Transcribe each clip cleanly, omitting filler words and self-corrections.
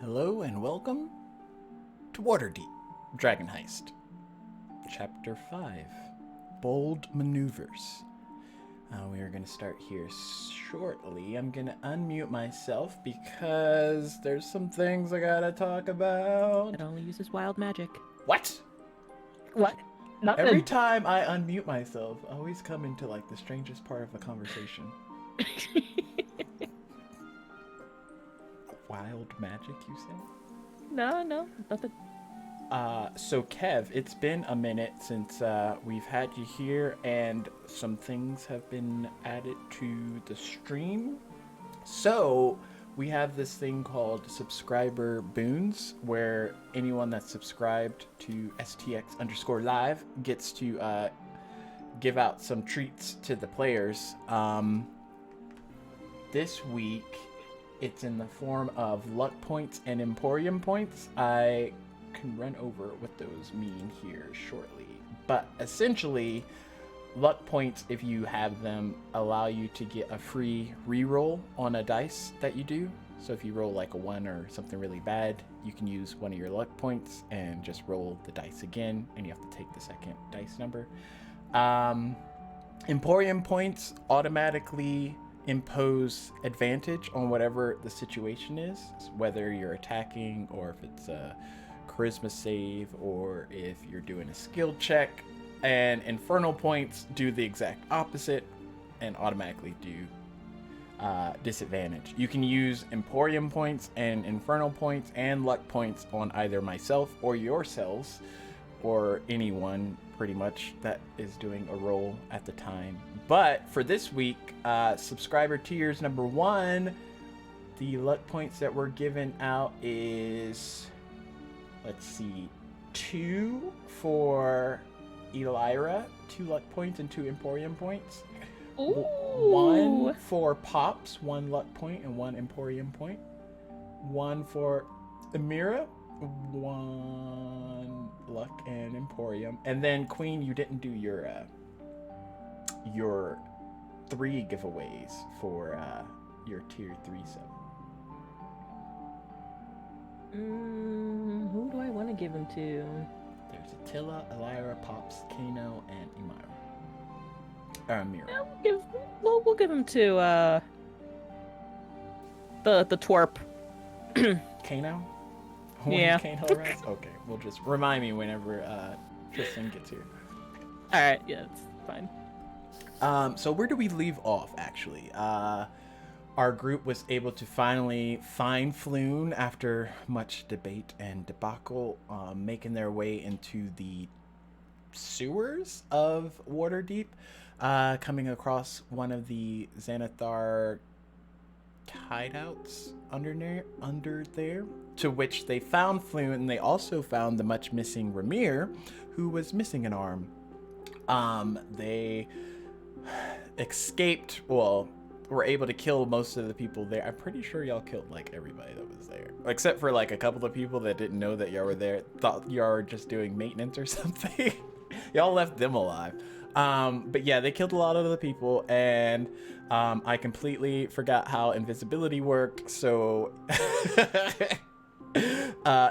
Hello and welcome to Waterdeep Dragon Heist, Chapter 5, Bold Maneuvers. We are going to start here shortly. I'm going to unmute myself because there's some things I gotta talk about. It only uses wild magic. What? What? Every time I unmute myself, I always come into like the strangest part of a conversation. Wild magic, you say? No, nothing. So Kev, it's been a minute since we've had you here, and some things have been added to the stream. So we have this thing called subscriber boons, where anyone that's subscribed to STX_live gets to give out some treats to the players. This week, it's in the form of luck points and emporium points. I can run over what those mean here shortly. But essentially, luck points, if you have them, allow you to get a free reroll on a dice that you do. So if you roll like a 1 or something really bad, you can use one of your luck points and just roll the dice again, and you have to take the second dice number. Emporium points automatically impose advantage on whatever the situation is, whether you're attacking or if it's a charisma save or if you're doing a skill check. And infernal points do the exact opposite and automatically do disadvantage. You can use emporium points and infernal points and luck points on either myself or yourselves or anyone pretty much that is doing a roll at the time. But for this week, subscriber tiers number 1, the luck points that we're giving out is, let's see, 2 for Elira, 2 luck points and 2 emporium points. Ooh. 1 for Pops, 1 luck point and 1 emporium point. 1 for Amira, 1 luck and emporium. And then Queen, you didn't do your 3 giveaways for your tier 3 sub. Who do I want to give them to? There's Attila, Elira, Pops, Kano, and Amira. We'll give them to the twerp. Kano? Yeah. Kano rides? Okay, we'll just remind me whenever Tristan gets here. All right, yeah, it's fine. So where do we leave off, actually? Our group was able to finally find Floon after much debate and debacle, making their way into the sewers of Waterdeep, coming across one of the Xanathar hideouts under there, to which they found Floon, and they also found the much missing Ramir, who was missing an arm. They escaped, well, were able to kill most of the people there. I'm pretty sure y'all killed like everybody that was there, except for like a couple of people that didn't know that y'all were there, thought y'all were just doing maintenance or something. Y'all left them alive. But yeah, they killed a lot of the people, and I completely forgot how invisibility worked, so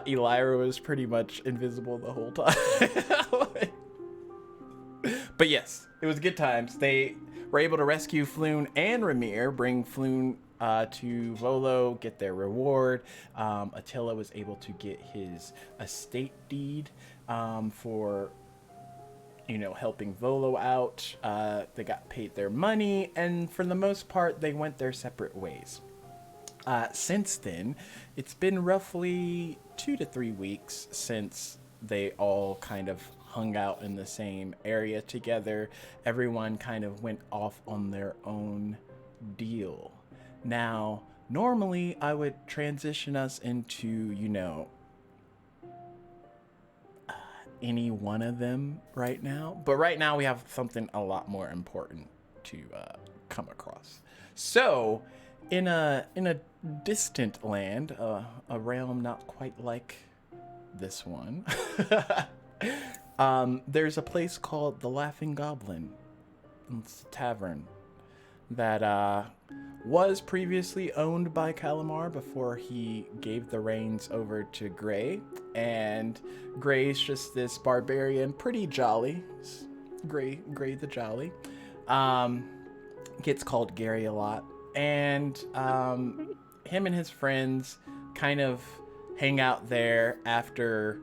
Elira was pretty much invisible the whole time. But yes, it was good times. They were able to rescue Floon and Ramir, bring Floon to Volo, get their reward. Attila was able to get his estate deed for, helping Volo out. They got paid their money, and for the most part, they went their separate ways. Since then, it's been roughly 2 to 3 weeks since they all kind of hung out in the same area together. Everyone kind of went off on their own deal. Now, normally I would transition us into, any one of them right now. But right now we have something a lot more important to come across. So, in a distant land, a realm not quite like this one, there's a place called the Laughing Goblin. It's a tavern. that was previously owned by Calamar before he gave the reins over to Gray. And Gray's just this barbarian, pretty jolly. Gray the Jolly. Gets called Gary a lot. And him and his friends kind of hang out there after,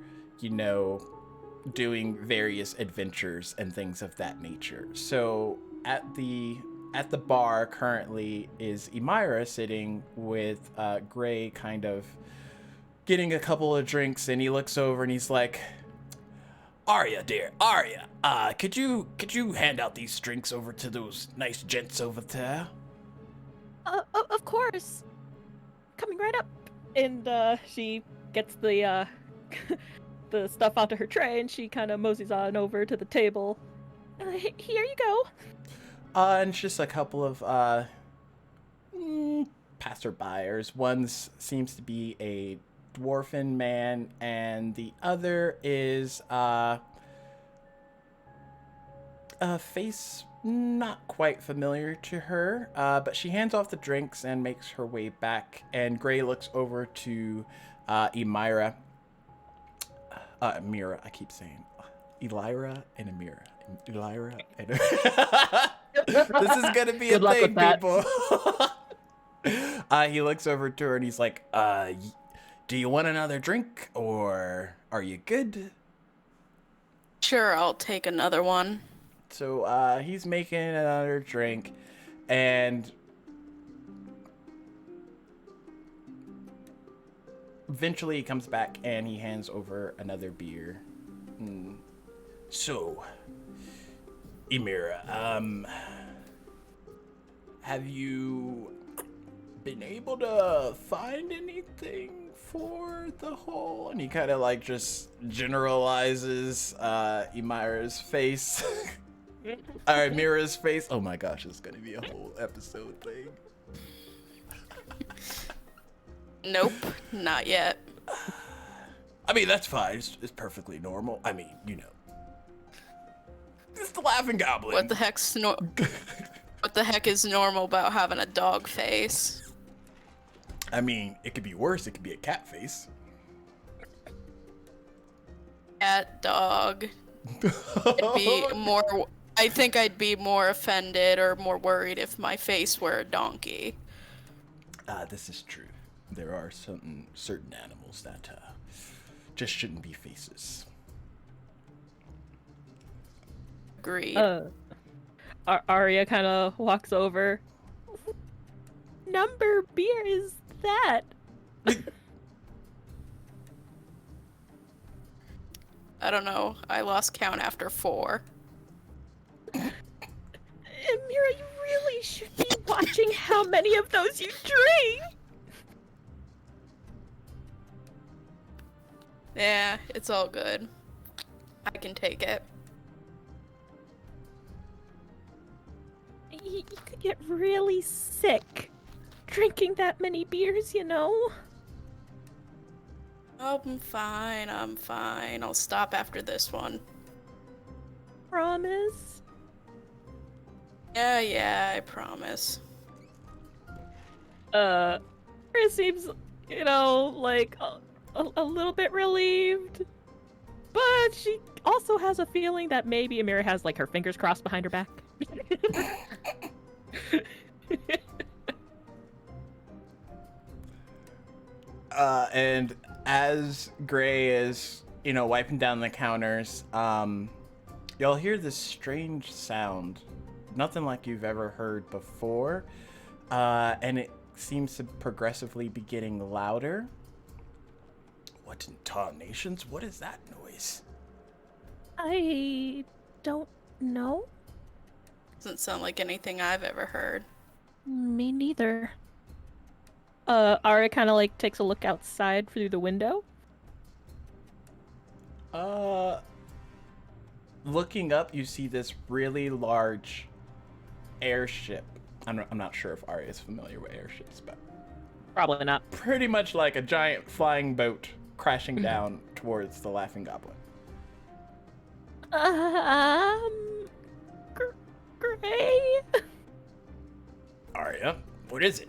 doing various adventures and things of that nature. So at the bar currently is Emira sitting with Gray, kind of getting a couple of drinks, and he looks over and he's like, Arya, dear, Arya, could you hand out these drinks over to those nice gents over there? Of course. Coming right up. And she gets the the stuff onto her tray, and she kind of moseys on over to the table. Here you go. And it's just a couple of passerbyers. One seems to be a dwarfen man, and the other is a face not quite familiar to her, but she hands off the drinks and makes her way back, and Gray looks over to Emira. Amira, I keep saying Elira and Amira. Elira and This is gonna be Good a luck thing, with that. people. He looks over to her and he's like, do you want another drink, or are you good? Sure, I'll take another one. So he's making another drink, and eventually he comes back and he hands over another beer. So, Emira, have you been able to find anything for the hole? And he kind of like just generalizes Emira's face. Or Mira's face. Oh my gosh, it's gonna be a whole episode thing. Nope, not yet. I mean, that's fine. It's perfectly normal. I mean, it's the Laughing Goblin. What the heck is normal about having a dog face? I mean, it could be worse. It could be a cat face. Cat, dog. I think I'd be more offended or more worried if my face were a donkey. This is true. There are certain animals that just shouldn't be faces. Agreed. Arya kind of walks over. Number beer is that? I don't know. I lost count after 4. Amira, you really should be watching how many of those you drink. Yeah, it's all good. I can take it. You could get really sick drinking that many beers, I'm fine. I'll stop after this one. Promise? Yeah, I promise. Chris seems, like a little bit relieved. But she also has a feeling that maybe Amira has, like, her fingers crossed behind her back. And as Gray is, wiping down the counters, you'll hear this strange sound. Nothing like you've ever heard before. And it seems to progressively be getting louder. What in tarnations? What is that noise? I don't know. Doesn't sound like anything I've ever heard. Me neither. Arya kind of like takes a look outside through the window. Looking up, you see this really large airship. I'm not sure if Arya is familiar with airships, but Probably not. pretty much like a giant flying boat crashing down towards the Laughing Goblin. Gray? Yeah. What is it?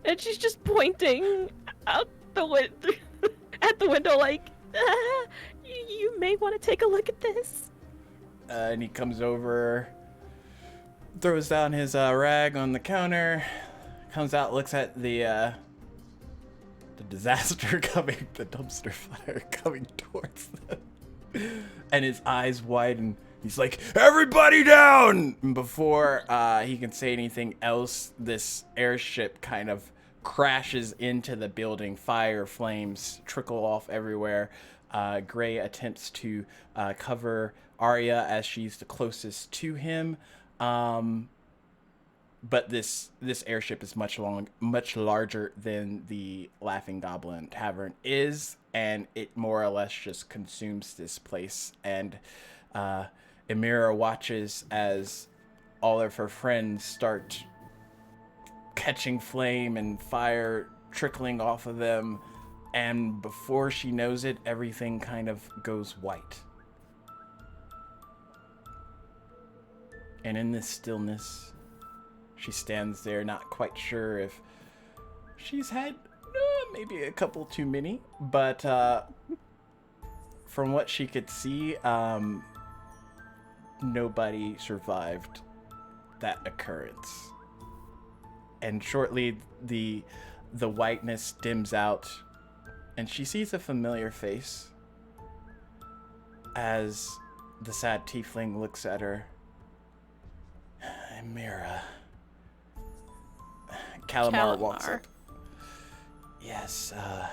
And she's just pointing out at the window like, you may want to take a look at this. And he comes over, throws down his rag on the counter, comes out, looks at the disaster coming, the dumpster fire coming towards them, and his eyes widen. He's like, "Everybody down!" And before he can say anything else, this airship kind of crashes into the building. Fire, flames trickle off everywhere. Gray attempts to cover Arya as she's the closest to him. But this airship is much larger than the Laughing Goblin Tavern is, and it more or less just consumes this place. And Emira watches as all of her friends start catching flame and fire trickling off of them, and before she knows it, everything kind of goes white. And in this stillness, she stands there, not quite sure if she's had maybe a couple too many, but from what she could see, nobody survived that occurrence. And shortly, the whiteness dims out, and she sees a familiar face as the sad tiefling looks at her. Mira. Calamar walks up. Yes, I'm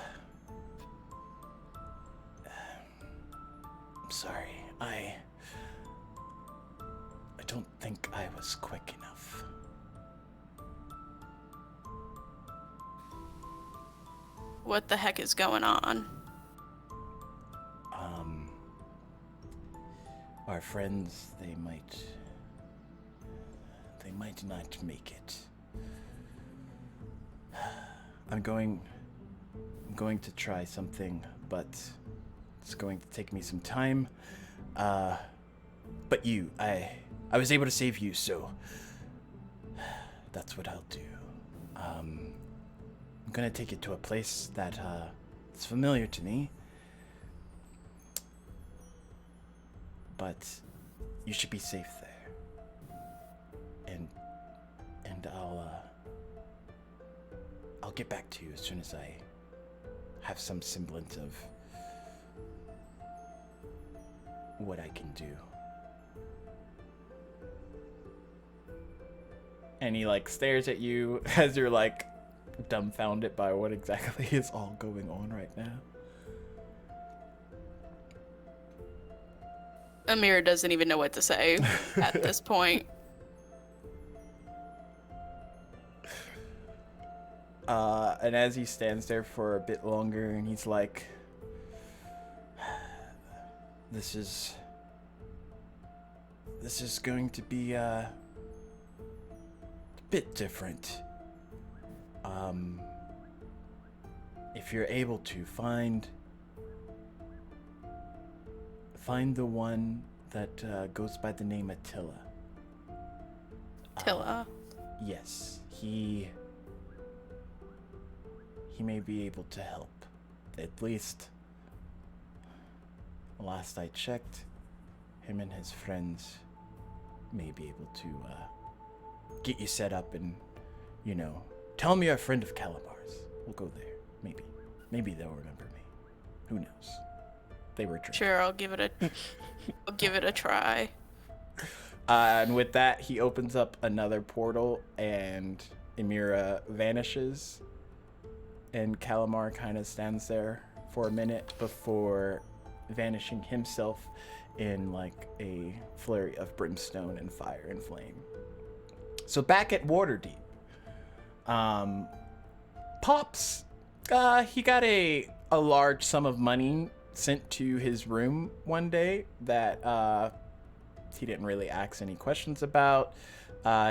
sorry. I don't think I was quick enough. What the heck is going on? Our friends, they might not make it. I'm going to try something, but it's going to take me some time. But I was able to save you, so that's what I'll do. I'm gonna take it to a place that is familiar to me, but you should be safe there. And I'll get back to you as soon as I have some semblance of what I can do. And he stares at you as you're dumbfounded by what exactly is all going on right now. Amir doesn't even know what to say at this point. And as he stands there for a bit longer, and he's like, this is going to be a bit different. If you're able to find the one that goes by the name Attila. Attila. Yes, he may be able to help. At least, last I checked, him and his friends may be able to get you set up and, tell me you're a friend of Calamar's. We'll go there. Maybe they'll remember me. Who knows? They were drinking. Sure, I'll give it a try. And with that, he opens up another portal, and Emira vanishes. And Calamar kind of stands there for a minute before vanishing himself in a flurry of brimstone and fire and flame. So back at Waterdeep, Pops, he got a large sum of money sent to his room one day that he didn't really ask any questions about.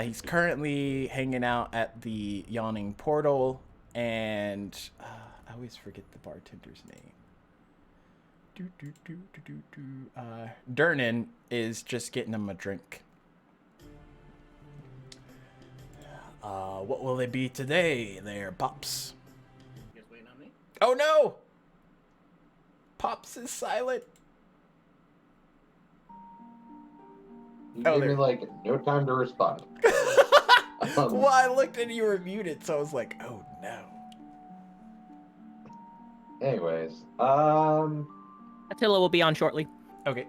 He's currently hanging out at the Yawning Portal, and I always forget the bartender's name. Durnan is just getting him a drink. What will it be today, there, Pops? You guys waiting on me? Oh no! Pops is silent. You Oh, gave me there. like no time to respond. Well, I looked and you were muted, so I was like, oh no. Anyways, Attila will be on shortly. Okay.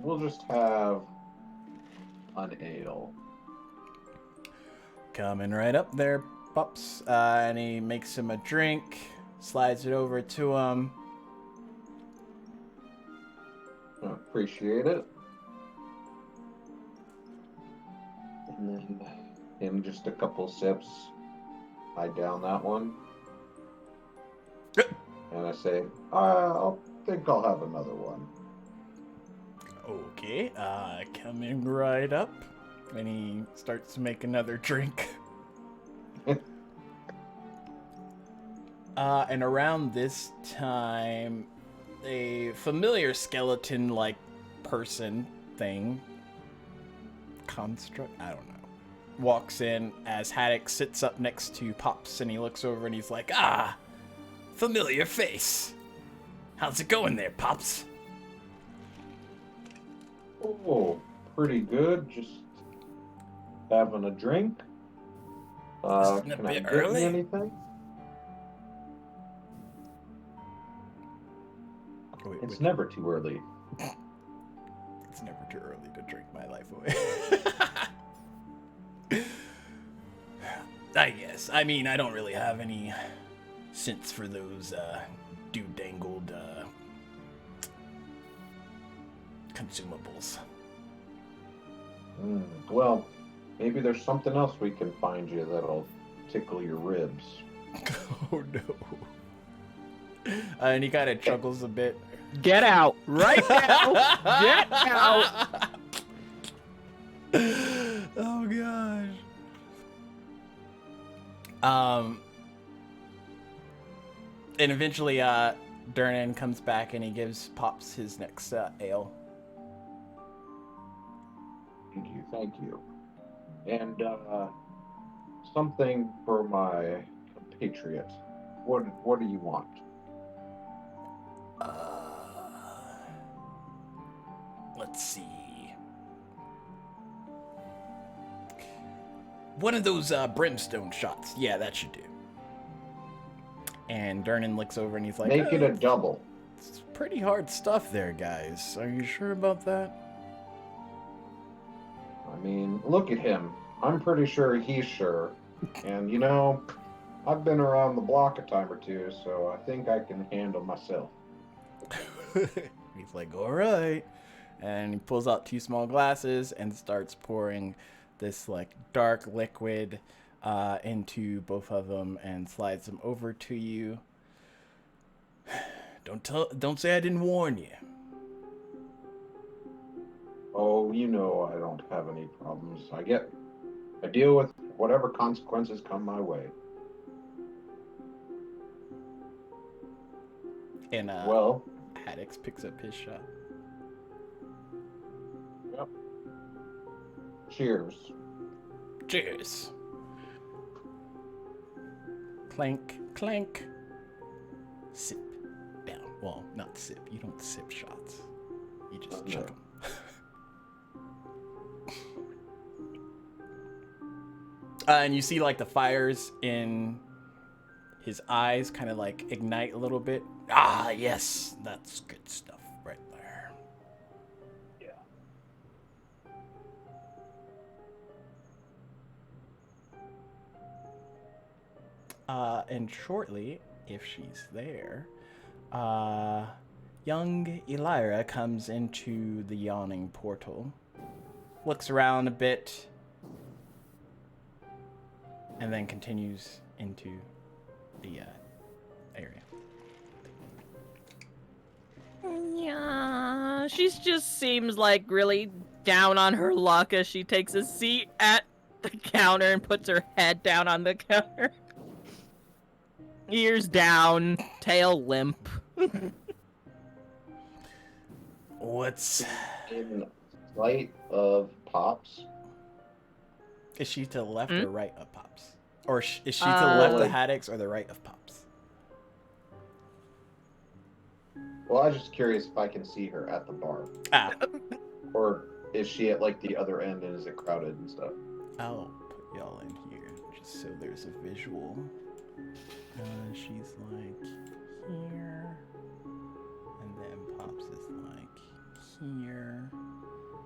we'll just have an ale. Coming right up there, Pops. And he makes him a drink, slides it over to him. Appreciate it. And then in just a couple sips, I down that one. And I say, I think I'll have another one. Okay, coming right up. And he starts to make another drink. And around this time, a familiar skeleton-like person thing, construct, I don't know, walks in as Haddock sits up next to Pops, and he looks over and he's like, ah, familiar face. How's it going there, Pops? Oh, pretty good. Just having a drink. Isn't it a Can I bit get early? you anything? Wait, It's never too early. It's never too early to drink my life away. I guess. I mean, I don't really have any sense for those dangled consumables. Well, maybe there's something else we can find you that'll tickle your ribs. Oh no. And he kind of chuckles a bit. Get out right now! Get out! Oh gosh. And eventually, Durnan comes back and he gives Pops his next ale. Thank you. And something for my compatriot. What do you want? Let's see. One of those brimstone shots. Yeah, that should do. And Durnan looks over and he's like, Make it a double. It's pretty hard stuff there, guys. Are you sure about that? I mean, look at him. I'm pretty sure he's sure. And you know, I've been around the block a time or two, so I think I can handle myself. He's like, all right. And he pulls out 2 small glasses and starts pouring this like dark liquid into both of them and slides them over to you. Don't say I didn't warn you. Oh, you know I don't have any problems. I deal with whatever consequences come my way. And Well, Haddix picks up his shot. yep. Cheers. Cheers. Clank, clank. Sip down. Well, not sip. You don't sip shots. You just chug them. And you see like the fires in his eyes kind of like ignite a little bit. Ah, yes. That's good stuff right there. And shortly, if she's there, young Elira comes into the yawning portal, looks around a bit, and then continues into the area. Yeah, she just seems like really down on her luck as she takes a seat at the counter and puts her head down on the counter. Ears down, tail limp. What's... In sight of Pops, Is she to the left or right of Pops? Or is she to the Uh, left of like- Haddix or the right of Pops? Well, I was just curious if I can see her at the bar. Ah, Or is she at like the other end and is it crowded and stuff? I'll put y'all in here just so there's a visual. She's like here, and then Pops is like here.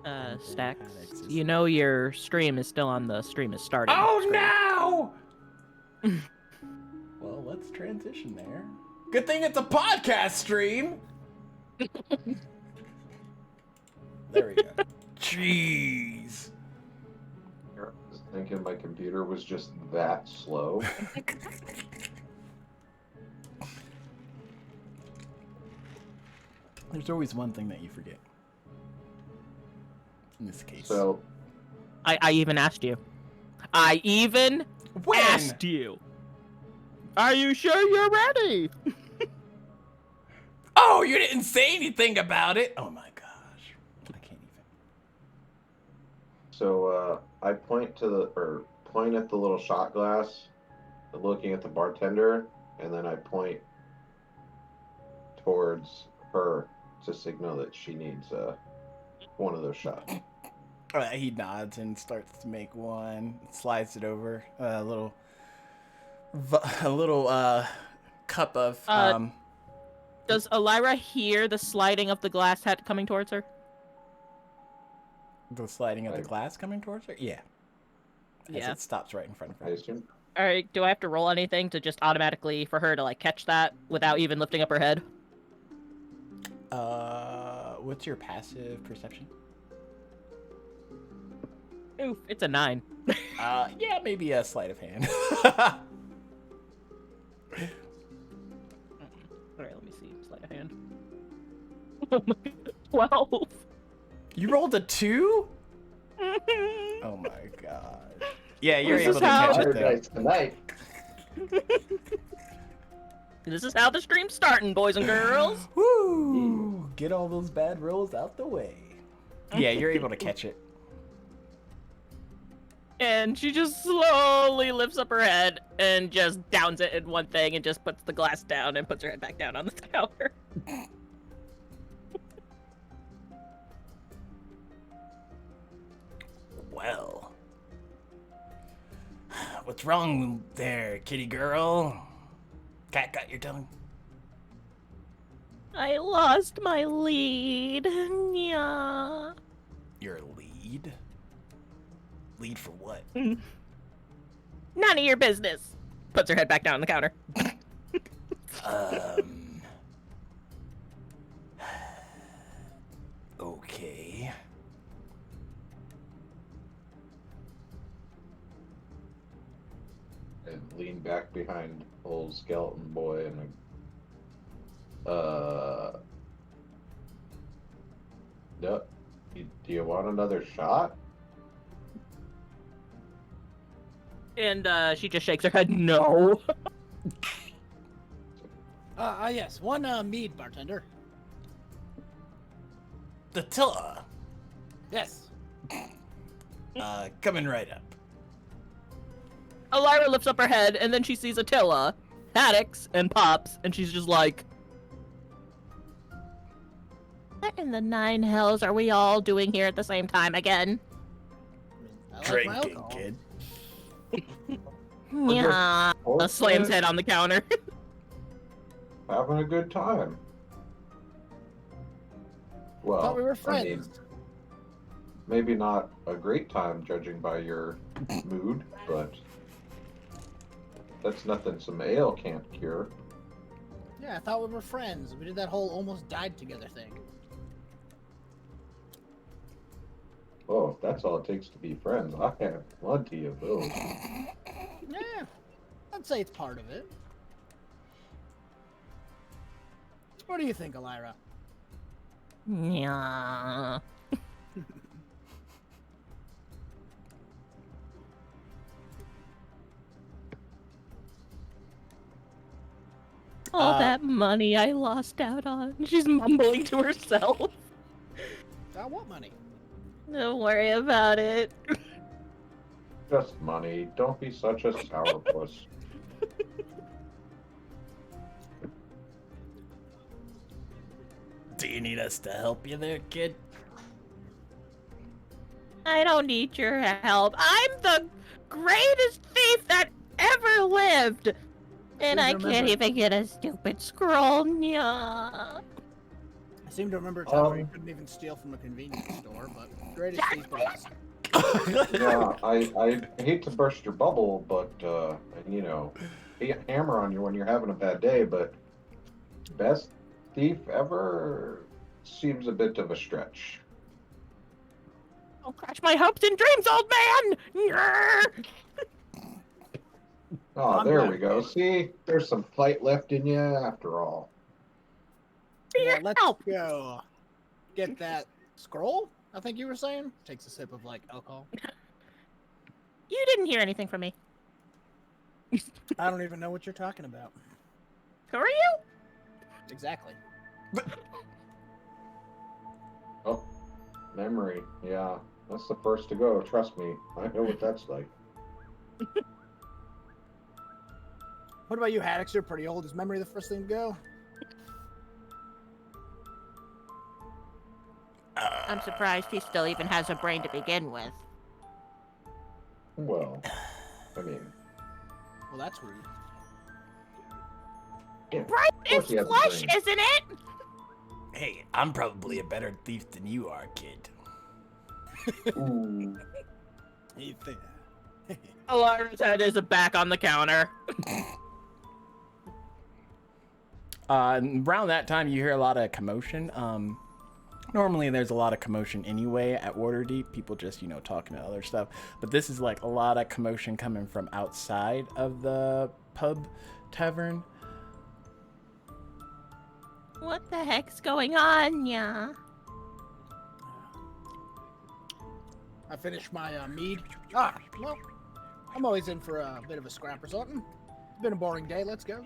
And then Stacks. Haddix is You know your stream is still on the stream is starting. Oh screen. no! Well, let's transition there. Good thing it's a podcast stream. There we go. Jeez. I was thinking my computer was just that slow. There's always one thing that you forget. In this case. So I even asked you. I even when? asked you. Are you sure you're ready? Oh, you didn't say anything about it. Oh my gosh. I can't even. So I point at the little shot glass, looking at the bartender, and then I point towards her to signal that she needs one of those shots. He nods and starts to make one. Slides it over a little cup of Does Elira hear the sliding of the glass head coming towards her? the sliding of the glass coming towards her. Yeah. As Yeah. it stops right in front of I her. assume. All right. Do I have to roll anything to just automatically for her to like catch that without even lifting up her head? What's your passive perception? Oof, it's a 9. Yeah, maybe a sleight of hand. All right, let me see. Sleight of hand. Oh my god, 12. You rolled a 2? Oh my god. Yeah, you're This able is to how- catch it Fire though. dice tonight. This is how the stream's starting, boys and girls. Woo! Get all those bad rolls out the way. Yeah, you're able to catch it. And she just slowly lifts up her head and just downs it in one thing and just puts the glass down and puts her head back down on the counter. Well. What's wrong there, kitty girl? Cat got your tongue? I lost my lead. Yeah. Your lead? Lead for what? None of your business. Puts her head back down on the counter. Okay. And lean back behind old skeleton boy and no, do you want another shot? And she just shakes her head. No. Yes. One mead, bartender. Datilla. Yes. Coming right up. Elira lifts up her head and then she sees Attila, Haddix, and Pops, and she's just like, what in the 9 hells are we all doing here at the same time again? I like my Drinking, alcohol. kid. Yeah. Or Slams head on the counter. having a good time. Well, Thought we were I mean, friends. maybe not a great time judging by your mood, but that's nothing some ale can't cure. Yeah, I thought we were friends. We did that whole almost died together thing. Oh, if that's all it takes to be friends, I have plenty of those. Yeah, I'd say it's part of it. What do you think, Elira? Yeah. All that money I lost out on. She's mumbling to herself. Got what money? Don't worry about it. Just money. Don't be such a sourpuss. Do you need us to help you there, kid? I don't need your help. I'm the greatest thief that ever lived. And I can't even get a stupid scroll. Nya. I seem to remember a time where you couldn't even steal from a convenience store, but greatest thief was. Yeah, I hate to burst your bubble, but you know, hammer on you when you're having a bad day, but best thief ever seems a bit of a stretch. Don't crush my hopes and dreams, old man. Nya. Oh, there we go. See, there's some fight left in you after all. Yeah, let's go get that scroll. I think you were saying. Takes a sip of like alcohol. You didn't hear anything from me. I don't even know what you're talking about. Who are you? Exactly. Oh, memory. Yeah, that's the first to go. Trust me, I know what that's like. What about you, Haddix? You're pretty old. Is memory the first thing to go? I'm surprised he still even has a brain to begin with. Well, I mean, Well, that's rude. yeah, Brain of course is he has a flesh, brain. isn't it? Hey, I'm probably a better thief than you are, kid. Ooh. Ethan. Alara's head is back on the counter. Around that time, you hear a lot of commotion. Normally, there's a lot of commotion anyway at Waterdeep. People just, you know, talking to other stuff. But this is like a lot of commotion coming from outside of the pub tavern. What the heck's going on, yeah? I finished my mead. Well, I'm always in for a bit of a scrap or something. It's been a boring day. Let's go.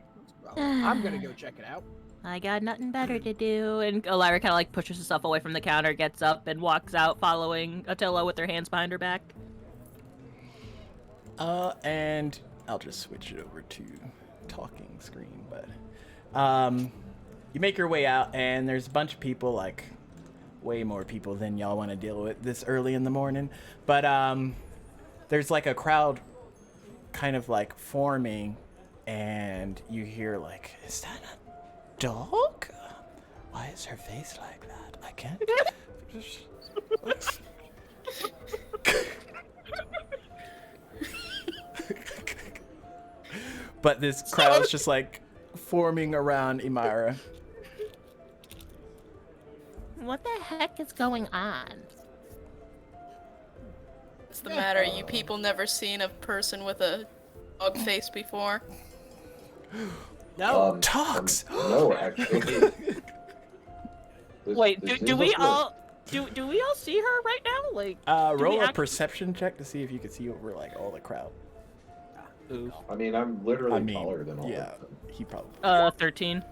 I'm gonna go check it out. I got nothing better to do. And Elira kind of like pushes herself away from the counter, gets up, and walks out following Attila with her hands behind her back. And I'll just switch it over to talking screen, but you make your way out, and there's a bunch of people, like way more people than y'all want to deal with this early in the morning. But there's like a crowd kind of like forming, and you hear like, is that a dog? Why is her face like that? I can't. But this crowd's just like forming around Imira. What the heck is going on? What's the matter? You people never seen a person with a dog face before? No. Talks. No, actually. Wait, This do is we a all do we all see her right now? Like, do Roll we a act- perception check to see if you can see over like all the crowd. I mean, I'm literally I mean, taller than all yeah, of them. he probably. 13.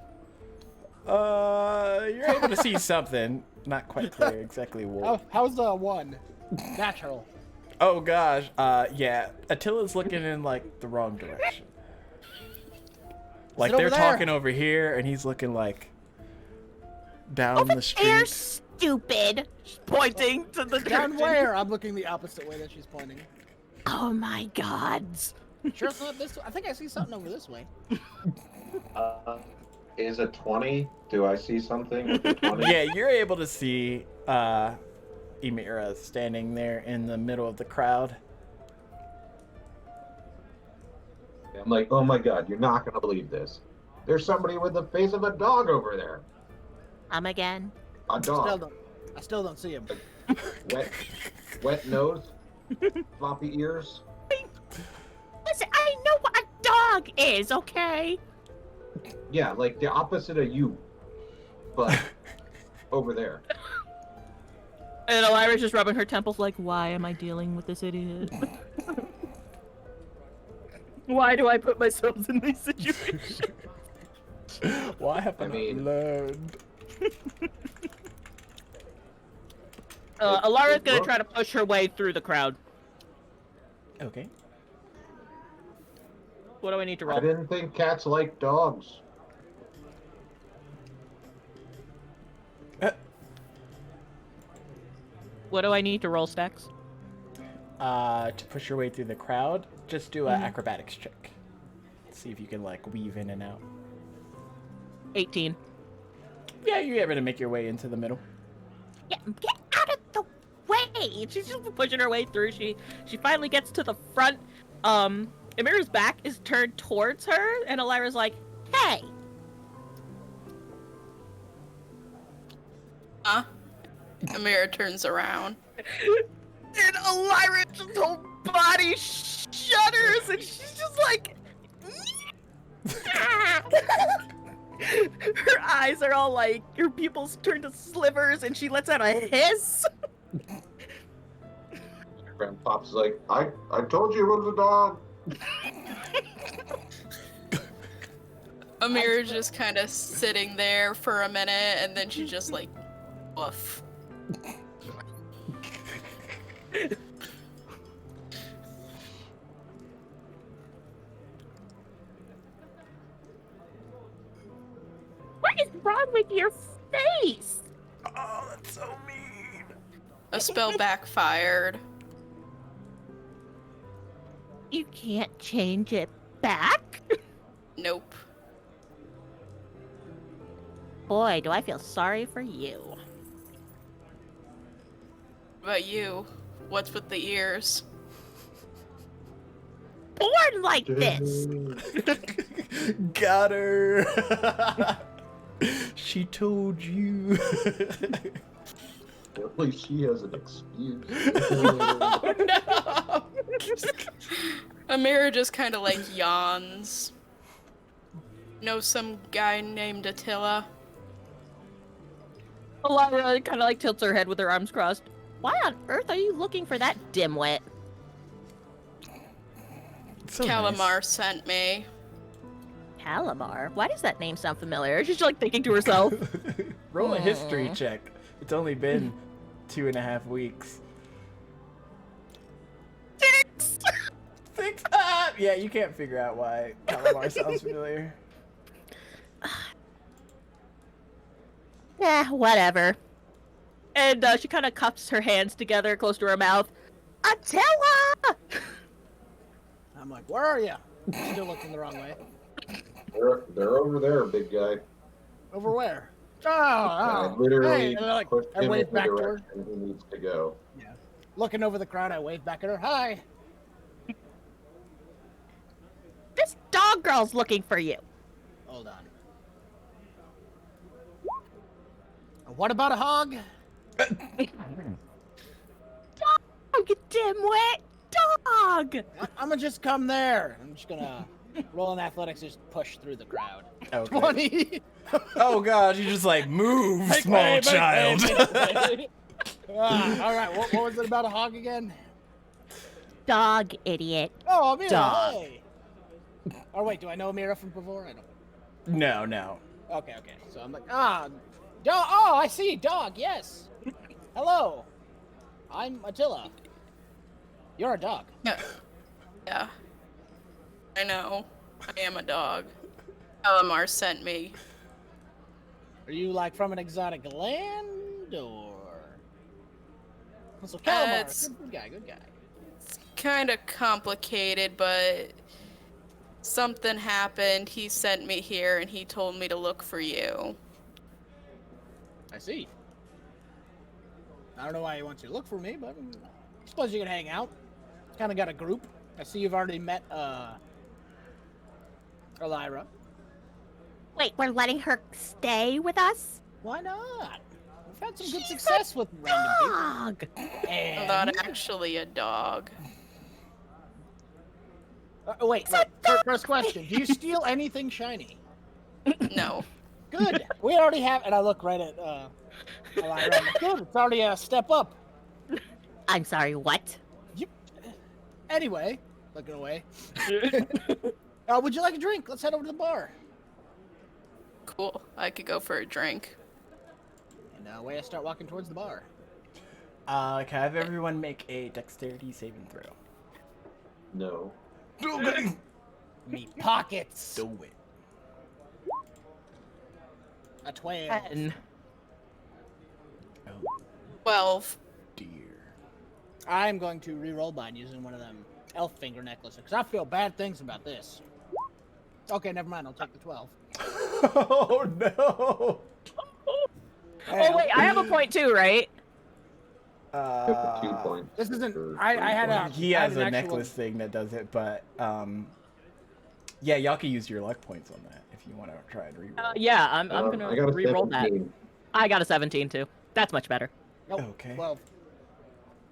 You're able to see something. Not quite clear exactly what. How's the one? Natural. Oh gosh. Yeah. Attila's looking in like the wrong direction. Like it they're over there? talking over here, and he's looking like down the They're street. stupid. Pointing to the Down direction. where? I'm looking the opposite way that she's pointing. Oh my gods. Sure, it's not this way. I think I see something over this way. Is it 20? Do I see something with the 20? Yeah, you're able to see Emira standing there in the middle of the crowd. I'm like, oh my god, you're not gonna believe this. There's somebody with the face of a dog over there. Again. A dog. I still don't see him. Wet nose, floppy ears. Listen, I know what a dog is, okay? Yeah, like the opposite of you, but over there. And Elira's just rubbing her temples like, why am I dealing with this idiot? Why do I put myself in these situations? Why have I learned? Alara's gonna try to push her way through the crowd. Okay. What do I need to I roll? didn't think cats like dogs. What do I need to roll, Stacks? To push your way through the crowd, just do an Mhm. acrobatics check. See if you can like weave in and out. 18. Yeah, you're able to make your way into the middle. Get out of the way! She's just pushing her way through. She finally gets to the front. Amira's back is turned towards her, and Elira's like, "Hey!" Huh? Amira turns around. And Elira's whole body shudders, and she's just like, her eyes are all like, her pupils turn to slivers, and she lets out a hiss. Grandpop's like, I told you it was a dog. Amira's just kind of sitting there for a minute, and then she just like, woof. What is wrong with your face? Oh, that's so mean. A spell backfired. You can't change it back? Nope. Boy, do I feel sorry for you. What about you? What's with the ears? Born like this! Got her. She told you. At least she has an excuse. Oh no. Amira just kind of like yawns. Know some guy named Attila? Elira kind of like tilts her head with her arms crossed. Why on earth are you looking for that dimwit? So Calamar sent me. Calamar? Why does that name sound familiar? She's like thinking to herself. Nice. Roll a history check. It's only been 2.5 weeks. 6! 6? Yeah, you can't figure out why Calamar sounds familiar. Whatever. And she kind of cups her hands together close to her mouth. Attila! I'm like, where are you? Still looking the wrong way. They're over there, big guy. Over where? I Oh, literally hey, and like, pushed I him in wave the back to her. direction he needs to go. Yeah. Looking over the crowd, I wave back at her. Hi. This dog girl's looking for you. Hold on. What about a hog? Dog, dimwit! Dog! I'm gonna just come there. I'm just gonna roll in athletics, just push through the crowd. Okay. 20. Oh god, you just like move, Make small way, make way, child. make way. All right. What was it about a hog again? Dog, idiot. Oh, Amira. Dog. Hey. Oh wait, do I know Amira from before? I don't. No. Okay. So I'm like, dog. Oh, I see, dog. Yes. Hello. I'm Attila. You're a dog. Yeah. I know. I am a dog. Calamar sent me. Are you like from an exotic land or? So Calamar, it's- good guy. It's kind of complicated, but something happened. He sent me here and he told me to look for you. I see. I don't know why he wants you to look for me, but I suppose you can hang out. Kind of got a group. I see you've already met Elira. Wait, we're letting her stay with us? Why not? We've had some good She's success with random Dog! people. I'm And not actually a dog. wait. First question: do you steal anything shiny? No. Good. We already have, and I look right at Elira. I'm like, good. It's already a step up. I'm sorry, what? Anyway, looking away. Would you like a drink? Let's head over to the bar. Cool. I could go for a drink. And away I start walking towards the bar. Can I have everyone make a dexterity saving throw? No. Me pockets. Do it. A 12. 10. Oh 12. dear. I'm going to re-roll mine using one of them elf finger necklaces because I feel bad things about this. Okay, never mind. I'll take the 12. Oh no. Oh wait, I have a point too, right? Go for 2 points. This isn't. or I 3 had a. points. He I had has an a actual- necklace thing that does it, but yeah, y'all can use your luck points on that if you want to try and reroll. Yeah, I'm I gonna got a re-roll that. 17. I got a 17 too. That's much better. Nope. Okay. 12.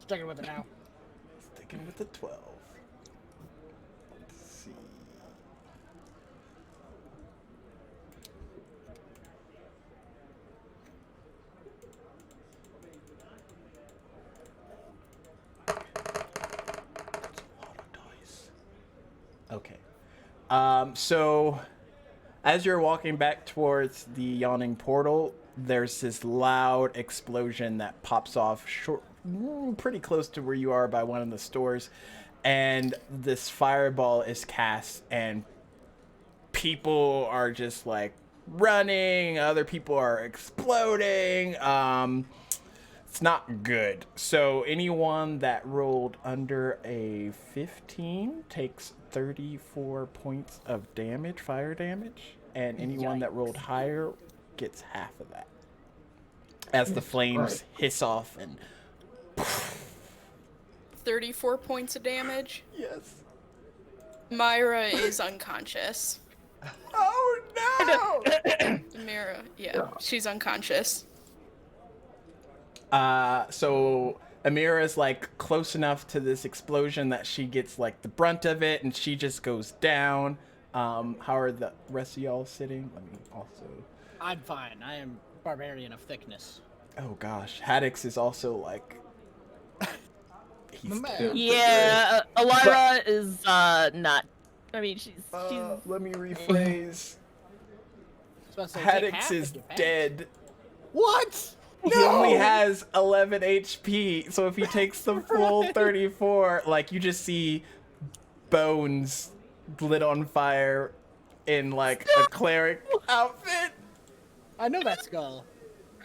Sticking with it now. Sticking with the 12. Let's see. That's a lot of dice. Okay. So as you're walking back towards the yawning portal, there's this loud explosion that pops off pretty close to where you are by one of the stores, and this fireball is cast, and people are just like running, other people are exploding. It's not good. So anyone that rolled under a 15 takes 34 points of damage, fire damage, and anyone that rolled higher gets half of that. As the flames hiss off and 34 points of damage. yes. Myra is unconscious. Oh no! Myra, yeah, she's unconscious. So Amira's like close enough to this explosion that she gets like the brunt of it, and she just goes down. How are the rest of y'all sitting? Let me also. I'm fine. I am barbarian of thickness. Oh gosh, Haddix is also like. He's Man. dead. Yeah, Elira is not. I mean, she's Let me rephrase. So I say, take Haddix half is if you pass. dead. What? He only has 11 HP, so if he takes the full 34, like you just see bones lit on fire in like a cleric outfit. I know that skull.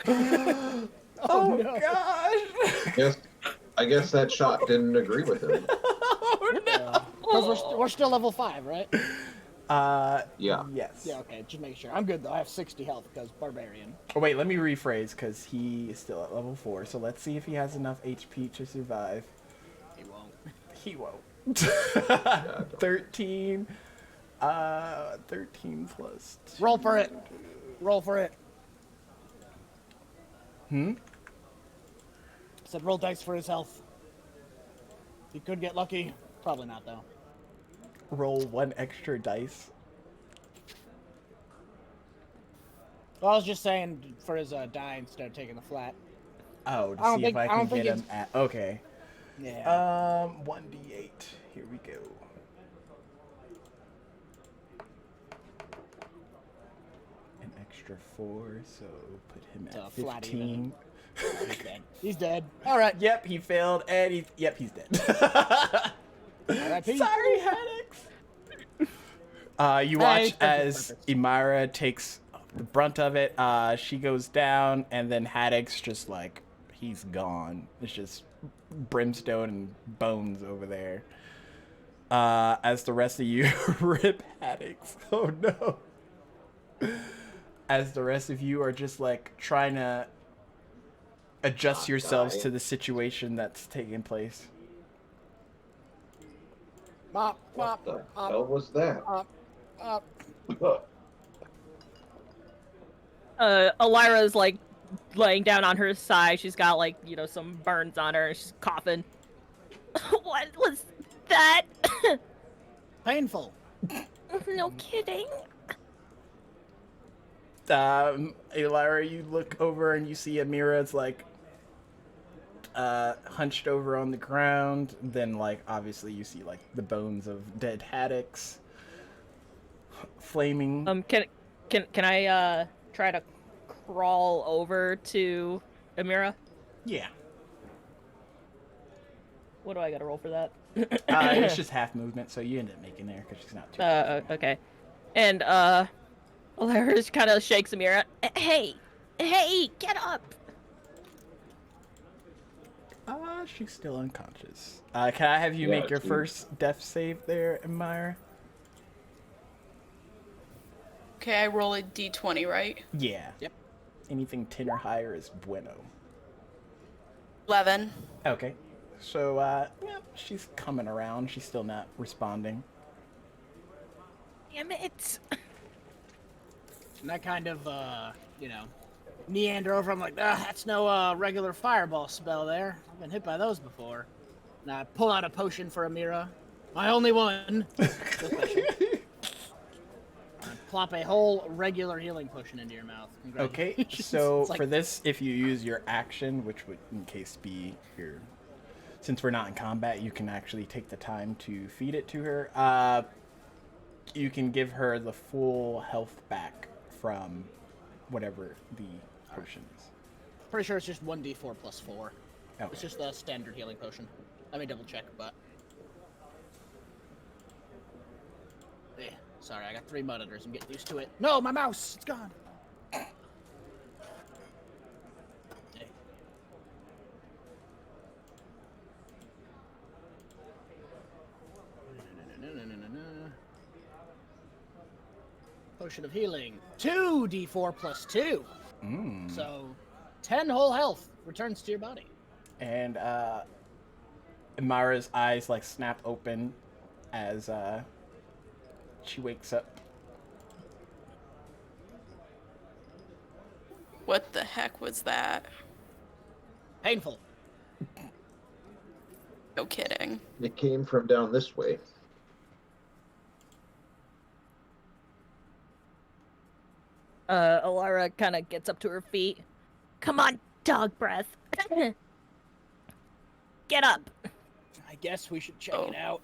Oh no. gosh. I guess that shot didn't agree with him. Oh no. Because we're still level 5, right? Yeah. Yes. Yeah, okay. Just make sure. I'm good, though. I have 60 health because barbarian. Oh wait, let me rephrase because he is still at level 4. So let's see if he has enough HP to survive. He won't. He won't. I don't. 13. 13 plus. Roll for it. Roll for it. Hmm? Said roll dice for his health. He could get lucky. Probably not, though. Roll 1 extra dice. Well, I was just saying for his die instead of taking the flat. Oh, to I don't see think- if I I can don't think get him at. Okay. Yeah. 1d8. Here we go. An extra 4, so put him So at flat 15. He's dead. He's dead. All right. Yep, he failed, and he's he's dead. R.I.P. Sorry, Haddix. You Hey, watch thank you, as purpose. Imira takes the brunt of it. She goes down, and then Haddix just like he's gone. It's just brimstone and bones over there. As the rest of you rip Haddix. Oh no. As the rest of you are just like trying to adjust yourselves die. to the situation that's taking place. Mop, What mop, the mop, hell was that? mop, mop. Elira's like laying down on her side. She's got like, you know, some burns on her and she's coughing. What was that? Painful. No kidding. Elira, you look over and you see Amira's like hunched over on the ground. Then like obviously you see like the bones of dead Haddix flaming. Can I try to crawl over to Amira? Yeah. What do I gotta roll for that? It's just half movement, so you end up making there because she's not too. Okay. And Alaris kind of shakes Amira. Hey, get up! She's still unconscious. Can I have you Yeah, make your she- first death save there, Amira? Okay, I roll a d20, right? Yeah. Yep. Anything 10 or higher is bueno. 11. Okay. So, yeah, she's coming around. She's still not responding. Damn it! And I kind of, meander over. I'm like, that's no regular fireball spell there. I've been hit by those before. And I pull out a potion for Amira. My only one. So special. And plop a whole regular healing potion into your mouth. Okay, Congratulations. so It's like- for this, if you use your action, which would in case be your... Since we're not in combat, you can actually take the time to feed it to her. You can give her the full health back from whatever the potion is. Pretty sure it's just 1d4 plus 4. Okay. It's just a standard healing potion. Let me double check, but... Yeah, sorry, I got 3 monitors. I'm getting used to it. No, my mouse! It's gone! Hey. Potion of healing. 2d4 plus 2. So, 10 whole health returns to your body. And Amara's eyes like snap open as she wakes up. What the heck was that? Painful. No kidding. It came from down this way. Alara kind of gets up to her feet. Come on, dog breath. Get up. I guess we should check Oh. it out.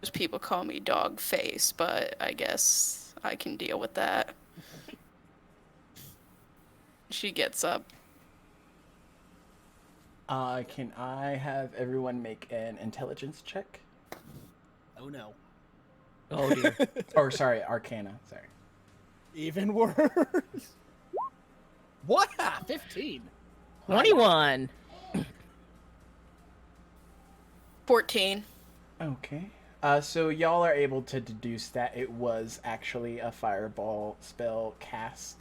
Most people call me dog face, but I guess I can deal with that. She gets up. Can I have everyone make an intelligence check? Oh no. Oh dear. Or sorry, Arcana. Sorry. Even worse. What? 15. 21. 14. Okay. So y'all are able to deduce that it was actually a fireball spell cast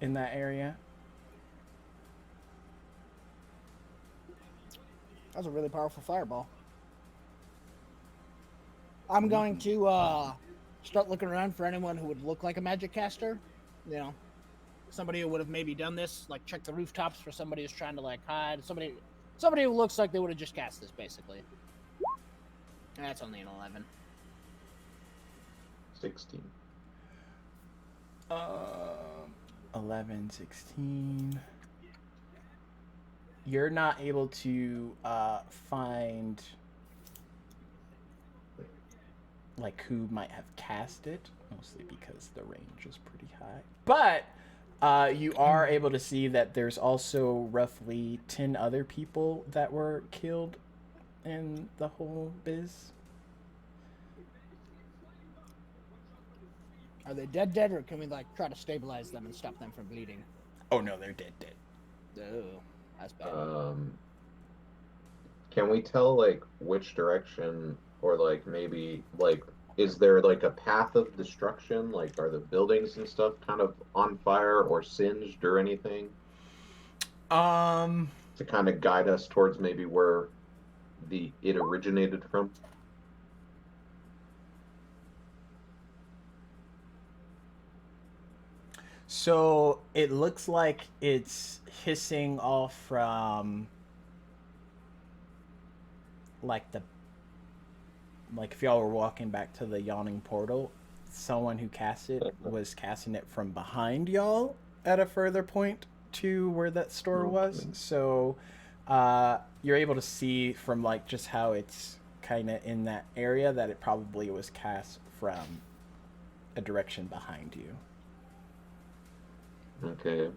in that area. That was a really powerful fireball. I'm going to start looking around for anyone who would look like a magic caster. You know, somebody who would have maybe done this, like check the rooftops for somebody who's trying to like hide. Somebody who looks like they would have just cast this, basically. That's only an 11. 16. 11, 16. You're not able to find like who might have cast it, mostly because the range is pretty high. But you are able to see that there's also roughly 10 other people that were killed in the whole biz. Are they dead, or can we like try to stabilize them and stop them from bleeding? Oh no, they're dead. Oh, that's bad. Can we tell like which direction, or like maybe like is there like a path of destruction? Like are the buildings and stuff kind of on fire or singed or anything to kind of guide us towards maybe where it originated from? So it looks like it's hissing off from like if y'all were walking back to the yawning portal, someone who cast it was casting it from behind y'all at a further point to where that store was. So you're able to see from like just how it's kind of in that area that it probably was cast from a direction behind you. Okay.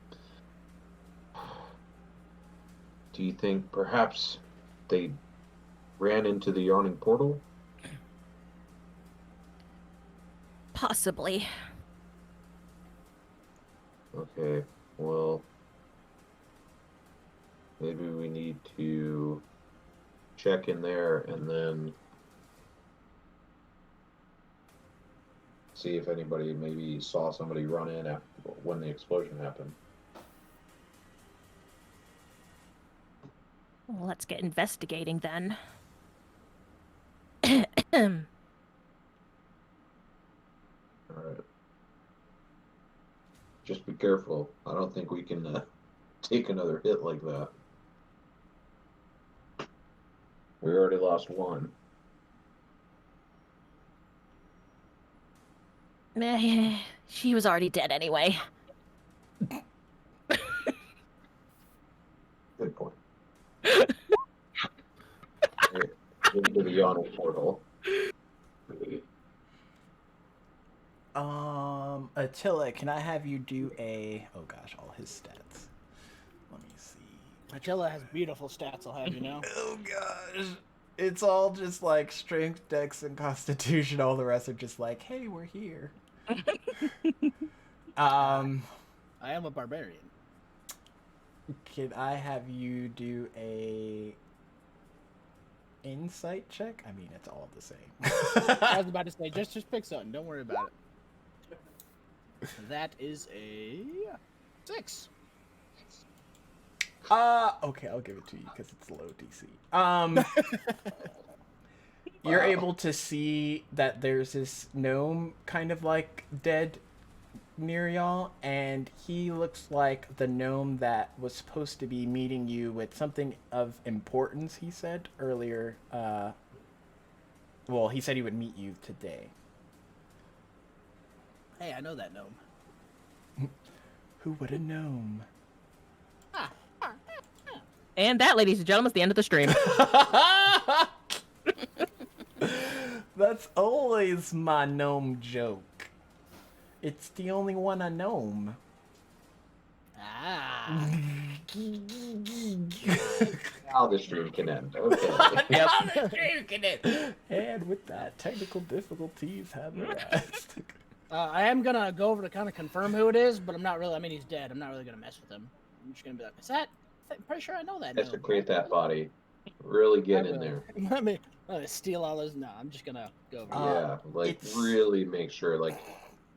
Do you think perhaps they ran into the yawning portal? Possibly. Okay, well, maybe we need to check in there and then see if anybody maybe saw somebody run in after, when the explosion happened. Well, let's get investigating then. All right. Just be careful. I don't think we can take another hit like that. We already lost one. She was already dead anyway. Good point. Right, into the yawning portal. Attila, can I have you do a... Oh gosh, all his stats. Let me see. Attila has beautiful stats, I'll have you know. Oh gosh. It's all just like strength, dex, and constitution. All the rest are just like, hey, we're here. I am a barbarian. Can I have you do a insight check? I mean, it's all the same. I was about to say, just pick something. Don't worry about it. That is a 6. Okay, I'll give it to you because it's low DC. You're Wow. able to see that there's this gnome kind of like dead near y'all, and he looks like the gnome that was supposed to be meeting you with something of importance, he said earlier. Well, he said he would meet you today. Hey, I know that gnome. Who would have known? And that, ladies and gentlemen, is the end of the stream. That's always my gnome joke. It's the only one I know. Ah. Now the stream can end. Okay. And with that, technical difficulties have arisen. I am gonna go over to kind of confirm who it is, but I'm not really. I mean, he's dead. I'm not really gonna mess with him. I'm just gonna be like, is that? I'm pretty sure I know that. gnome. Desecrate that body. Really get in there. Let me steal all those. No, I'm just gonna go over. Yeah, like it's- really make sure. Like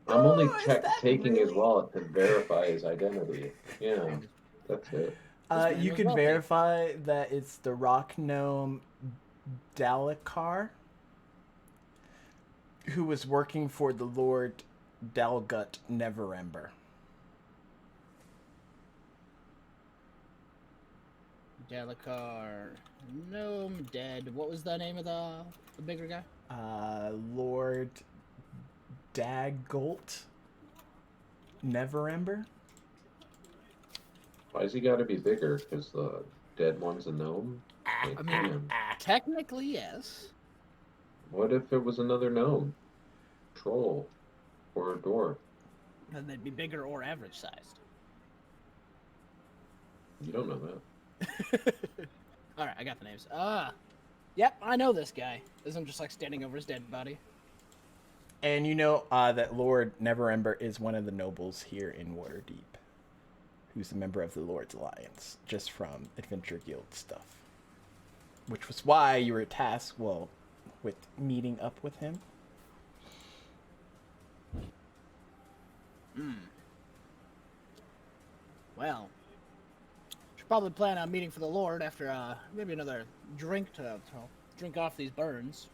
I'm only Oh, is that taking his really- wallet to verify his identity. Yeah, that's it. man You was can wealthy. verify that it's the rock gnome Dalekar, who was working for the Lord Dalgut Neverember. Dalekar, gnome dead. What was the name of the bigger guy? Lord Dagolt Neverember? Why's he got to be bigger? Because the dead one's a gnome. Like, I mean, damn. technically yes. What if it was another gnome, troll, or a dwarf? Then they'd be bigger or average sized. You don't know that. All right, I got the names. Yep, I know this guy. As I'm just like standing over his dead body. And you know that Lord Neverember is one of the nobles here in Waterdeep, who's a member of the Lord's Alliance, just from Adventure Guild stuff. Which was why you were tasked, well, with meeting up with him. Well, should probably plan on meeting for the Lord after maybe another drink to drink off these burns.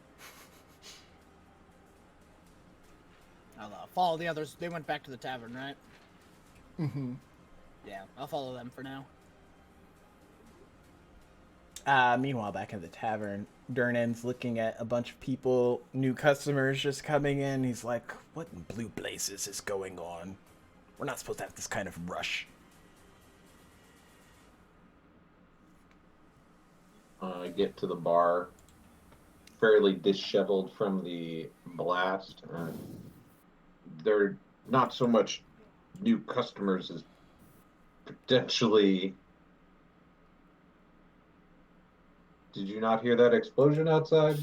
I'll follow the others. They went back to the tavern, right? Mm-hmm. Yeah, I'll follow them for now. Meanwhile, back in the tavern, Durnan's looking at a bunch of people, new customers just coming in. He's like, what in blue blazes is going on? We're not supposed to have this kind of rush. Get to the bar, fairly disheveled from the blast. They're not so much new customers as potentially Did you not hear that explosion outside?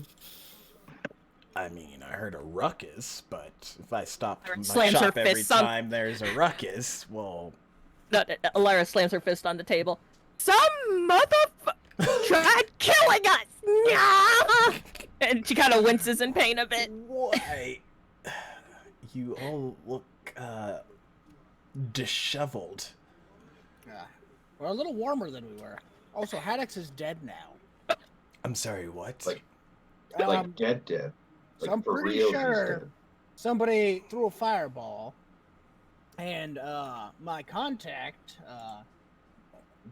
I mean, I heard a ruckus, but if I stop my Slams her shop every fists on- time there's a ruckus, well, No, Alara slams her fist on the table. Some motherfucker tried killing us! No! And she kind of winces in pain a bit. why? You all look disheveled. We're a little warmer than we were. Also, Haddix is dead now. I'm sorry, what? Like dead. Like So I'm for pretty real, sure he's dead. somebody threw a fireball, and my contact,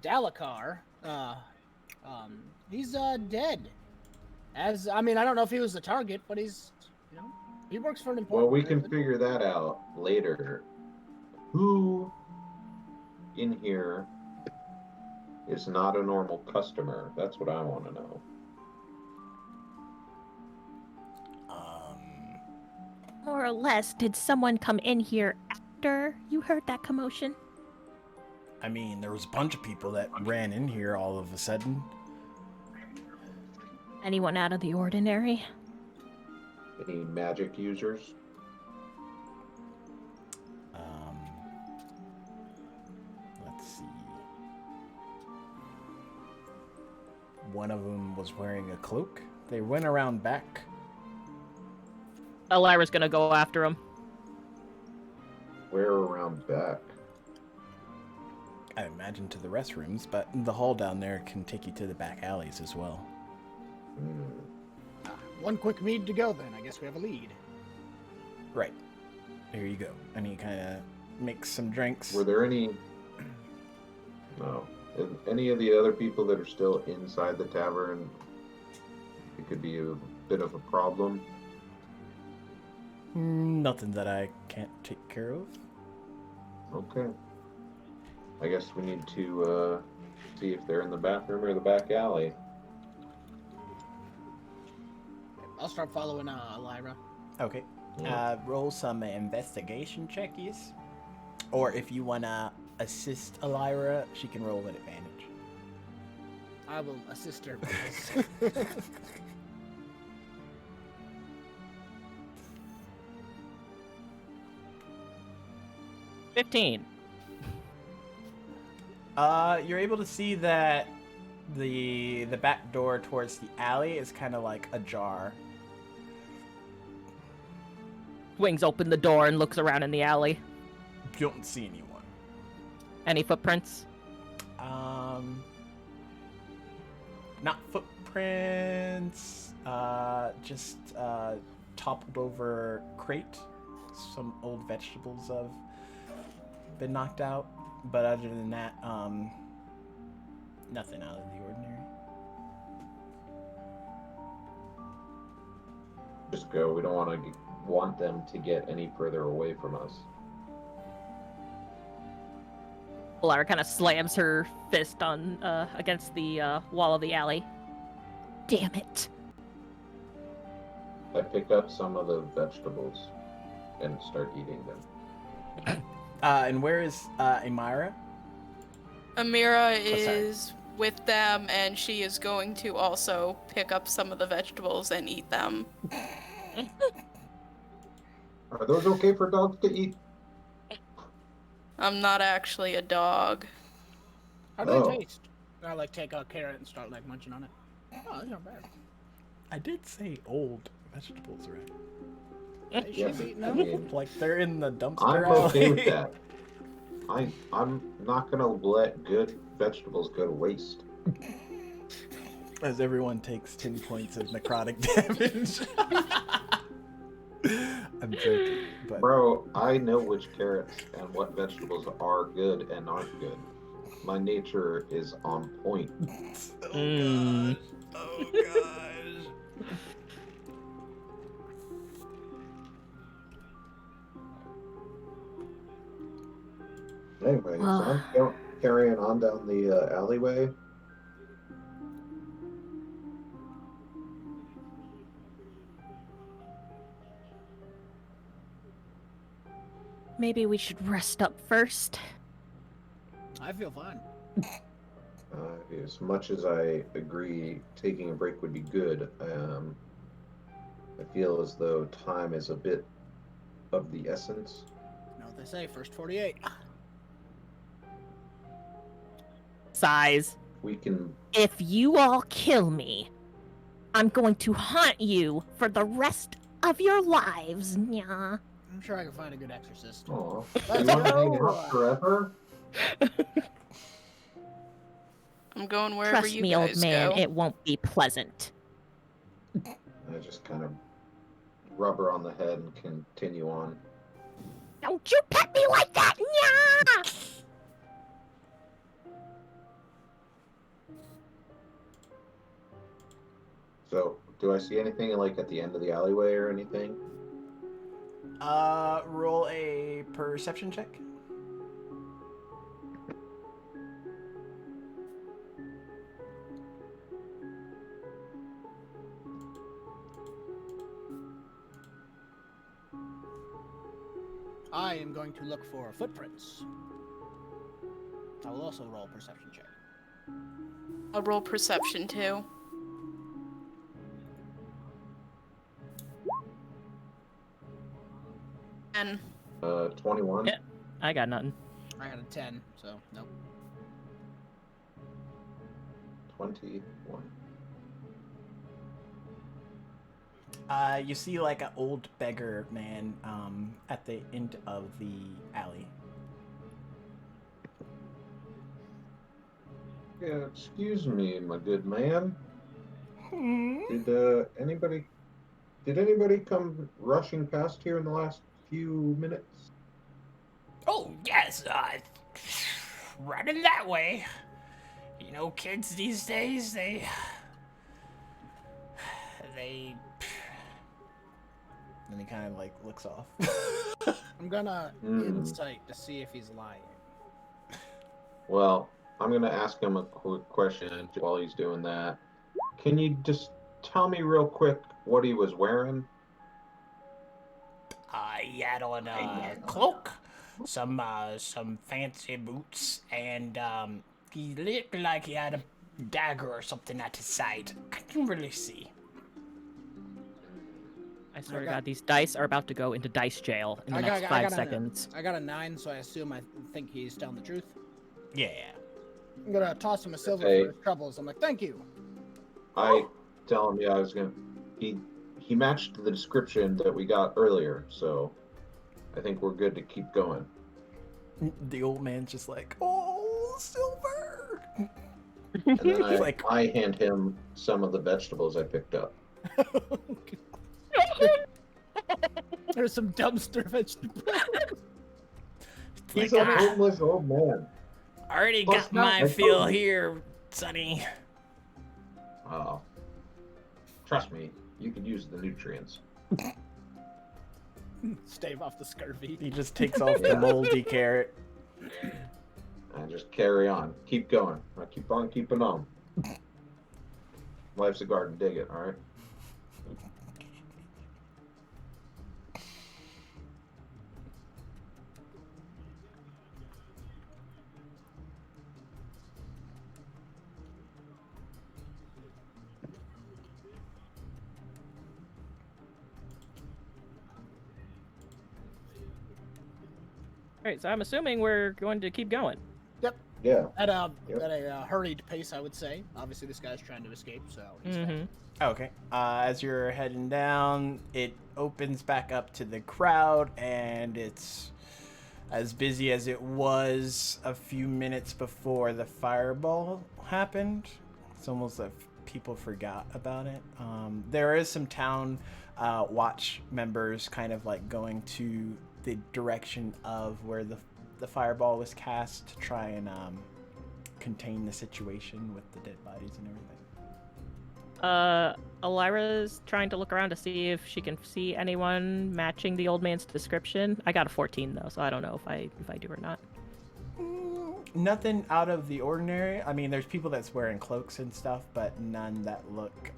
Dalakar, he's dead. I don't know if he was the target, but he's, he works for an important. Well, we can person. figure that out later. Who in here is not a normal customer? That's what I want to know. More or less, did someone come in here after you heard that commotion? I mean, there was a bunch of people that ran in here all of a sudden. Anyone out of the ordinary? Any magic users? Let's see. One of them was wearing a cloak. They went around back. Alira's gonna go after him. Where around back? I imagine to the restrooms, but the hall down there can take you to the back alleys as well. One quick mead to go, then. I guess we have a lead. Right. There you go. And he kind of makes some drinks. Were there any? No. Any of the other people that are still inside the tavern? It could be a bit of a problem. Nothing that I can't take care of. Okay. I guess we need to see if they're in the bathroom or the back alley. I'll start following Alira. Okay. Yeah. Roll some investigation checkies. Or if you want to assist Elira, she can roll with advantage. I will assist her. 15. You're able to see that the back door towards the alley is kind of like ajar. Swings open the door and looks around in the alley. You don't see anyone. Any footprints? Not footprints. Just toppled over crate. Some old vegetables have been knocked out, but other than that, nothing out of the ordinary. Just go. We don't want them to get any further away from us. Alara kind of slams her fist on against the wall of the alley. Damn it. I pick up some of the vegetables and start eating them. And where is Amira? Amira sorry. is with them, and she is going to also pick up some of the vegetables and eat them. Are those okay for dogs to eat? I'm not actually a dog. How do Oh. they taste? I take a carrot and start munching on it. Oh, that's not bad. I did say old vegetables, right? Hey, Yes, she's eating I them. mean, Like they're in the dumpster I'm alley. okay with that. I'm not gonna let good vegetables go to waste. As everyone takes 10 points of necrotic damage. I'm joking, but Bro, I know which carrots and what vegetables are good and aren't good. My nature is on point. oh gosh. Anyway, so I'm carrying on down the alleyway. Maybe we should rest up first. I feel fine. As much as I agree taking a break would be good, I feel as though time is a bit of the essence. You know what they say, first 48. Sighs. We can. If you all kill me, I'm going to haunt you for the rest of your lives. Yeah. I'm sure I can find a good exorcist. Aw, Let's you want to hang go. out forever? I'm going wherever Trust you me, guys old man, go. it won't be pleasant. I just kind of rub her on the head and continue on. Don't you pet me like that! Yeah. So, do I see anything like at the end of the alleyway or anything? Roll a perception check. I am going to look for footprints. I will also roll a perception check. I'll roll perception too. And 21. Yeah. I got nothing. I got a 10, so nope. 21. You see like an old beggar man at the end of the alley. Yeah, excuse me, my good man. Did anybody come rushing past here in the last few minutes? Oh, yes, running that way. You know, kids these days, they... And he kind of like looks off. I'm gonna insight to see if he's lying. Well, I'm gonna ask him a quick question while he's doing that. Can you just tell me real quick what he was wearing? He had on a cloak, some fancy boots, and, he looked like he had a dagger or something at his side. I can really see. I swear to God, these dice are about to go into dice jail in the I next got- 5 I got a- seconds. I got a 9, so I assume I think he's telling the truth. Yeah. I'm gonna toss him a silver Hey. for his troubles. I'm like, thank you. I tell him, yeah, I was gonna. He matched the description that we got earlier, so I think we're good to keep going. The old man's just like, oh, silver. And then Like- I hand him some of the vegetables I picked up. There's some dumpster vegetables. He's Like, a homeless old man. already Plus, got no, my I feel told you. here, Sonny. Oh, trust me, you could use the nutrients. Stave off the scurvy. He just takes off the moldy carrot. And just carry on. Keep going. I keep on keeping on. Life's a garden. Dig it, all right? Alright, so I'm assuming we're going to keep going. Yeah. At a Yep. at a hurried pace, I would say. Obviously, this guy's trying to escape, so he's fast. Mm-hmm. Okay. As you're heading down, it opens back up to the crowd, and it's as busy as it was a few minutes before the fireball happened. It's almost like people forgot about it. There is some town watch members kind of like going to the direction of where the fireball was cast to try and contain the situation with the dead bodies and everything. Elira's trying to look around to see if she can see anyone matching the old man's description. I got a 14 though, so I don't know if I do or not. Nothing out of the ordinary. I mean, there's people that's wearing cloaks and stuff, but none that look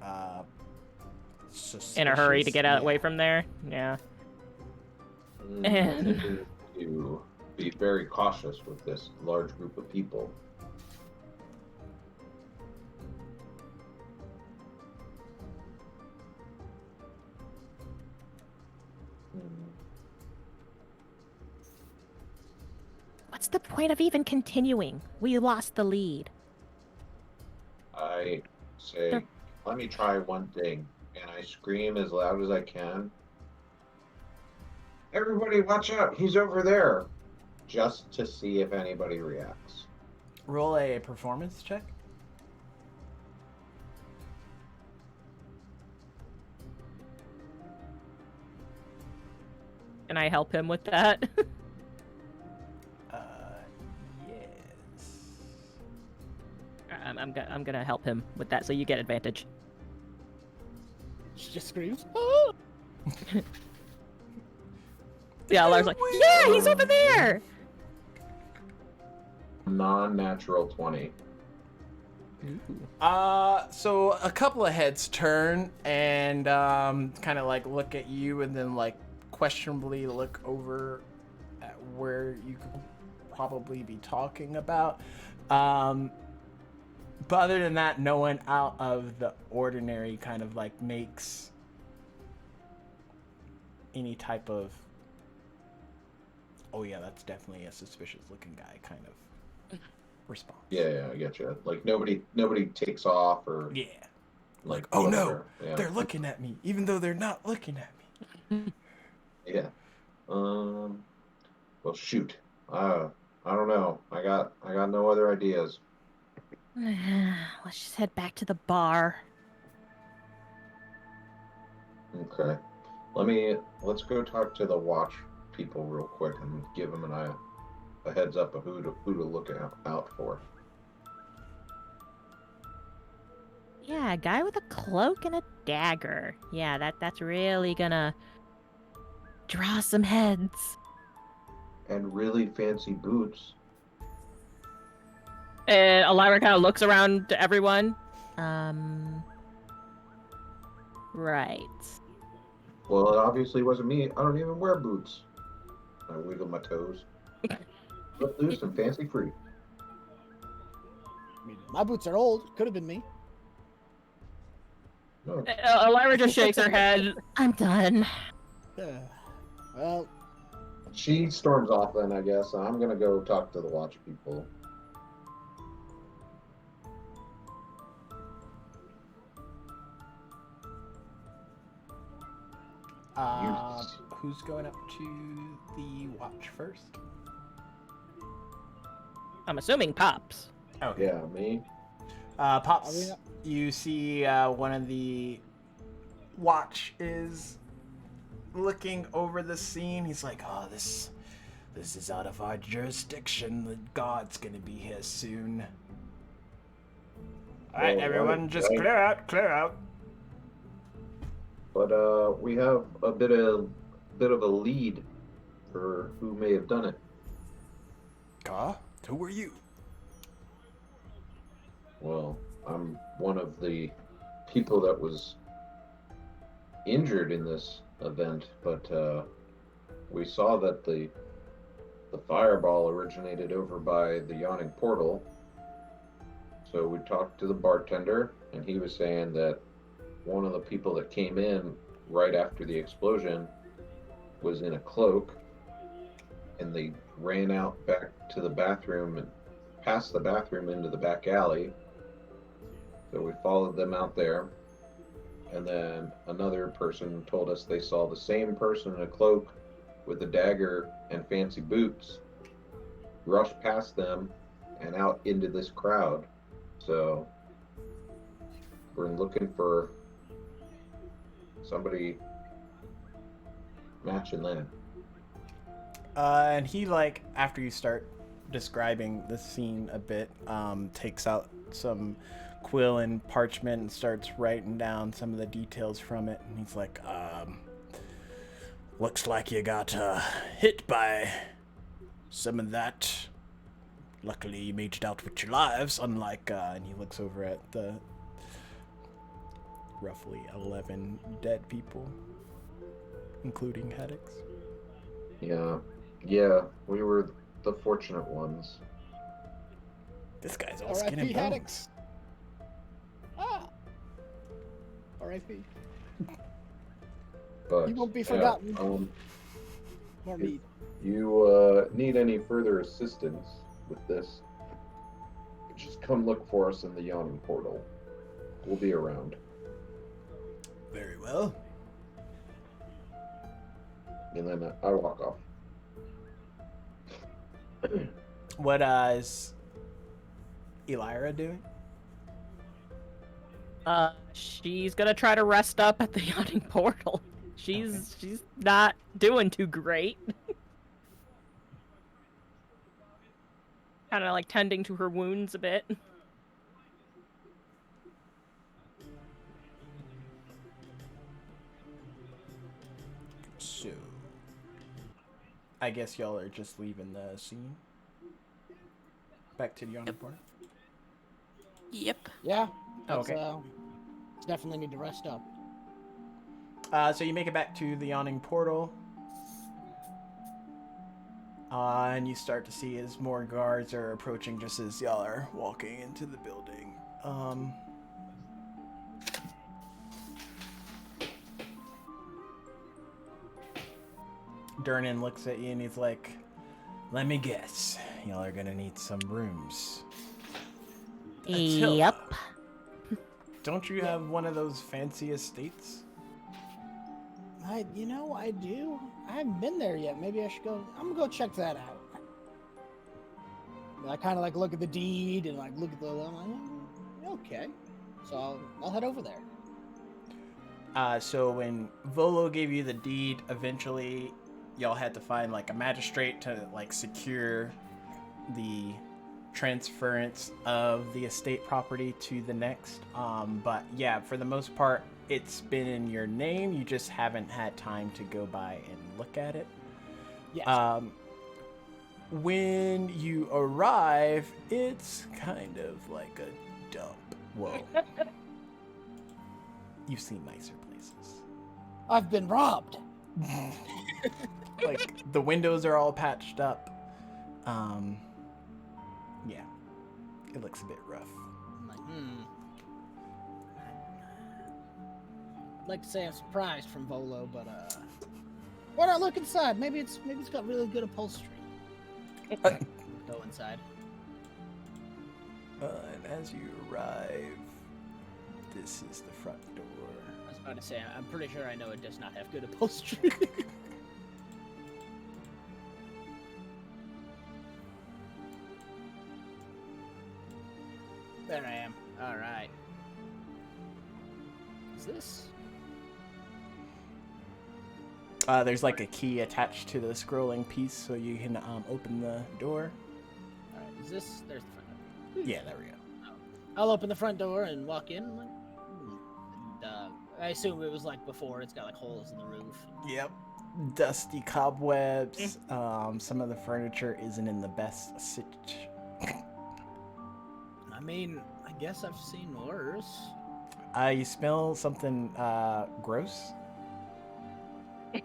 suspicious. In a hurry to get out Yeah. away from there. Yeah. I think we need to be very cautious with this large group of people. What's the point of even continuing? We lost the lead. I say, They're- let me try one thing. And I scream as loud as I can. Everybody, watch out. He's over there. Just to see if anybody reacts. Roll a performance check. Can I help him with that? Yes. I'm gonna help him with that, so you get advantage. She just screams. "Ah!" Yeah, Lars like, yeah, he's over there. Non-natural 20. So a couple of heads turn and kind of like look at you and then like questionably look over at where you could probably be talking about. But other than that, no one out of the ordinary kind of like makes any type of, oh yeah, that's definitely a suspicious looking guy kind of response. Yeah, I get you. Like nobody takes off or Yeah. like Oh whatever. no, Yeah. they're looking at me, even though they're not looking at me. Yeah. Well, shoot. I don't know. I got no other ideas. Let's just head back to the bar. Okay. Let's go talk to the watch people real quick and give them a heads up of who to look out for. Yeah, a guy with a cloak and a dagger. Yeah, that's really gonna draw some heads. And really fancy boots. And Elira kind of looks around to everyone. Right. Well, it obviously wasn't me. I don't even wear boots. I wiggle my toes. Let loose and fancy free. I mean, my boots are old. Could have been me. No. Elira just shakes her head. I'm done. Well, She storms off then, I guess. I'm gonna go talk to the watch people. Who's going up to the watch first? I'm assuming Pops. Okay. Yeah, me. Pops, Are you see one of the watch is looking over the scene. He's like, oh, this is out of our jurisdiction. The god's gonna be here soon. All right, Well, everyone, just right. clear out. But we have a bit of a lead for who may have done it. Who are you? Well, I'm one of the people that was injured in this event, but we saw that the fireball originated over by the yawning portal. So we talked to the bartender, and he was saying that one of the people that came in right after the explosion was in a cloak, and they ran out back to the bathroom and past the bathroom into the back alley. So we followed them out there, and then another person told us they saw the same person in a cloak with a dagger and fancy boots rush past them and out into this crowd. So we're looking for somebody matching that. And he, like, after you start describing the scene a bit, takes out some quill and parchment and starts writing down some of the details from it. And he's like, looks like you got hit by some of that. Luckily, you made it out with your lives, unlike, and he looks over at the roughly 11 dead people, including Haddix. Yeah, we were the fortunate ones. This guy's all skin and R.I.P. bones. Haddix. Ah. R.I.P. But You won't be yeah, forgotten. More if meat. you need any further assistance with this, just come look for us in the yawning portal. We'll be around. Very well. And then I walk off. What is Elira doing? She's gonna try to rest up at the yawning portal. She's not doing too great. Kind of like tending to her wounds a bit. So, I guess y'all are just leaving the scene. Back to the yawning portal. Yep. Yeah. Oh, It's, okay. definitely need to rest up. So you make it back to the yawning portal. And you start to see as more guards are approaching just as y'all are walking into the building. Durnan looks at you and he's like, let me guess. Y'all are gonna need some rooms. Attila, Yep. don't you have one of those fancy estates? I do. I haven't been there yet. Maybe I should go. I'm gonna go check that out. I kind of like look at the deed and like look at the. I'm like, okay, so I'll head over there. So when Volo gave you the deed, eventually y'all had to find like a magistrate to like secure the transference of the estate property to the next. But yeah, for the most part, it's been in your name. You just haven't had time to go by and look at it. Yes. When you arrive, it's kind of like a dump. Whoa. You've seen nicer places. I've been robbed. Like, the windows are all patched up. Yeah. It looks a bit rough. I'm like, I'd like to say I'm surprised from Volo, but why not look inside? Maybe it's got really good upholstery. Go inside. And as you arrive, this is the front door. I was about to say, I'm pretty sure I know it does not have good upholstery. There I am. All right. Is this? There's like a key attached to the scrolling piece, so you can open the door. All right. Is this? There's the front door. Yeah, there we go. I'll open the front door and walk in. And, I assume it was like before. It's got like holes in the roof. Yep. Dusty cobwebs. Some of the furniture isn't in the best situation. I mean, I guess I've seen worse. You smell something gross? And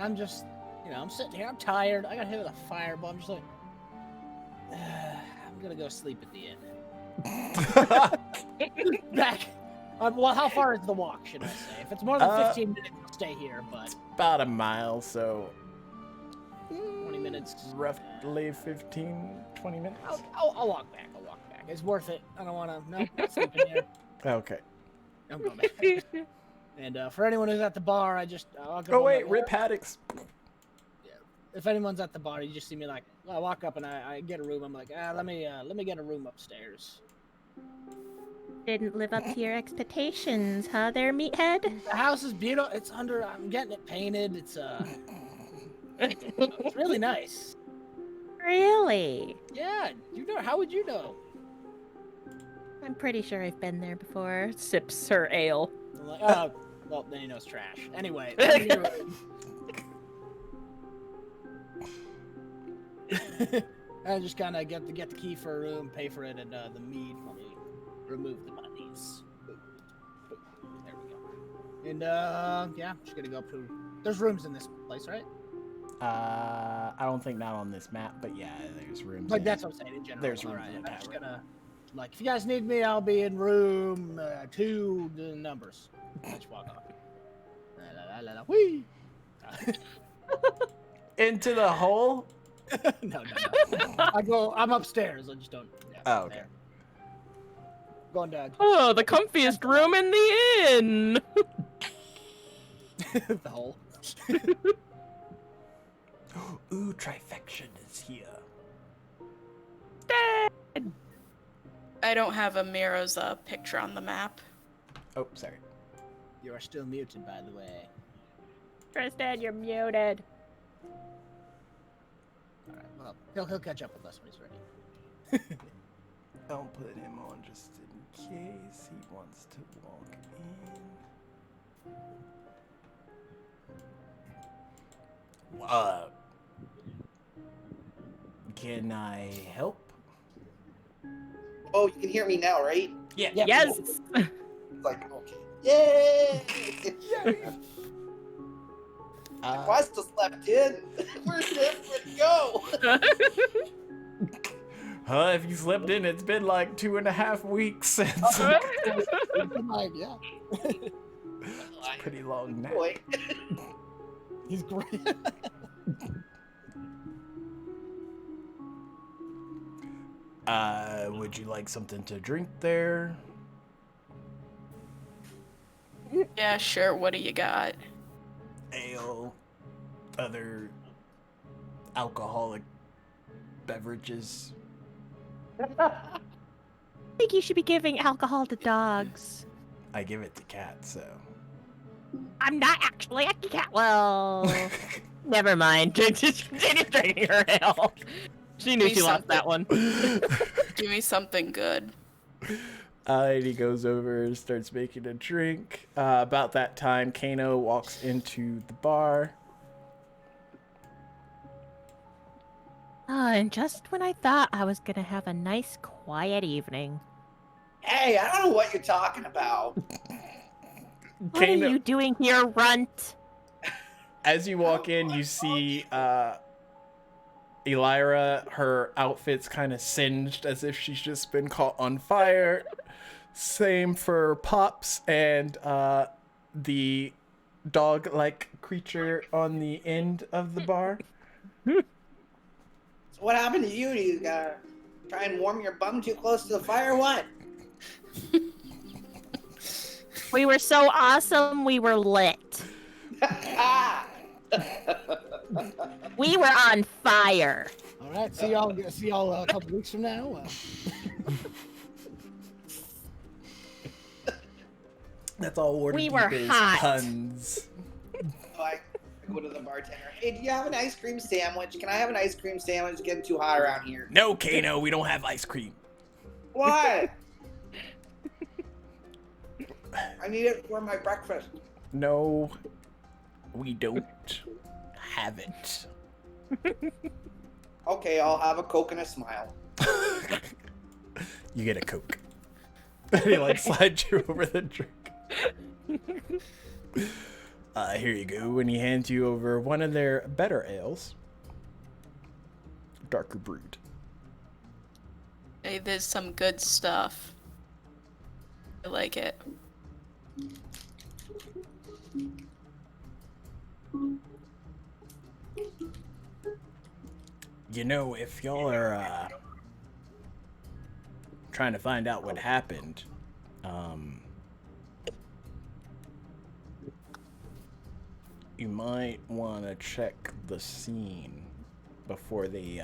I'm just, I'm sitting here. I'm tired. I got hit with a fireball. I'm just like, I'm gonna go sleep at the inn. Back. Well, how far is the walk, should I say? If it's more than 15 minutes, I'll stay here, but... About a mile, so... 20 minutes. Roughly 15, 20 minutes? I'll walk back. It's worth it. I don't want to... No, not sleeping here. Okay. I'm going back. And for anyone who's at the bar, I'll go Oh, wait, Rip Haddocks. If anyone's at the bar, you just see me like, I walk up and I get a room. I'm like, let me get a room upstairs. Didn't live up to your expectations, huh there, meathead? The house is beautiful. I'm getting it painted. It's it's really nice. Really? Yeah, how would you know? I'm pretty sure I've been there before. Sips her ale. I'm like, oh, well, then he knows trash. Anyway. I just kind of get the key for a room, pay for it, and the mead. Let me remove the monies. Boom. Boom. There we go. And yeah, just gonna go through. There's rooms in this place, right? I don't think not on this map, but yeah, there's rooms. Like that's what I'm saying in general. There's All rooms right, in I'm that just room. gonna, like, if you guys need me, I'll be in room 2. The numbers. Let's walk off. la la. Whee! Into the hole? No. I'm upstairs. I just don't. Yeah, Oh, okay. there. Going to Oh, the comfiest room in the inn. the hole. Ooh, trifection is here. I don't have a Miro's picture on the map. Oh, sorry. You are still muted, by the way. Tristan, you're muted. All right. Well, he'll catch up with us when he's ready. I'll put him on just in case he wants to walk in. Can I help? Oh, you can hear me now, right? Yeah. Yes. It's like, okay. Yay! Well, I still slept in. Where did it go? If you slept in, it's been like 2.5 weeks since. Like, yeah. It's a pretty long nap. Boy. He's great. Would you like something to drink there? Yeah, sure. What do you got? Ale, other alcoholic beverages. I think you should be giving alcohol to dogs. I give it to cats, so. I'm not actually a cat. Well, never mind. Just continue drinking her ale. She knew Me she lost something. that one. Give me something good. And he goes over and starts making a drink. About that time, Kano walks into the bar. And just when I thought I was gonna have a nice, quiet evening. Hey, I don't know what you're talking about. What are you doing here, Runt? As you walk in, you see Elira. Her outfit's kind of singed as if she's just been caught on fire. Same for Pops and the dog-like creature on the end of the bar. So what happened to you? You try and warm your bum too close to the fire? What? We were so awesome, we were lit. We were on fire. All right. See y'all a couple weeks from now. That's all Waterdeep We were is, hot. puns. So I go to the bartender. Hey, do you have an ice cream sandwich? Can I have an ice cream sandwich? It's getting too hot around here. No, Kano, we don't have ice cream. What? I need it for my breakfast. No, we don't have it. Okay, I'll have a Coke and a smile. You get a Coke. And he like slides you over the drink. Here you go. And he hands you over one of their better ales. Darker brewed. Hey, there's some good stuff. I like it. You know, if y'all are trying to find out what happened, you might want to check the scene before they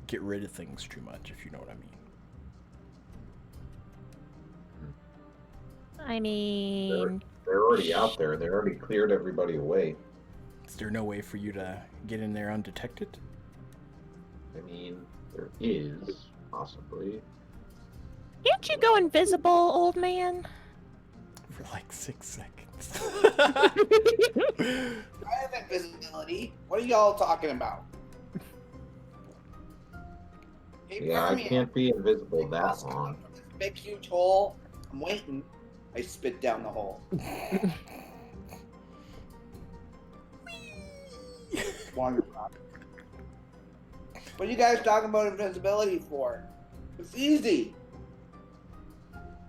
get rid of things too much, if you know what I mean. I mean, They're already out there. They already cleared everybody away. Is there no way for you to get in there undetected? I mean, there is, possibly. can't you go invisible, old man? For like 6 seconds. I have invisibility. What are y'all talking about? Hey, Yeah, I Permian, can't be invisible take that us long. from this big, huge hole. I'm waiting. I spit down the hole. Wonderful. What are you guys talking about invisibility for? It's easy.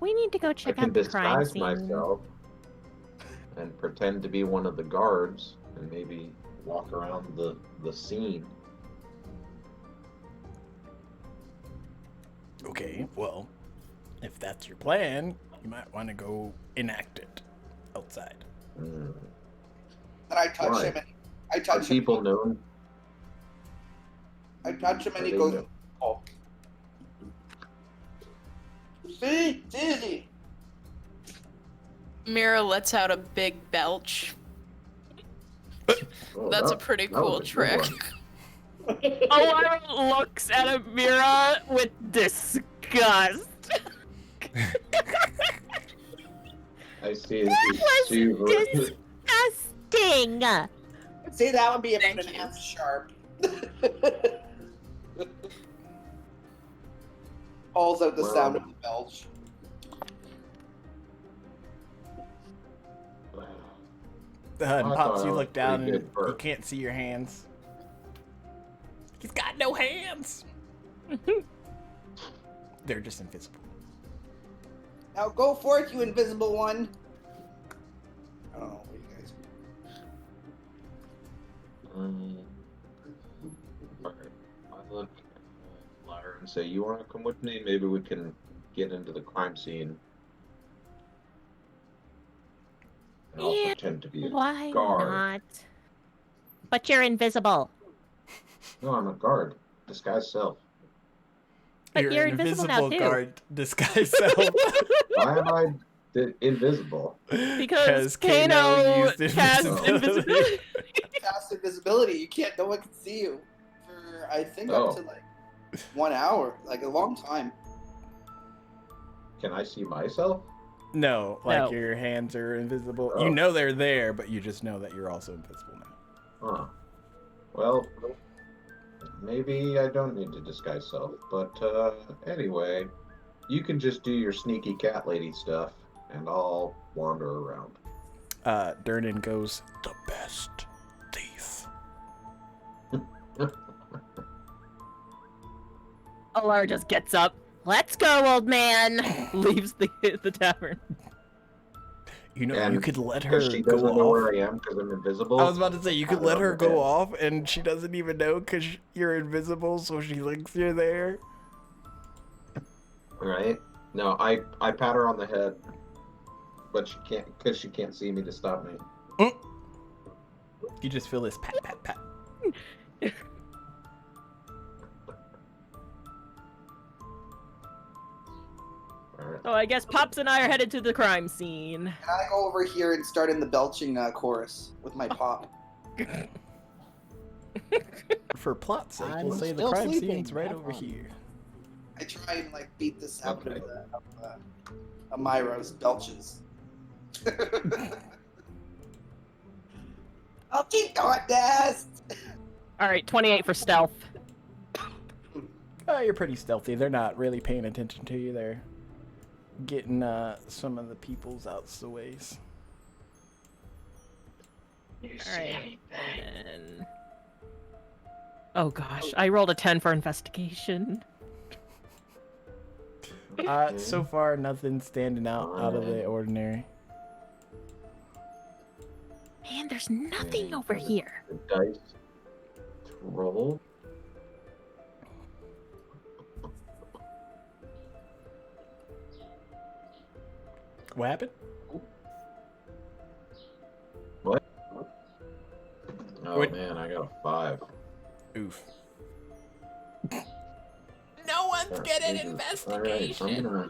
We need to go I check can out the crime disguise scene. myself. and pretend to be one of the guards and maybe walk around the scene. Okay, well, if that's your plan, you might want to go enact it outside. Mm. And I touch Why? him, and I Are touch him. people known? I touch him, and Are he they goes, known? "Oh, see, it's easy." Mira lets out a big belch. Oh, That's a that- pretty that cool was a good trick. one. Olara looks at Amira with disgust. I see. was Super. Disgusting. I'd say that would be a Thank minute and a you. half sharp. Pulls out the sound of the belch. And I Pops, thought you that look was down pretty and good you perk. can't see your hands. He's got no hands. They're just invisible. Now go for it, you invisible one. I don't know what you guys. Alright. I look at Lyra and say, "You want to come with me? Maybe we can get into the crime scene." And I'll Yeah, pretend to be a Why guard. not? But you're invisible. No, I'm a guard. Disguise self. But You're you're an invisible now, invisible too. guard disguise self. Why am I invisible? Because Kano Kano used casts invisibility. invisibility. Cast invisibility. You can't. No one can see you for I think Oh. up to like 1 hour, like a long time. Can I see myself? No, like No. your hands are invisible. Oh. You know they're there, but you just know that you're also invisible now. Huh. Well, maybe I don't need to disguise self. But anyway, you can just do your sneaky cat lady stuff, and I'll wander around. Durnan goes, the best thief. Olara just gets up, Let's go, old man. leaves the tavern. You know, And you could let her Because she go doesn't know off. where I am because I'm invisible. I was about to say, you could Pat let on her the go head. off and she doesn't even know because you're invisible, so she thinks you're there. Right? No, I pat her on the head, but she can't because she can't see me to stop me. You just feel this pat, pat, pat. All right. So I guess Pops and I are headed to the crime scene. And I go over here and start in the belching chorus with my pop. For plot's sake, I'm we'll say the still crime sleeping. scene's right Have over fun. here. I try and like beat the sound Okay. of Myro's belches. I'll keep going, Nest. All right, 28 for stealth. You're pretty stealthy. They're not really paying attention to you. They're getting some of the peoples out the ways. You All see right. anything? And... Oh gosh, I rolled a 10 for investigation. So far, nothing standing out of the ordinary. Man, there's nothing over here. The dice to roll. What happened? Oh Wait. man, I got a 5. Oof. No one's getting All investigation. right, I'm gonna.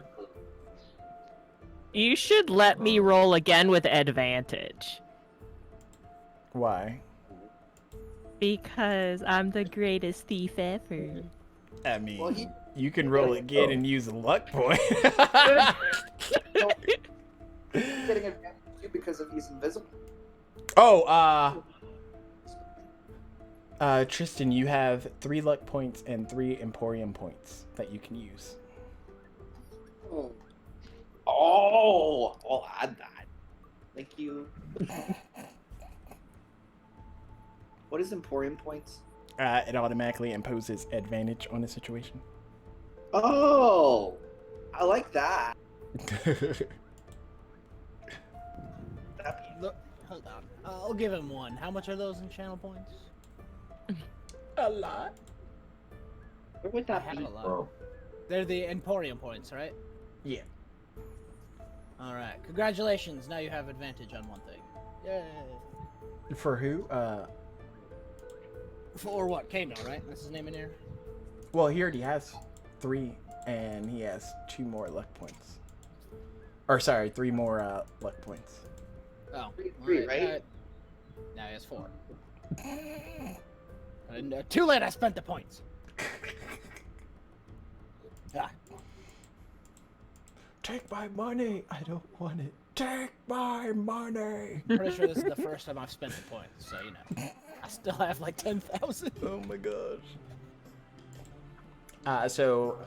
You should let me roll again with advantage. Why? Because I'm the greatest thief ever. I mean, Well, he- you can roll again and use a luck point. Getting advantage too because of he's invisible. Oh, Tristan, you have 3 luck points and 3 Emporium points that you can use. Oh, I'll add that. Thank you. What is Emporium points? It automatically imposes advantage on a situation. Oh, I like that. That'd be Look, hold on. I'll give him one. How much are those in channel points? A lot. Where would I that have be? a lot. Well, They're the Emporium points, right? Yeah. All right. Congratulations. Now you have advantage on one thing. Yay. For who? For what? Kano, right? That's his name in here. Well, he already has 3, and he has 2 more luck points. Or sorry, 3 more luck points. Oh, Three, right? Now he has 4. And too late. I spent the points. Ah. Take my money. I don't want it. Take my money. Pretty sure this is the first time I've spent the points, so you know. I still have like 10,000. Oh my gosh. So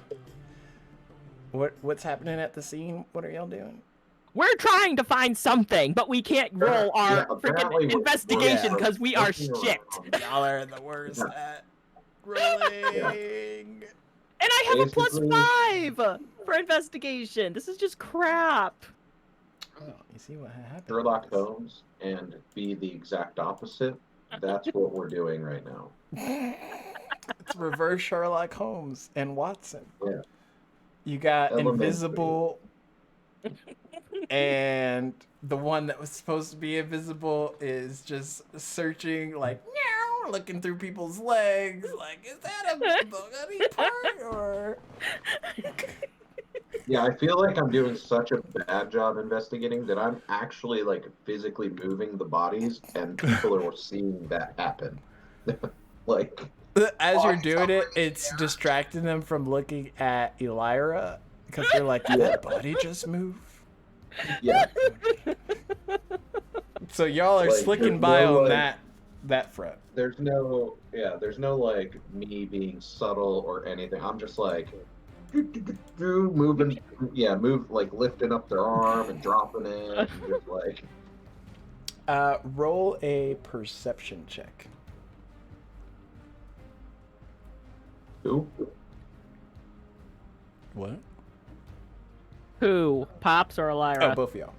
what's happening at the scene? What are y'all doing? We're trying to find something, but we can't roll our Yeah, apparently freaking we're- investigation we're because we are looking shit. around. Y'all are the worst at rolling. And I have a Basically- +5 for investigation. This is just crap. Oh, you see what happened? Sherlock Holmes and be the exact opposite. That's what we're doing right now. It's reverse Sherlock Holmes and Watson. Yeah. You got Elementary. invisible, and the one that was supposed to be invisible is just searching, like, meow, looking through people's legs, like, is that a body part or? Yeah, I feel like I'm doing such a bad job investigating that I'm actually like physically moving the bodies, and people are seeing that happen. Like, As you're doing it, it's distracting them from looking at Elira because they're like, did that body just move? yeah, So y'all are Like, slicking there's by no, on like- that front. there's no like me being subtle or anything. I'm just like moving, like lifting up their arm and dropping it, and just like Roll a perception check. ooh. What? Who? Pops or Elira? Oh, both of y'all.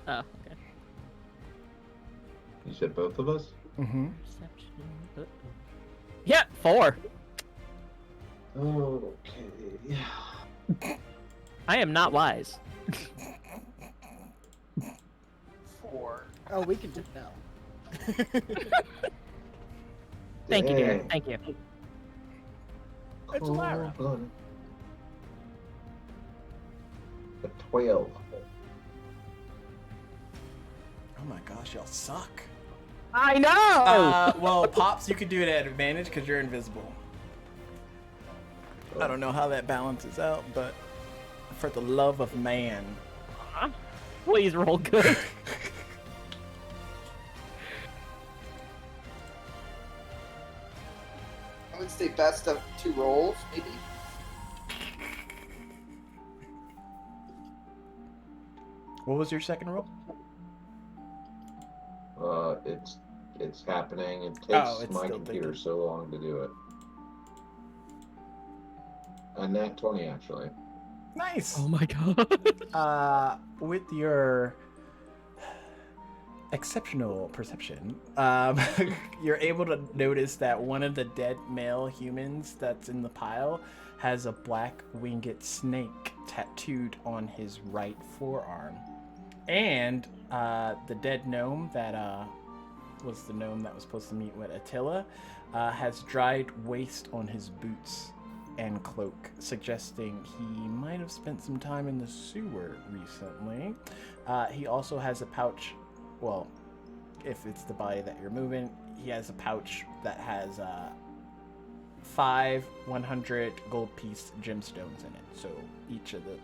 Oh, okay. You said both of us? Mm-hmm. Perception. Yeah, 4. Okay. I am not wise. 4. Oh, we can do now. Thank you, dear. Dang. Thank you. It's Lara. Cold-blooded. A 12. Oh my gosh, y'all suck. I know! Well, Pops, you could do it at advantage because you're invisible. I don't know how that balances out, but for the love of man. Please roll good. I would say best of 2 rolls, maybe. What was your second roll? It's happening. It takes Oh, it's my still computer thinking. so long to do it. A nat 20, actually. Nice. Oh my god. With your exceptional perception, you're able to notice that one of the dead male humans that's in the pile has a black winged snake tattooed on his right forearm. And the dead gnome that was the gnome that was supposed to meet with Attila has dried waste on his boots and cloak, suggesting he might have spent some time in the sewer recently. He also has a pouch, well, if it's the body that you're moving, he has a pouch that has 5 100 gold piece gemstones in it. So each of the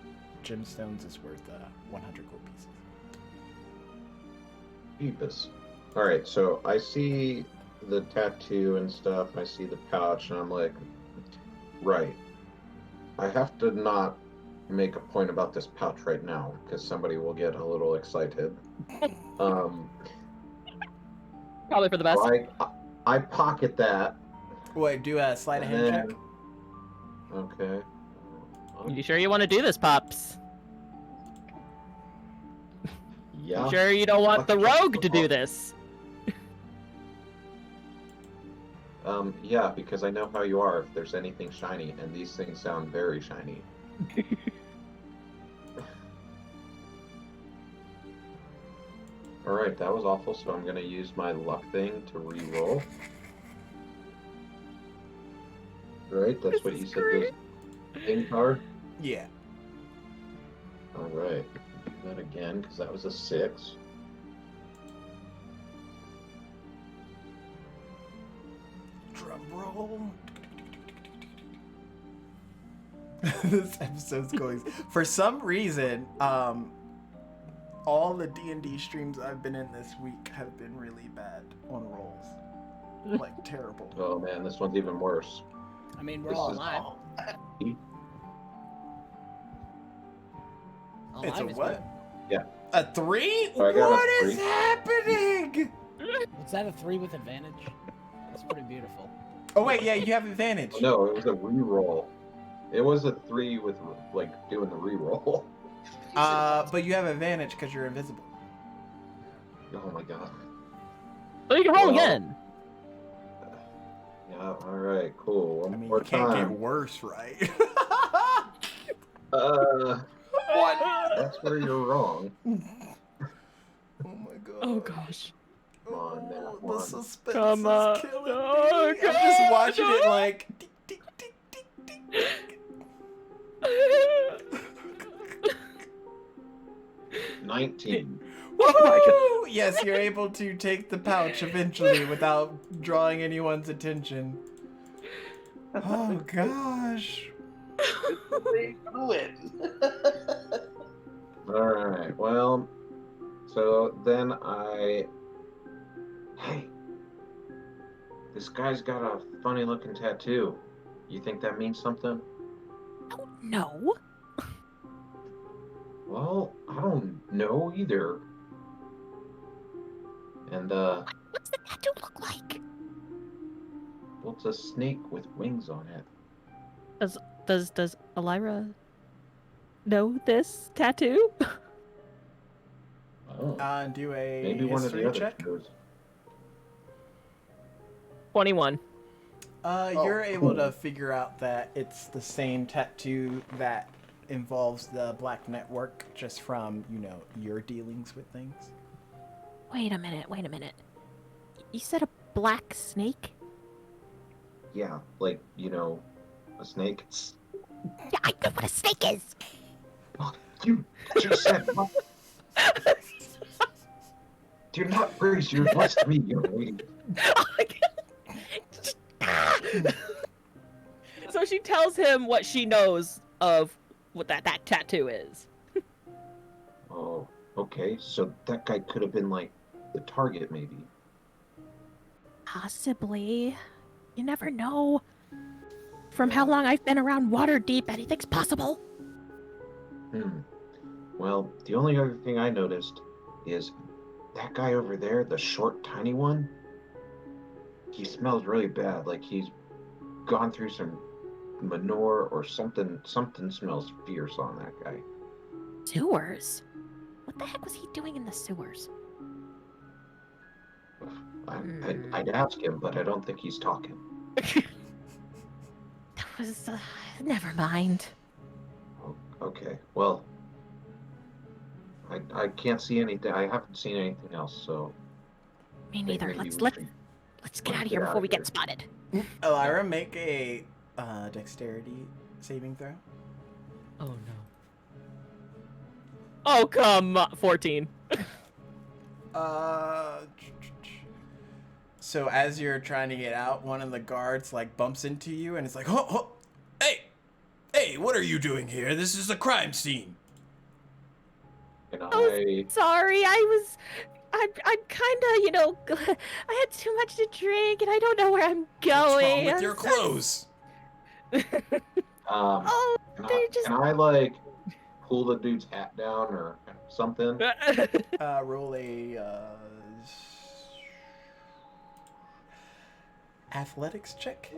gemstones is worth 100 gold pieces. Jeebus. Alright, so I see the tattoo and stuff, I see the pouch, and I'm like, right. I have to not make a point about this pouch right now, because somebody will get a little excited. Probably for the best. So I pocket that. Wait, do a sleight of hand and check. then- Okay. You sure you want to do this, Pops? Yeah. I'm sure you don't want the Lucky rogue to do Charms. this. Yeah, because I know how you are if there's anything shiny, and these things sound very shiny. Alright, that was awful, so I'm gonna use my luck thing to re-roll. Right, that's what you said those things are? Yeah. Alright, do that again, because that was a 6. Drum roll. This episode's going. For some reason, all the D&D streams I've been in this week have been really bad on rolls. Like terrible. Oh man, this one's even worse. I mean, we're This all is- alive. It's a Alive is what? Yeah. A 3? Oh, I got a What is 3. happening? good. Was that a 3 with advantage? That's pretty beautiful. Oh wait, yeah, you have advantage. No, it was a re-roll. It was a 3 with, like, doing the re-roll. But you have advantage because you're invisible. Oh my god. So you can roll Well, again. Yeah, alright, cool. One I mean, more you can't time. get worse, right? That's where you're wrong. Oh my god. Oh gosh. Come on, that The one. suspense Come on. is killing Oh, me. I'm just God, watching it no. like. Tick, tick, tick, tick, tick. 19. Woo! Yes, you're able to take the pouch eventually without drawing anyone's attention. Oh gosh. They blew it. Alright, well, so then Hey, this guy's got a funny looking tattoo. You think that means something? No. Well, I don't know either. And, What's the tattoo look like? well, it's a snake with wings on it. Does Elira know this tattoo? Oh, Do a maybe one of the history other check. shows. 21. You're able to figure out that it's the same tattoo that involves the Black Network, just from, your dealings with things. Wait a minute. You said a black snake? Yeah, like, a snake. Yeah, I know what a snake is. You just said what? Do not raise your voice to me, young lady. So she tells him what she knows of what that tattoo is. Oh, okay. So that guy could have been like the target, maybe. Possibly. You never know. From how long I've been around Waterdeep, anything's possible. Well, the only other thing I noticed is that guy over there, the short, tiny one. He smells really bad. Like he's gone through some manure or something. Something smells fierce on that guy. Sewers? What the heck was he doing in the sewers? I'd ask him, but I don't think he's talking. That was, never mind. Okay, well, I can't see anything. I haven't seen anything else, so. Me neither. maybe Let's we should- get out of here before we get spotted. Elira, make a dexterity saving throw. Oh no. Oh come on. 14. So as you're trying to get out, one of the guards bumps into you and it's like, oh, hey, what are you doing here? This is a crime scene. And Sorry, I'm kinda, I had too much to drink and I don't know where I'm going. What's wrong with I'm your so- clothes? Oh, they're just... can I pull the dude's hat down or something? Roll a athletics check.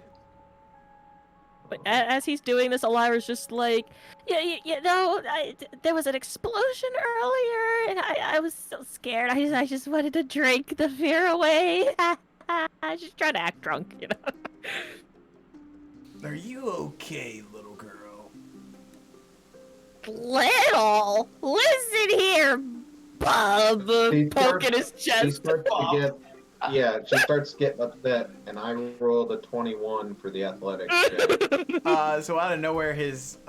But as he's doing this, Elira's just like, there was an explosion earlier, and I was so scared. I just wanted to drink the fear away. Just trying to act drunk, you know. Are you okay, little girl? Little, listen here, bub. Poking his She chest. starts to get, she starts getting upset, and I rolled a 21 for the athletics check. So out of nowhere, his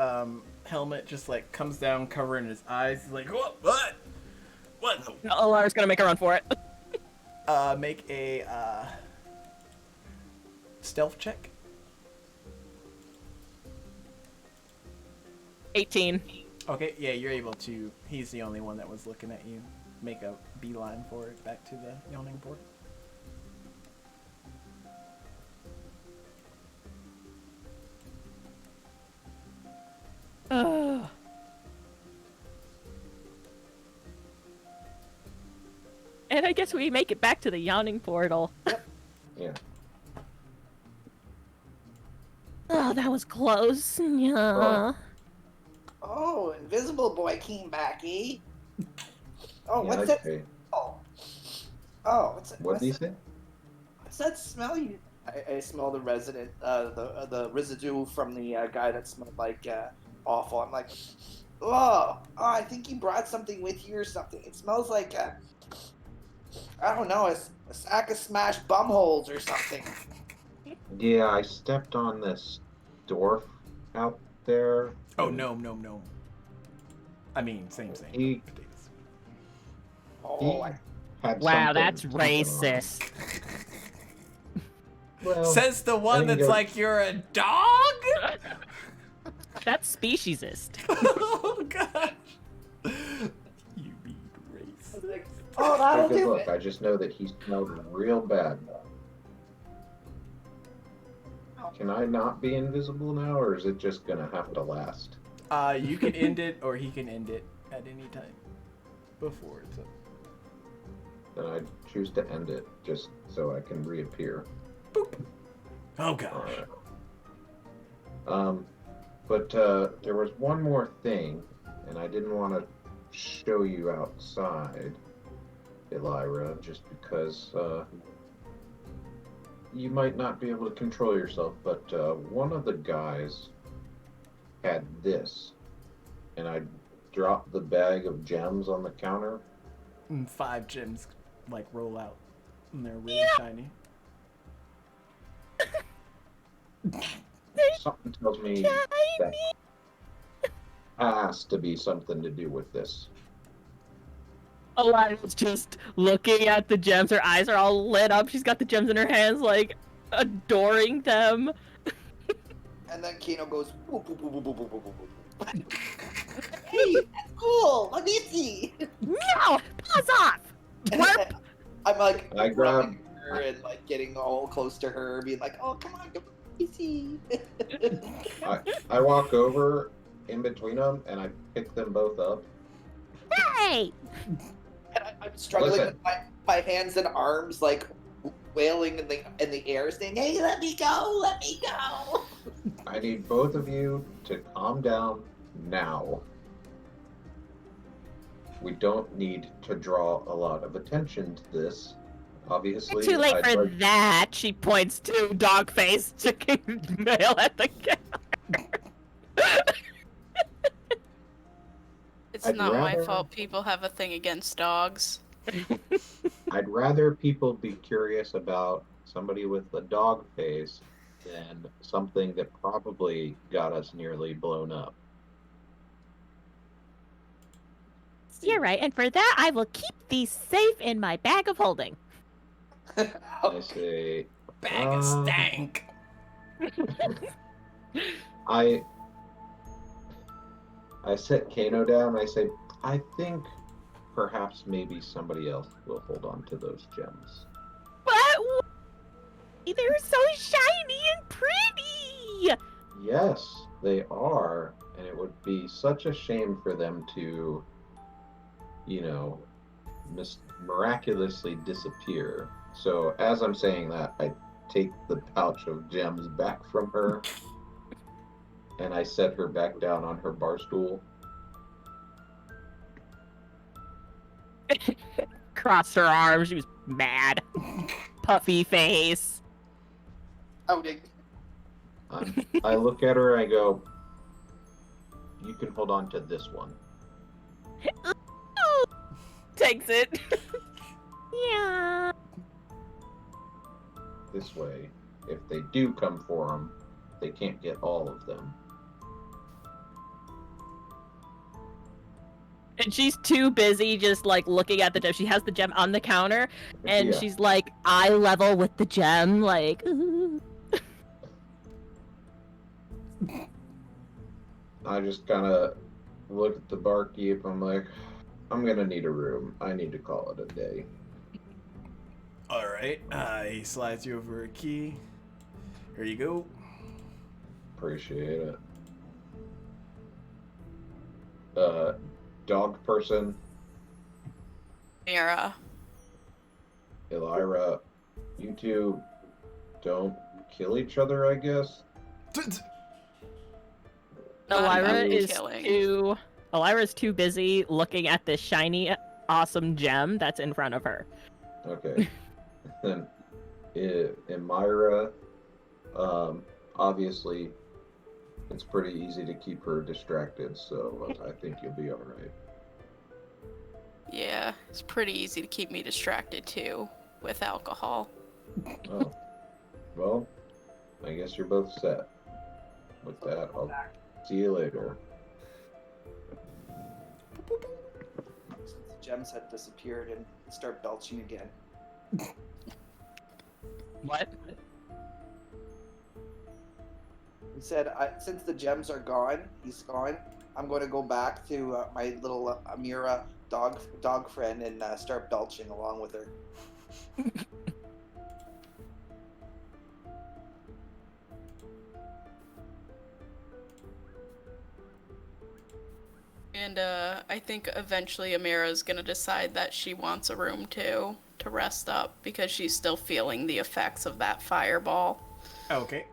helmet just like comes down, covering his eyes. He's like, what? What? No, Elira's gonna make a run for it. Make a stealth check. 18. Okay, yeah, you're able to. He's the only one that was looking at you. Make a beeline for it back to the yawning port. And I guess we make it back to the yawning portal. Yeah. Oh, that was close. Yeah. Oh, Invisible Boy came back, eh? Oh, Yeah, what's I'd that? say- Oh, what's that? What did you say? What's that smell? I smell the resident, the residue from the guy that smelled like awful. I'm like, oh, I think you brought something with you or something. It smells like I don't know, a sack of smashed bumholes or something. Yeah, I stepped on this dwarf out there. Oh, no. I mean, same. He- Potatoes. Oh, He had Wow, something that's going on. racist. Well, Says the one I didn't that's go- like, you're a dog? That's speciesist. Oh, gosh. You mean race. oh, that'll Take a do look. it. I just know that he smelled real bad. Can I not be invisible now, or is it just gonna have to last? You can end it, or he can end it at any time before it's up. Then I choose to end it, just so I can reappear. Oh, gosh. But there was one more thing, and I didn't want to show you outside, Elira, just because you might not be able to control yourself, but one of the guys had this, and I dropped the bag of gems on the counter. And 5 gems, like, roll out, and they're really shiny. Something tells me that has to be something to do with this. Elira's just looking at the gems. Her eyes are all lit up. She's got the gems in her hands, like, adoring them. And then Kino goes, whoop, whoop, whoop, whoop, whoop, whoop, whoop, whoop. Hey, that's cool. Let me see. No! Paws off! Twerp! I'm like, I grab- rubbing her and like getting all close to her, being like, oh, come on, let me see. I walk over in between them, and I pick them both up. Hey! And I'm struggling Listen. with my hands and arms, like wailing in the air, saying, "Hey, let me go! Let me go!" I need both of you to calm down now. We don't need to draw a lot of attention to this. Obviously, Too late I'd for like- that. She points to Dogface sticking mail at the counter. It's I'd not my rather- fault people have a thing against dogs. I'd rather people be curious about somebody with a dog face than something that probably got us nearly blown up. You're right, and for that, I will keep these safe in my bag of holding. I say, Bag of stank. I set Kano down. I say, I think perhaps maybe somebody else will hold on to those gems. But they're so shiny and pretty! Yes, they are, and it would be such a shame for them to, miraculously disappear. So as I'm saying that, I take the pouch of gems back from her, and I set her back down on her bar stool. Crossed her arms. She was mad. Puffy face. Outing. I look at her and I go, "You can hold on to this one." Takes it. Yeah. This way, if they do come for them, they can't get all of them. And she's too busy just like looking at the gem. She has the gem on the counter, and Yeah. she's like eye level with the gem, like. Ooh. I just kind of look at the barkeep. I'm like, I'm gonna need a room. I need to call it a day. All right. He slides you over a key. Here you go. Appreciate it. Dog person, Mira. Elira, you two don't kill each other, I guess. Elira is killing. too. Elira's too busy looking at this shiny, awesome gem that's in front of her. Okay. Then, Amira, obviously, it's pretty easy to keep her distracted, so I think you'll be all right. Yeah, it's pretty easy to keep me distracted too with alcohol. Oh, well, I guess you're both set. With that, I'll see you later. Since the gems had disappeared and start belching again. What? He said, since the gems are gone, he's gone. I'm going to go back to my little Amira dog friend and start belching along with her. And I think eventually Amira's gonna decide that she wants a room too to rest up because she's still feeling the effects of that fireball. Okay.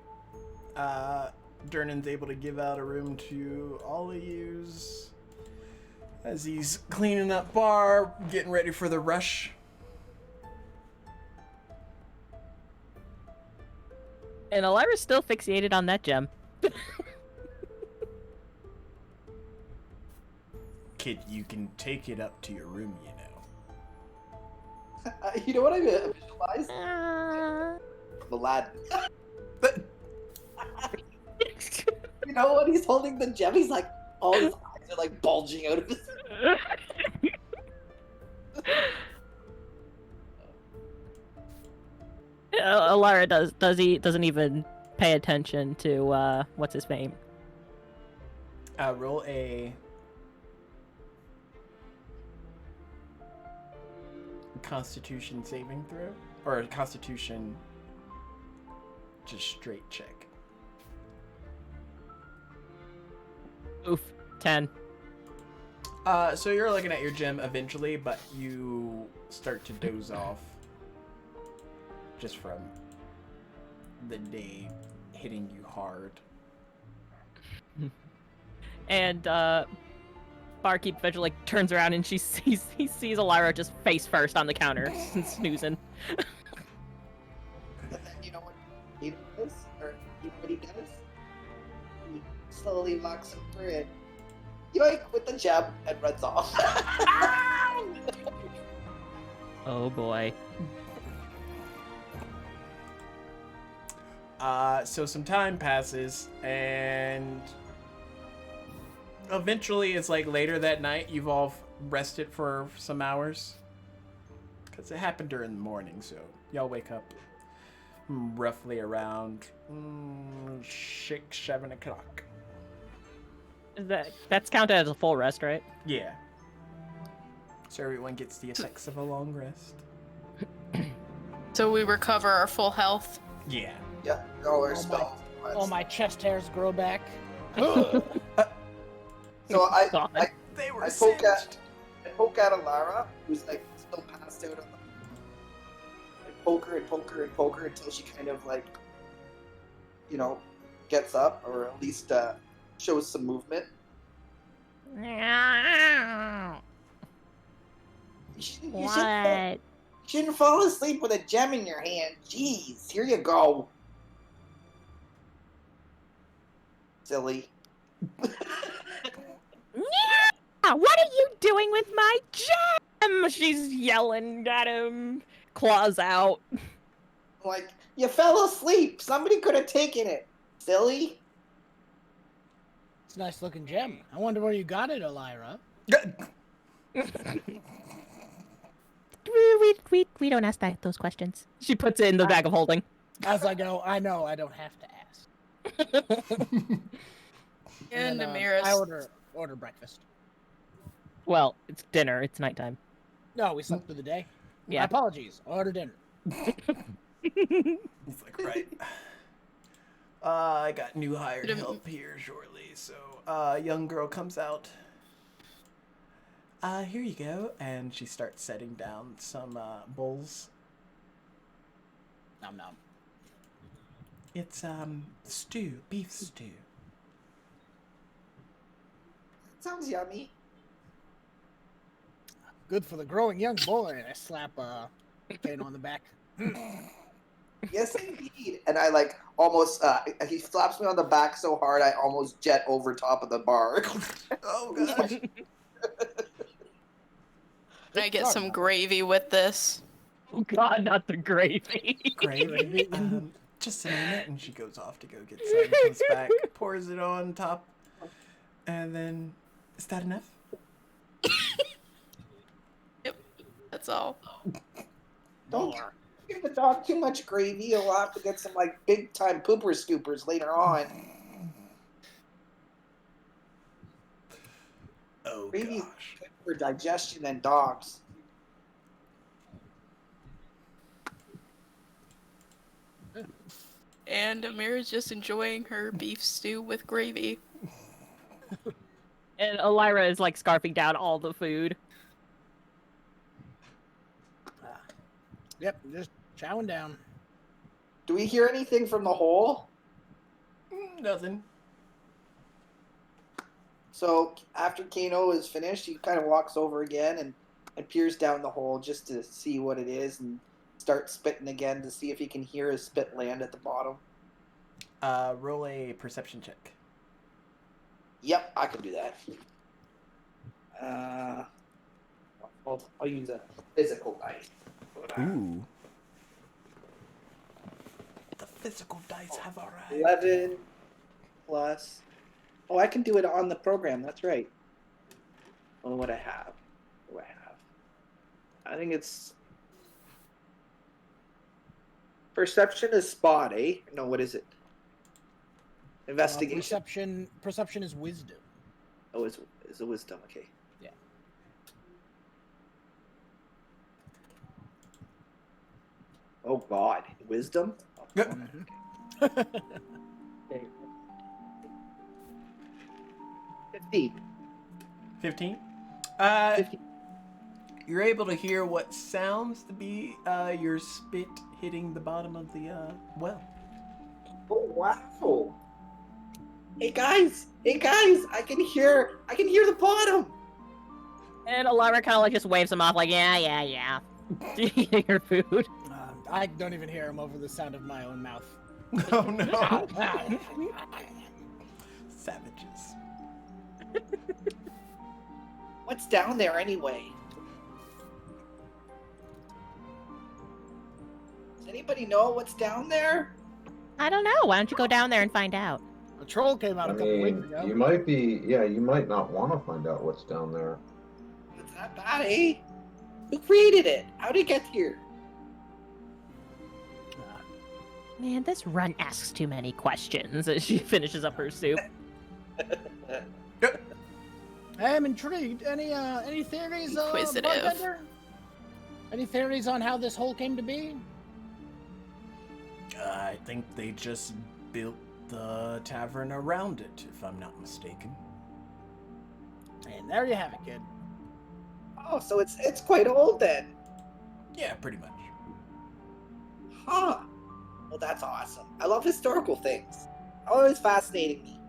Durnan's able to give out a room to all of yous as he's cleaning up bar, getting ready for the rush. And Elira's still fixated on that gem. Kid, you can take it up to your room, you know. You know what I visualized? Aladdin. You know when he's holding the gem, he's like, all his eyes are like bulging out of his. Elira doesn't even pay attention to what's his name. Roll a Constitution saving throw, or a Constitution just straight check. Oof, 10. So you're looking at your gem eventually, but you start to doze off just from the day hitting you hard. And barkeep eventually like, turns around and he sees Elira just face first on the counter snoozing. You know what he does? Or you know what he does? He slowly locks her in. Yoink with the gem and runs off. Oh boy. So some time passes, and eventually it's like later that night. You've all rested for some hours, because it happened during the morning. So y'all wake up roughly around 6, 7 o'clock. That's counted as a full rest, right? Yeah. So everyone gets the effects of a long rest. So we recover our full health. Yeah. Yeah, all our Oh my- spells. All my chest hairs grow back. So God. They were I poke singed. at Alara, who's like still passed out on the. I poke her and poke her and poke her until she kind of like, gets up, or at least shows some movement. What? Shouldn't fall asleep with a gem in your hand. Jeez, here you go. Silly. What are you doing with my gem? She's yelling at him, claws out. Like, you fell asleep. Somebody could have taken it. Silly. It's a nice looking gem. I wonder where you got it, Elira. We don't ask those questions. She puts it in the bag of holding. As I go, I know I don't have to ask. And then, Amira's. I order breakfast. Well, it's dinner. It's nighttime. No, we slept through the day. Yeah. My apologies. Order dinner. He's like, right. I got new hired Did help here shortly, so young girl comes out. Here you go, and she starts setting down some bowls. Nom nom. It's stew, beef stew. Sounds yummy. Good for the growing young boy. And I slap Kano on the back. Yes, indeed. And I like almost, he slaps me on the back so hard I almost jet over top of the bar. Oh gosh. Can I get some gravy with this? Oh God, not the gravy. Gravy. Just a minute, and she goes off to go get some. Comes back, pours it on top, and then is that enough? Yep, that's all. Don't give the dog too much gravy. He'll have to get some like big time pooper scoopers later on. Oh Gravy's gosh. good for digestion and dogs. And Amira's just enjoying her beef stew with gravy. And Elira is like scarfing down all the food. Yep, just chowing down. Do we hear anything from the hole? Nothing. So after Kano is finished, he kind of walks over again and peers down the hole just to see what it is and start spitting again to see if he can hear his spit land at the bottom. Roll a perception check. Yep, I can do that. I'll use a physical dice. Ooh. The physical dice have arrived. 11 plus. Oh, I can do it on the program. That's right. Oh, what I have. What I have. I think it's perception is spot, eh? No, what is it? Investigation. Perception is wisdom. Oh, is a wisdom? Okay. Yeah. Oh God, wisdom. Mhm. Okay. 15. 15? 15. You're able to hear what sounds to be your spit hitting the bottom of the well. Oh wow! Hey guys! I can hear the bottom. And Elira kind of like just waves him off, like, yeah. Eating her food. I don't even hear him over the sound of my own mouth. Oh no! Savages. What's down there anyway? Does anybody know what's down there? I don't know. Why don't you go down there and find out? A troll came out I a couple weeks mean, ago. you might not want to find out what's down there. It's not bad, eh? Who created it? How did it get here? Man, this run asks too many questions as she finishes up her soup. I'm intrigued. Any theories, Inquisitive. bartender? Any theories on how this hole came to be? I think they just built the tavern around it, if I'm not mistaken. And there you have it, kid. Oh, so it's quite old then. Yeah, pretty much. Huh. Well, that's awesome. I love historical things. Always fascinating me.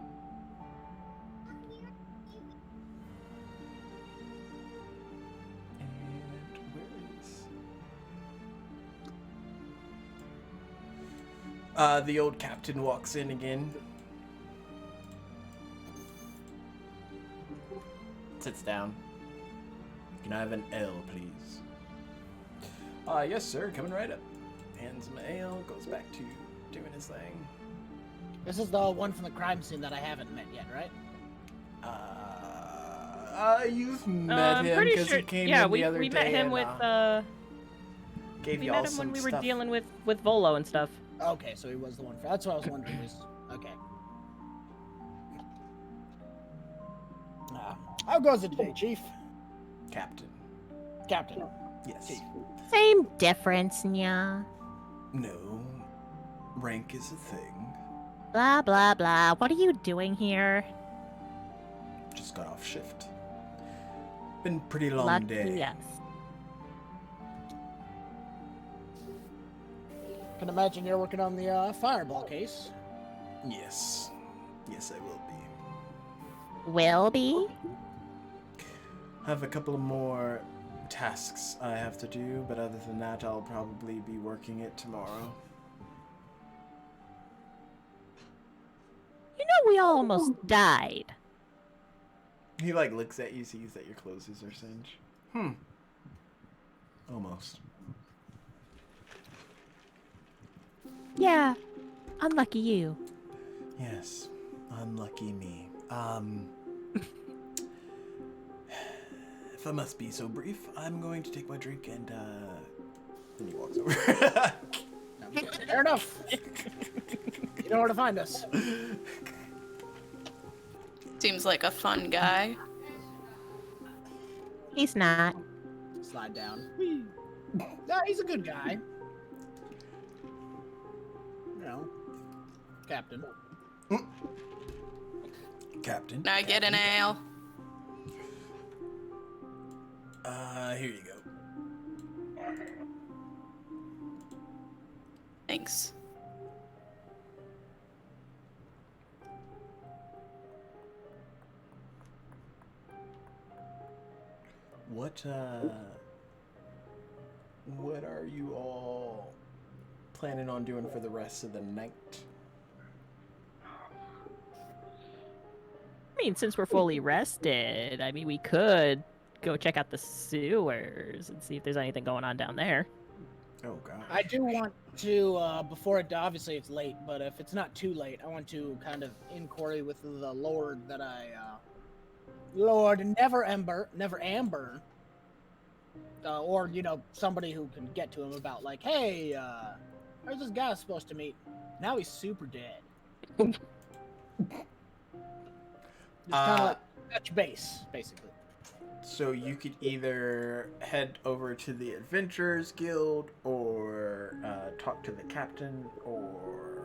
The old captain walks in again. Sits down. Can I have an ale, please? Yes, sir. Coming right up. Hands him an ale. Goes back to doing his thing. This is the one from the crime scene that I haven't met yet, right? You've met I'm him pretty because sure. he came Yeah, in we the other we day met him and, with gave we y'all met him when some we were stuff. dealing with Volo and stuff. Okay, so he was the one. That's what I was wondering. Okay. How goes it today, Chief? Captain. Captain. Yes. Chief. Same difference, nya. No. Rank is a thing. Blah, blah, blah. What are you doing here? Just got off shift. Been a pretty long Lucky day. us. Can imagine you're working on the fireball case. Yes. Yes, I will be. Will be? I have a couple of more tasks I have to do, but other than that, I'll probably be working it tomorrow. You know we almost died. He, like, looks at you, sees that your clothes are singed. Almost. Yeah. Unlucky you. Yes. Unlucky me. If I must be so brief, I'm going to take my drink and, then he walks over. Fair enough. You know where to find us. Seems like a fun guy. He's not. Slide down. No, he's a good guy. You know, Captain. Captain. Can I get an ale? Here you go. Thanks. What are you all planning on doing for the rest of the night? I mean, since we're fully rested, I mean, we could go check out the sewers and see if there's anything going on down there. Oh god. I do want to, before it, obviously it's late, but if it's not too late, I want to kind of inquiry with the Lord that Lord Never Amber, or, you know, somebody who can get to him about, like, hey, where's this guy supposed to meet? Now he's super dead. Just kind of like touch base, basically. So you could either head over to the Adventurers Guild, or talk to the captain, or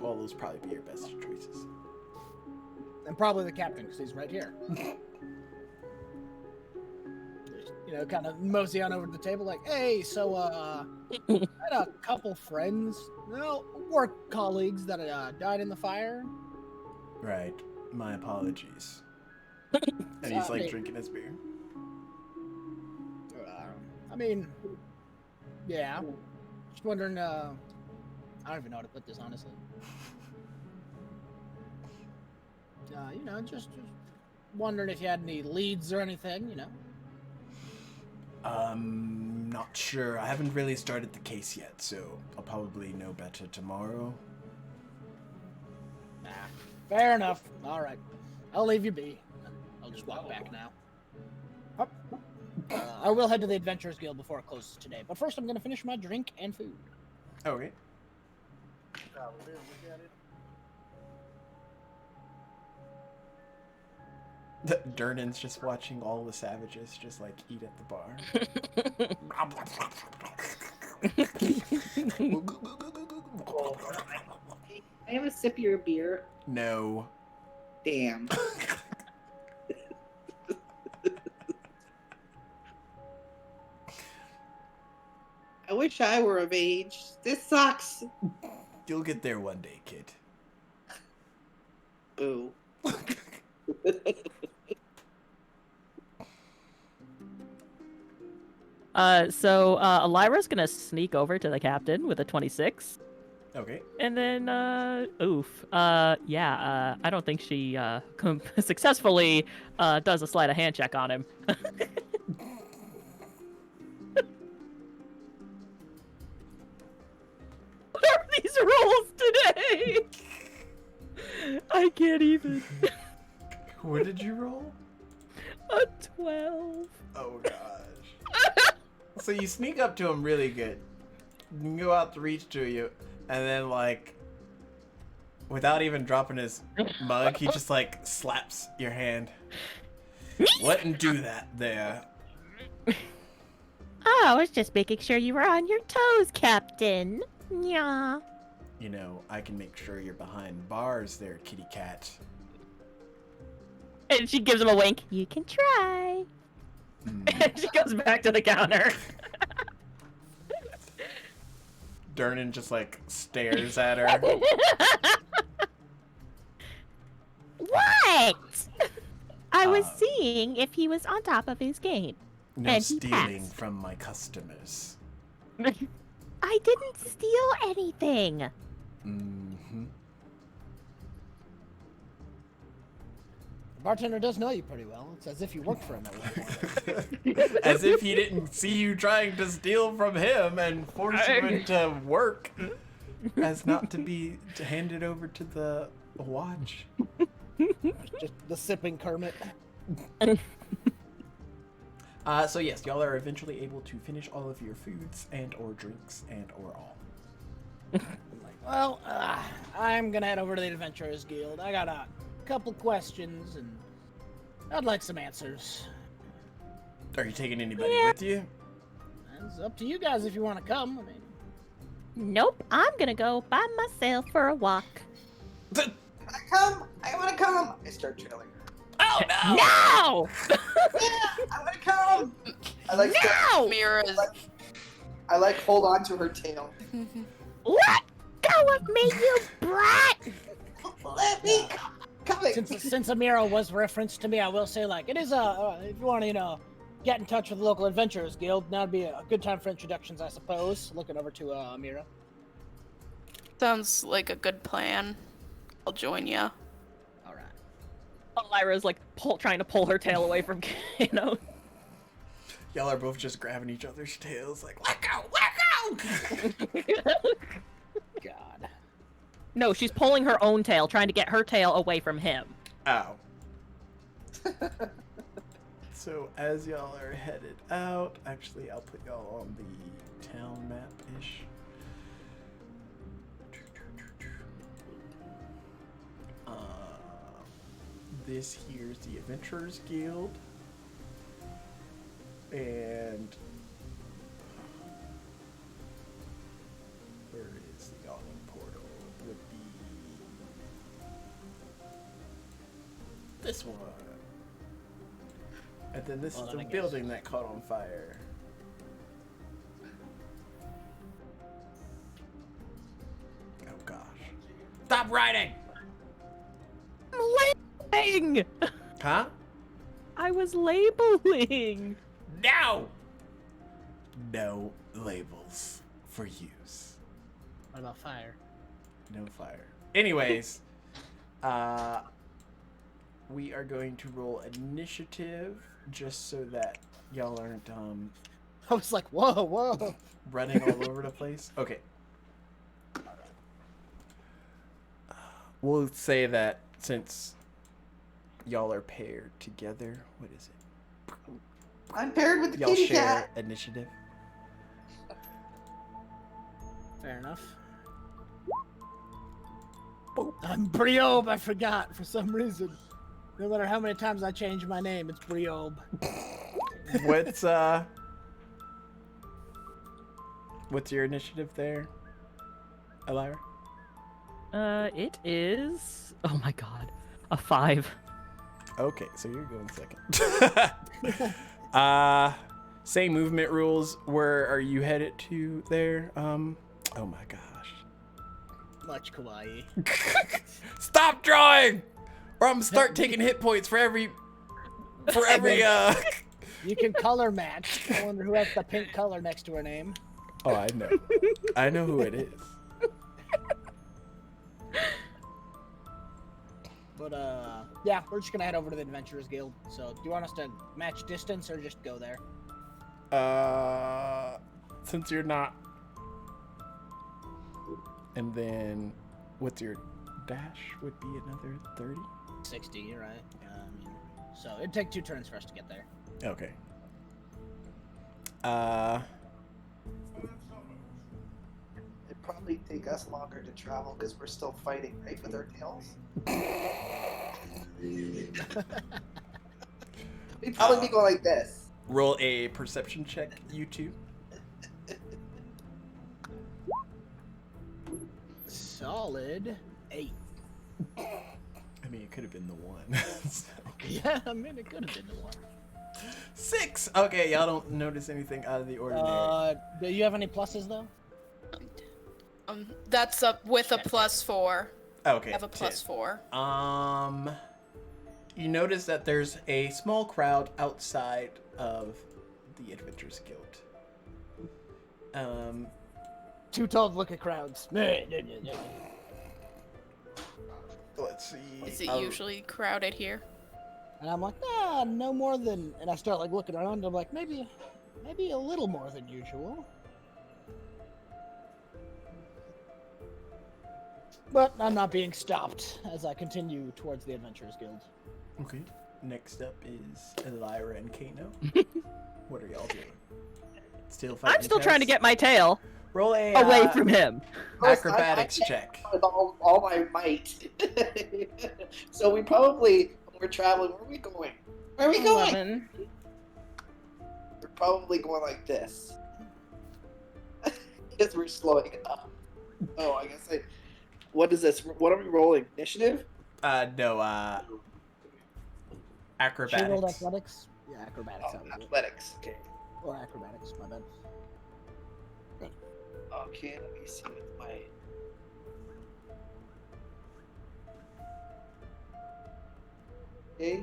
well, those probably be your best choices. And probably the captain, because he's right here. You know, kind of mosey on over to the table, like, hey, so, I had a couple friends, work colleagues that died in the fire. Right. My apologies. And he's like drinking his beer. I mean, yeah. Just wondering, I don't even know how to put this, honestly. You know, just wondering if you had any leads or anything, you know. Not sure. I haven't really started the case yet, so I'll probably know better tomorrow. Nah, fair enough. All right. I'll leave you be. I'll just walk back now. I will head to the Adventurers Guild before it closes today, but first I'm going to finish my drink and food. Okay. Durnan's just watching all the savages just like eat at the bar. I have a sip of your beer. No. Damn. I wish I were of age. This sucks. You'll get there one day, kid. Boo. So Elira's gonna sneak over to the captain with a 26. Okay. And then, I don't think she successfully does a sleight of hand check on him. What are these rolls today? I can't even. What did you roll? A 12. Oh gosh. So you sneak up to him really good. You can go out to reach to you, and then like, without even dropping his mug, he just like slaps your hand. Wouldn't do that there. Oh, I was just making sure you were on your toes, Captain. Yeah. You know, I can make sure you're behind bars there, kitty cat. And she gives him a wink. You can try. And she goes back to the counter. Durnan just like stares at her. What? I was Uh, seeing if he was on top of his game. No And he stealing passed. from my customers. I didn't steal anything. Mm-hmm. The bartender does know you pretty well. It's as if you worked for him at one point. As if he didn't see you trying to steal from him and force you into work, as not to be handed over to the watch. Just the sipping Kermit. So yes, y'all are eventually able to finish all of your foods and or drinks and or all. Well, I'm gonna head over to the Adventurers Guild. I got a couple questions, and I'd like some answers. Are you taking anybody with you? It's up to you guys if you want to come. I mean, Nope, I'm gonna go by myself for a walk. I come. I want to come. I start trailing her. Oh no! No! Yeah, I want to come. I like. No! Mira's I like hold on to her tail. Let go of me, you brat! Let me come. since Amira was referenced to me, I will say, like, it is if you want to, get in touch with the local Adventurers Guild, now'd be a good time for introductions, I suppose. Looking over to Amira. sounds like a good plan. I'll join ya. All right. Elira's like trying to pull her tail away from Kano. Y'all are both just grabbing each other's tails, like let go, let go. God. No, she's pulling her own tail, trying to get her tail away from him. Ow. So as y'all are headed out, actually I'll put y'all on the town map-ish. This here's the Adventurers Guild. And where is the yawning portal? Would be this one. And then this Well, is then the I guess- building that caught on fire. Oh gosh. Stop writing! Labeling! Huh? I was labeling. No! No labels for use. What about fire? No fire. Anyways, we are going to roll initiative just so that y'all aren't I was like, whoa. running all over the place. Okay. We'll say that since y'all are paired together, what is it? I'm paired with the Y'all kitty share cat. initiative. Fair enough. I'm Briobe, I forgot for some reason. No matter how many times I change my name, it's Briobe. What's your initiative there, Elira? It is. Oh my god, a 5. Okay, so you're going second. Same movement rules. Where are you headed to there? Oh my gosh. Much kawaii. Stop drawing! Or I'm gonna start taking hit points for every You can color match. I wonder who has the pink color next to her name. Oh, I know. I know who it is. But yeah, we're just gonna head over to the Adventurers Guild. So, do you want us to match distance or just go there? Since you're not, and then what's your dash? Would be another 30. 60. You're right. So it'd take 2 turns for us to get there. Okay. It'd probably take us longer to travel because we're still fighting, right, with our tails. We'd probably be going like this. Roll a perception check, you two. Solid 8. I mean, it could have been the 1. So. Yeah, I mean, it could have been the 1. 6. Okay, y'all don't notice anything out of the ordinary. Do you have any pluses though? That's up with a +4. Okay. I have a 10. +4. You notice that there's a small crowd outside of the Adventurers Guild. 2 told look at crowds. Let's see. Is it usually crowded here? And I'm like, no more than. And I start like looking around. I'm like, maybe a little more than usual. But I'm not being stopped as I continue towards the Adventurers Guild. Okay. Next up is Elira and Kano. What are y'all doing? Still fighting? I'm still trying to get my tail roll a away from him. acrobatics I check. with all my might. So we probably, when we're traveling, where are we going? Where are we going? 11. We're probably going like this. Because we're slowing up. Oh, I guess what is this? What are we rolling? Initiative? No, She acrobatics. rolled athletics? Yeah, acrobatics. Oh, that was it. athletics. Okay. Or acrobatics, my bad. Okay, let me see with my. Okay.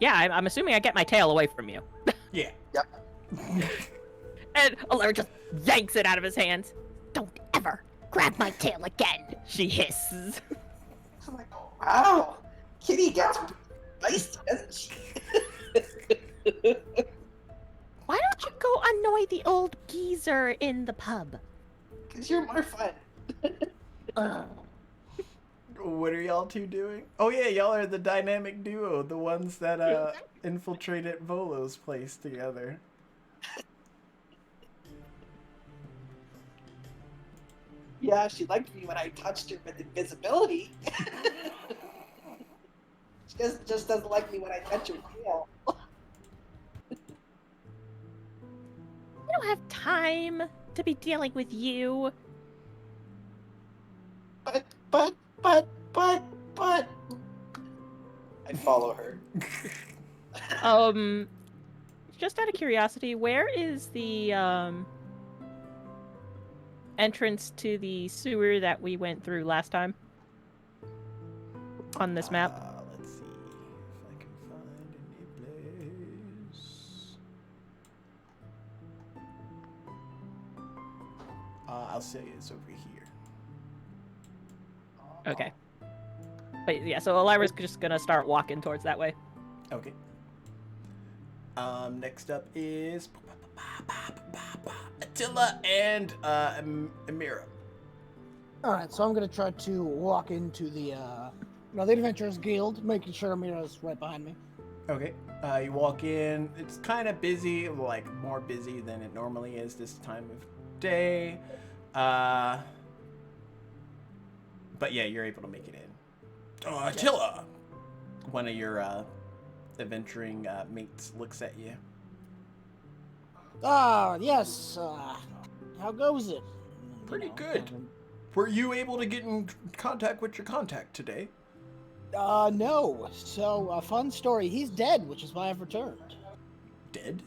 Yeah, I'm assuming I get my tail away from you. Yeah. Yep. And Alara just yanks it out of his hands. Don't ever grab my tail again, she hisses. I'm like, oh, wow. Kitty gets nice, doesn't she? Why don't you go annoy the old geezer in the pub? Because you're more fun. Ugh. What are y'all two doing? Oh yeah, y'all are the dynamic duo, the ones that infiltrated Volo's place together. Yeah, she liked me when I touched her with invisibility. She just doesn't like me when I touch her tail. I don't have time to be dealing with you. But. I follow her. Just out of curiosity, where is the entrance to the sewer that we went through last time? On this map? Let's see if I can find any place. I'll say it's over here. Okay. But yeah, so Elira's just gonna start walking towards that way. Okay. Next up is Attila and Amira. Alright, so I'm gonna try to walk into the the Adventurers Guild, making sure Amira's right behind me. Okay. You walk in. It's kind of busy, like more busy than it normally is this time of day. But yeah, you're able to make it in. Attila! One of your adventuring mates looks at you. Ah, yes. How goes it? Pretty good. Were you able to get in contact with your contact today? No. So, a fun story. He's dead, which is why I've returned. Dead?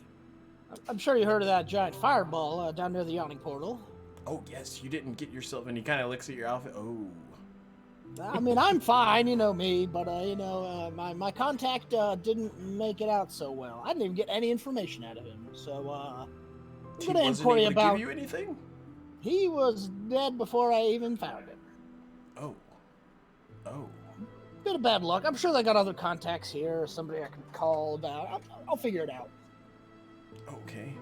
I'm sure you heard of that giant fireball down near the yawning portal. Oh, yes, you didn't get yourself, and he kind of looks at your outfit. Oh. I mean, I'm fine, you know me, but my contact didn't make it out so well. I didn't even get any information out of him. So I'm He gonna wasn't inquire able to about. give you anything? He was dead before I even found him. Oh. Oh. Bit of bad luck. I'm sure they got other contacts here, or somebody I can call about. I'll figure it out. Okay.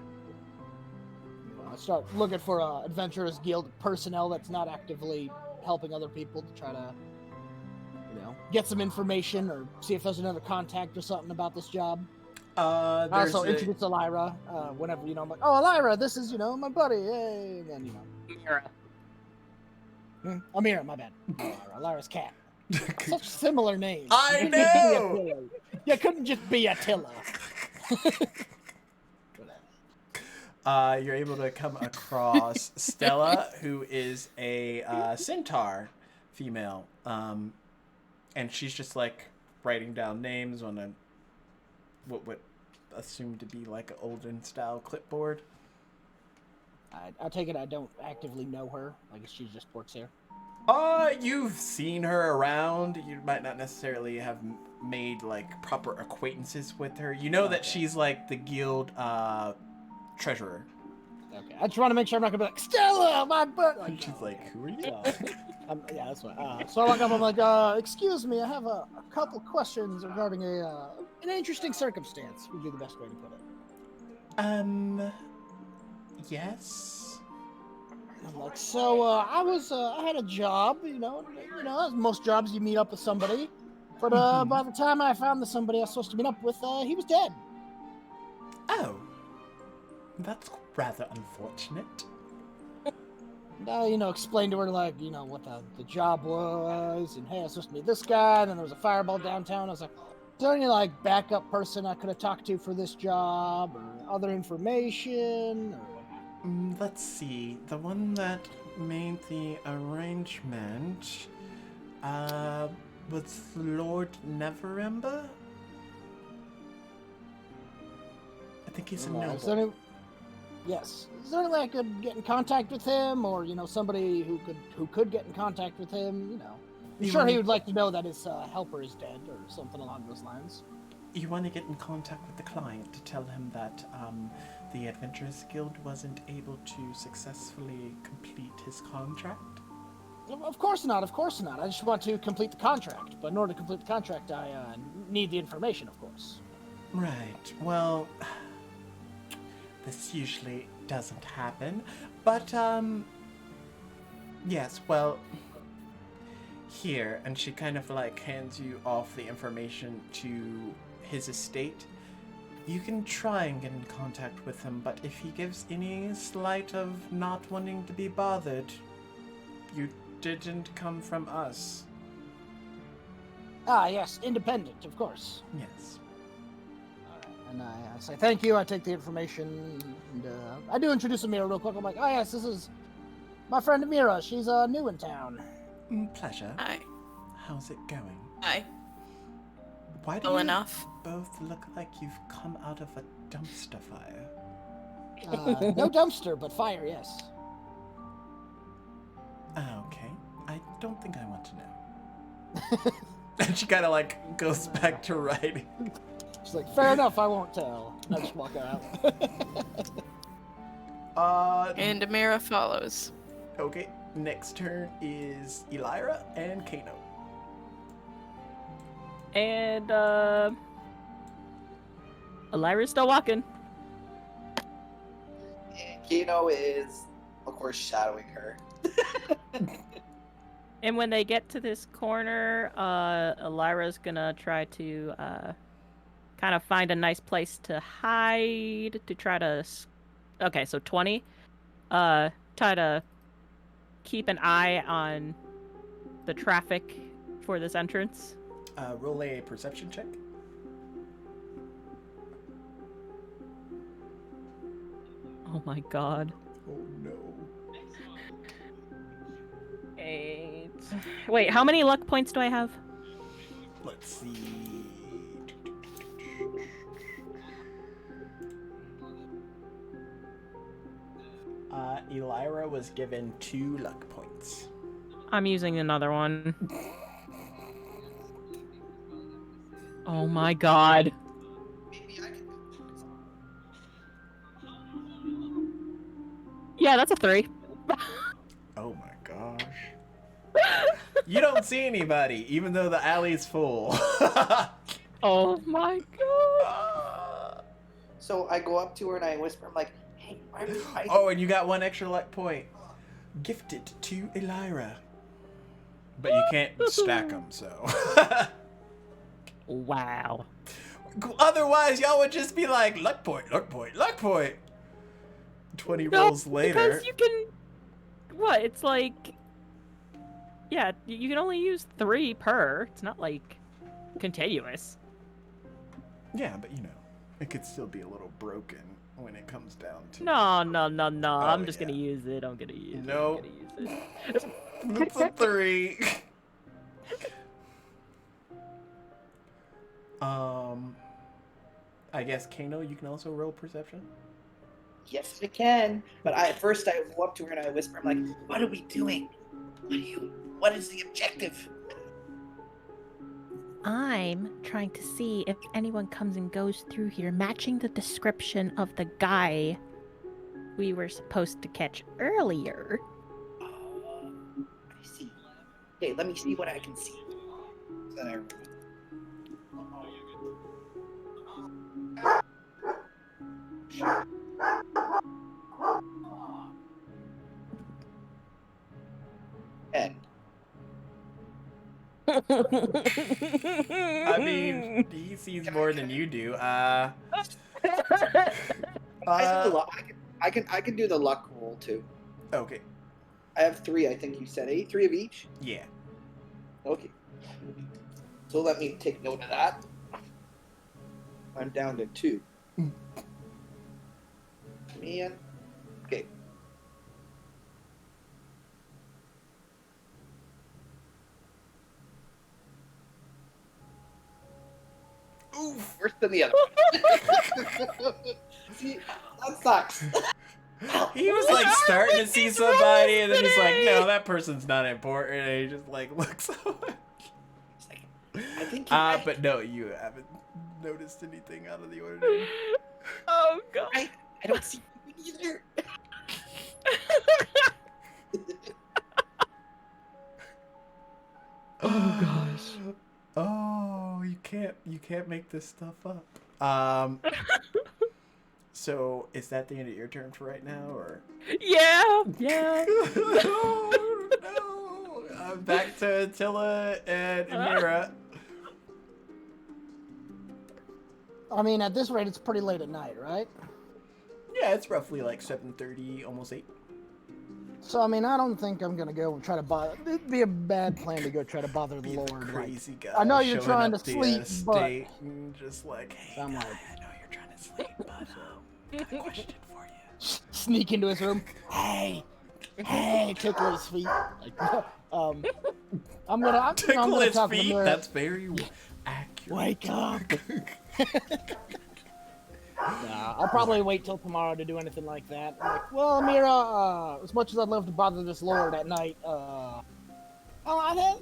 I start looking for Adventurers Guild personnel that's not actively helping other people to try to, get some information or see if there's another contact or something about this job. I also introduce Elira whenever, I'm like, oh, Elira, this is, my buddy. Hey. And then, Mira. Amira, my bad. Elira's cat. Such similar names. I know! You couldn't just be Attila. You're able to come across Stella, who is a centaur female. And she's just like writing down names on a what would assume to be like an olden style clipboard. I take it I don't actively know her. I guess she just works here. You've seen her around. You might not necessarily have made like proper acquaintances with her. You know that she's like the guild treasurer. Okay, I just want to make sure I'm not gonna be like, Stella, my butt. Like, She's like, who are you? Yeah, that's right. So I walk up, I'm like, excuse me, I have a couple questions regarding an interesting circumstance, would be the best way to put it. Yes. I'm like, so I had a job, as most jobs you meet up with somebody, but by the time I found the somebody I was supposed to meet up with, he was dead. Oh, that's rather unfortunate. Explained to her, like, what the job was, and hey, I was supposed to meet this guy, and then there was a fireball downtown. I was like, is there any, like, backup person I could have talked to for this job, or other information, or... Let's see. The one that made the arrangement, was Lord Neverember? I think he's a noble. Yes. Is there any way I could get in contact with him, or somebody who could get in contact with him? I'm sure he would like to know that his helper is dead, or something along those lines. You want to get in contact with the client to tell him that the Adventurers Guild wasn't able to successfully complete his contract? Of course not. I just want to complete the contract, but in order to complete the contract, I need the information, of course. Right. Well, this usually doesn't happen, but, yes, well, here, and she kind of, like, hands you off the information to his estate. You can try and get in contact with him, but if he gives any slight of not wanting to be bothered, you didn't come from us. Ah, yes, independent, of course. Yes. And I say thank you. I take the information, and I do introduce Amira real quick. I'm like, oh yes, this is my friend Amira. She's new in town. Pleasure. Hi. How's it going? Hi. Why do Well you enough. both look like you've come out of a dumpster fire? No dumpster, but fire, yes. Okay. I don't think I want to know. And she kind of like goes back to writing. She's like, fair enough, I won't tell. And I just walk out. And Amira follows. Okay. Next turn is Elira and Kano. And Elira's still walking. And Kino is, of course, shadowing her. And when they get to this corner, Elira's gonna try to kind of find a nice place to hide to try to. Okay, so 20. Try to keep an eye on the traffic for this entrance. Roll a perception check. Oh my god. Oh no. 8. Wait, how many luck points do I have? Let's see. Elira was given 2 luck points. I'm using another one. Oh my god. Maybe I can. Yeah, that's a 3. Oh my gosh. You don't see anybody, even though the alley's full. Oh my god. So I go up to her and I whisper, I'm like, hey, why Oh, and you got 1 extra luck point. Gifted to Elira. But you can't stack them, so. Wow. Otherwise, y'all would just be like, luck point, luck point, luck point. 20 rolls later. Because you can. What? It's like. Yeah, you can only use 3 per. It's not like continuous. Yeah, but you know, it could still be a little broken when it comes down to. No. I'm just yeah. gonna use it. I'm gonna use it. Nope. I'm gonna use it. It's a 3. I guess Kano, you can also roll perception. Yes, I can. But at first I go up to her and I whisper, I'm like, what are we doing? What is the objective? I'm trying to see if anyone comes and goes through here, matching the description of the guy we were supposed to catch earlier. Oh, I see. Okay, let me see what I can see. Then I And I mean, he sees more than you do. I can do the luck roll too. Okay. I have 3, I think you said 8, 3 of each. Yeah. Okay. So let me take note of that. I'm down to 2. Man. Okay. Oof. Worse than the other. See, that sucks. He was like starting to see somebody, and then he's like, "No, that person's not important." And he just like looks away. It's like, I think you're right. But no, you haven't noticed anything out of the ordinary. Oh god. I don't see you either. Oh gosh. Oh, you can't make this stuff up. So is that the end of your turn for right now, or? Yeah. No. Back to Attila and Amira. I mean, at this rate, it's pretty late at night, right? Yeah, it's roughly like 7:30, almost 8. So, I mean, I don't think I'm gonna go and try to bother. It'd be a bad plan to go try to bother the Be Lord. the like- crazy guy. I know you're showing trying up to the sleep, estate and just like, hey, I'm guy, like- I know you're trying to sleep, but I got a question for you. Sneak into his room. Hey, tickle his feet. Like, I'm gonna Tickle his talk to feet. Amira. That's very accurate. Wake up. Nah, I'll probably wait till tomorrow to do anything like that. I'm like, well, Amira, as much as I'd love to bother this Lord at night,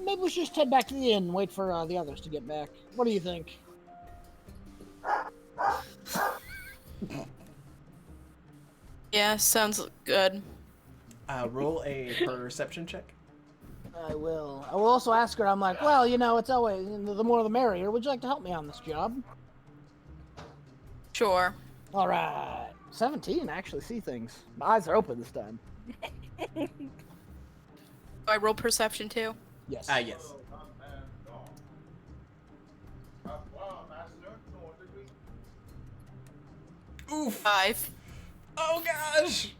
maybe we should just head back to the inn and wait for the others to get back. What do you think? Yeah, sounds good. Roll a perception check. I will. I will also ask her, I'm like, well, you know, it's always, the more the merrier. Would you like to help me on this job? Sure. All right. 17, I actually see things. My eyes are open this time. Do I roll perception too? Yes. Yes. Oof. 5. Oh gosh.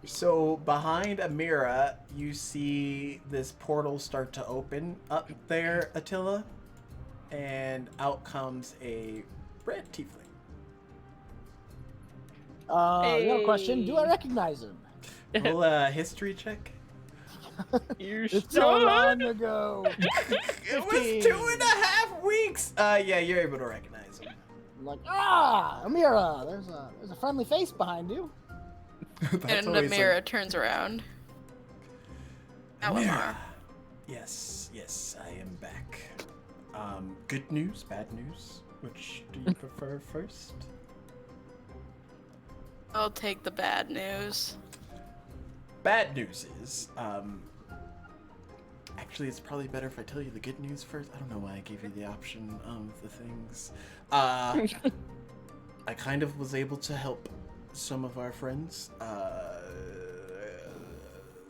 So behind Amira, you see this portal start to open up there, Attila, and out comes a red tiefling. You have a question? Do I recognize him? Roll a history check. It's so long ago. It was 2.5 weeks. Yeah, you're able to recognize him. I'm like, Amira, there's a friendly face behind you. That's And always Amira like, turns around. Amira. Alamar. Yes, I am back. Good news, bad news? Which do you prefer first? I'll take the bad news. Bad news is, actually, it's probably better if I tell you the good news first. I don't know why I gave you the option of the things. I kind of was able to help some of our friends,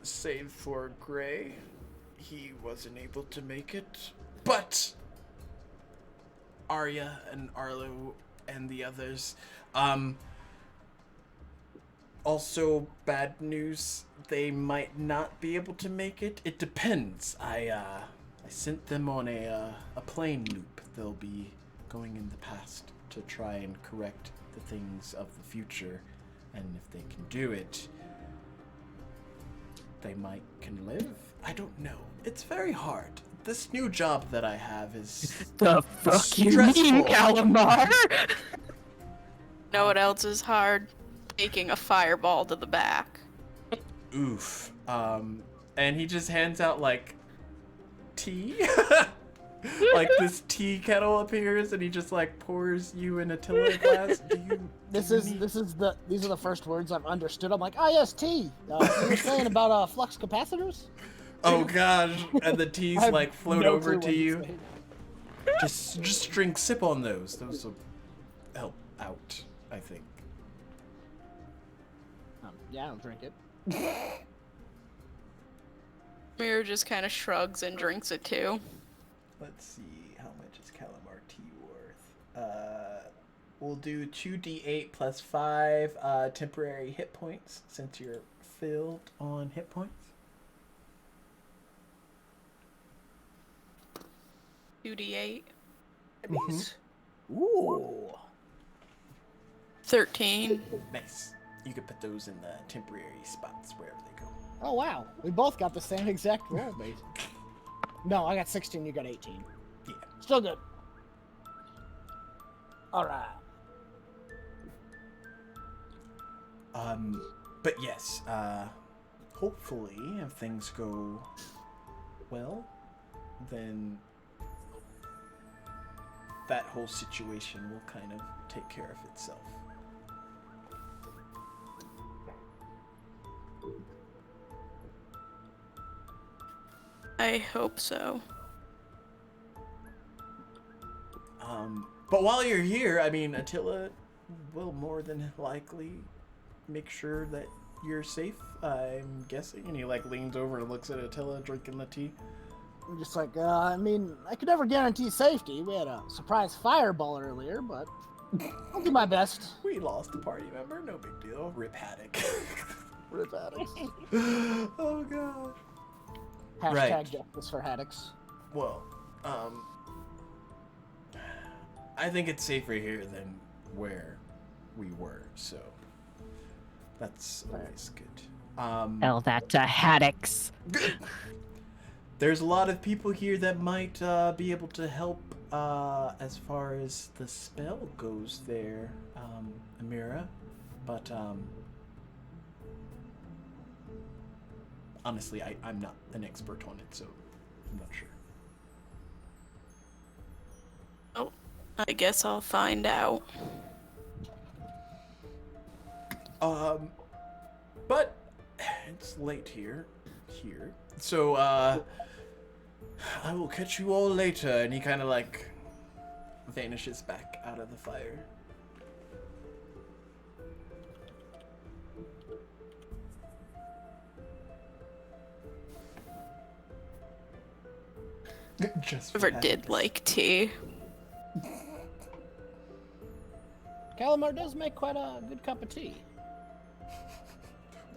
save for Gray. He wasn't able to make it, but Arya and Arlo and the others, also, bad news, they might not be able to make it. It depends. I sent them on a plane loop. They'll be going in the past to try and correct the things of the future. And if they can do it, they can live? I don't know. It's very hard. This new job that I have is The fuck you stressful. mean, Calamar? Know what else is hard? Taking a fireball to the back. Oof. And he just hands out like tea. Like this tea kettle appears and he just like pours you in Attila a glass. These are the first words I've understood. I'm like, yes, tea. You were saying about flux capacitors? Oh gosh. And the teas I have like float no over clue to what you. saying. Just drink, sip on those. Those will help out, I think. Yeah, I'll drink it. Amira just kind of shrugs and drinks it too. Let's see, how much is Calamar tea worth? We'll do 2d8 plus 5 temporary hit points since you're filled on hit points. 2d8. Ooh. 13. Nice. You can put those in the temporary spots wherever they go. Oh, wow. We both got the same exact roll, basically. No, I got 16, you got 18. Yeah. Still good. Alright. But yes, hopefully if things go well, then that whole situation will kind of take care of itself. I hope so. But while you're here, I mean, Attila will more than likely make sure that you're safe, I'm guessing. And he like leans over and looks at Attila drinking the tea. I'm just like, I mean, I could never guarantee safety. We had a surprise fireball earlier, but I'll do my best. We lost a party member, no big deal. Rip Haddock. Rip Haddocks. Oh gosh. Hashtag Right. justice for Haddocks. Well, I think it's safer here than where we were, so that's always good. Tell that to Haddocks. There's a lot of people here that might be able to help as far as the spell goes there, Amira, but honestly, I'm not an expert on it, so I'm not sure. Oh, I guess I'll find out. But it's late here. So, I will catch you all later. And he kind of like vanishes back out of the fire. Just Never for did Haddocks. like tea. Calamar does make quite a good cup of tea.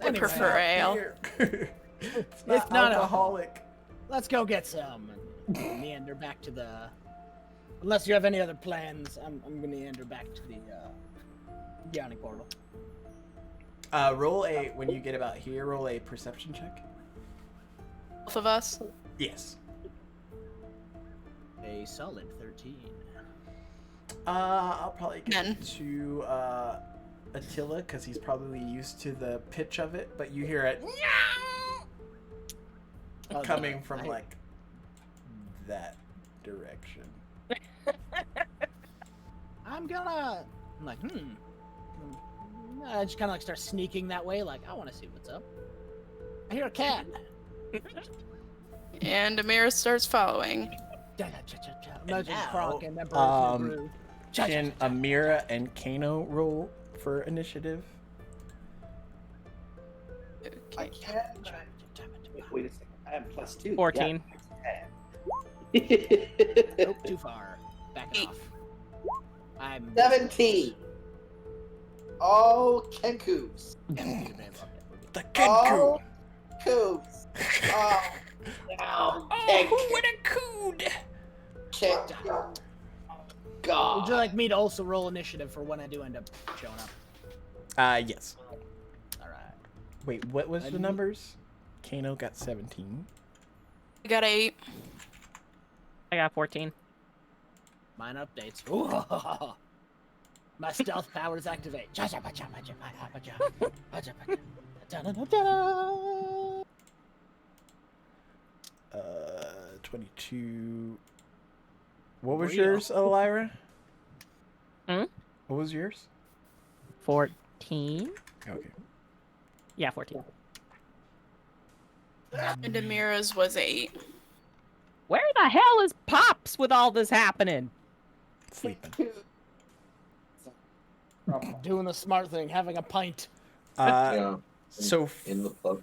I prefer ale. It's It's not not alcoholic. Let's go get some and meander back to the... Unless you have any other plans, I'm gonna meander back to the Yawning portal. Roll a, when you get about here, roll a perception check. Both of us? Yes. A solid 13. I'll probably give Men. it to Attila because he's probably used to the pitch of it, but you hear it Oh, coming no. from like that direction. I'm like, I just kind of like start sneaking that way, like, I want to see what's up. I hear a cat. And Amira starts following. Imagine now, Kronk and Emperor's New Brew. Can Amira and Kano roll for initiative? I can't. Wait a second. I am +2. 14. Yeah. Nope, too far. Back Eight. off. I'm 17. Oh, Kenkus. The Kenku! Oh, Coos. Oh, no. Oh, what a cood! Kenku. Would God. you like me to also roll initiative for when I do end up showing up? Yes. All right. Wait, what was the numbers? Kano got 17. I got 8. I got 14. Mine updates. Ooh. My stealth powers activate. 22. What was Burrito. yours, Elira? Hmm? What was yours? 14? Okay. Yeah, 14. And Amira's was 8. Where the hell is Pops with all this happening? Sleeping. Doing the smart thing, having a pint. Yeah. So In the pub.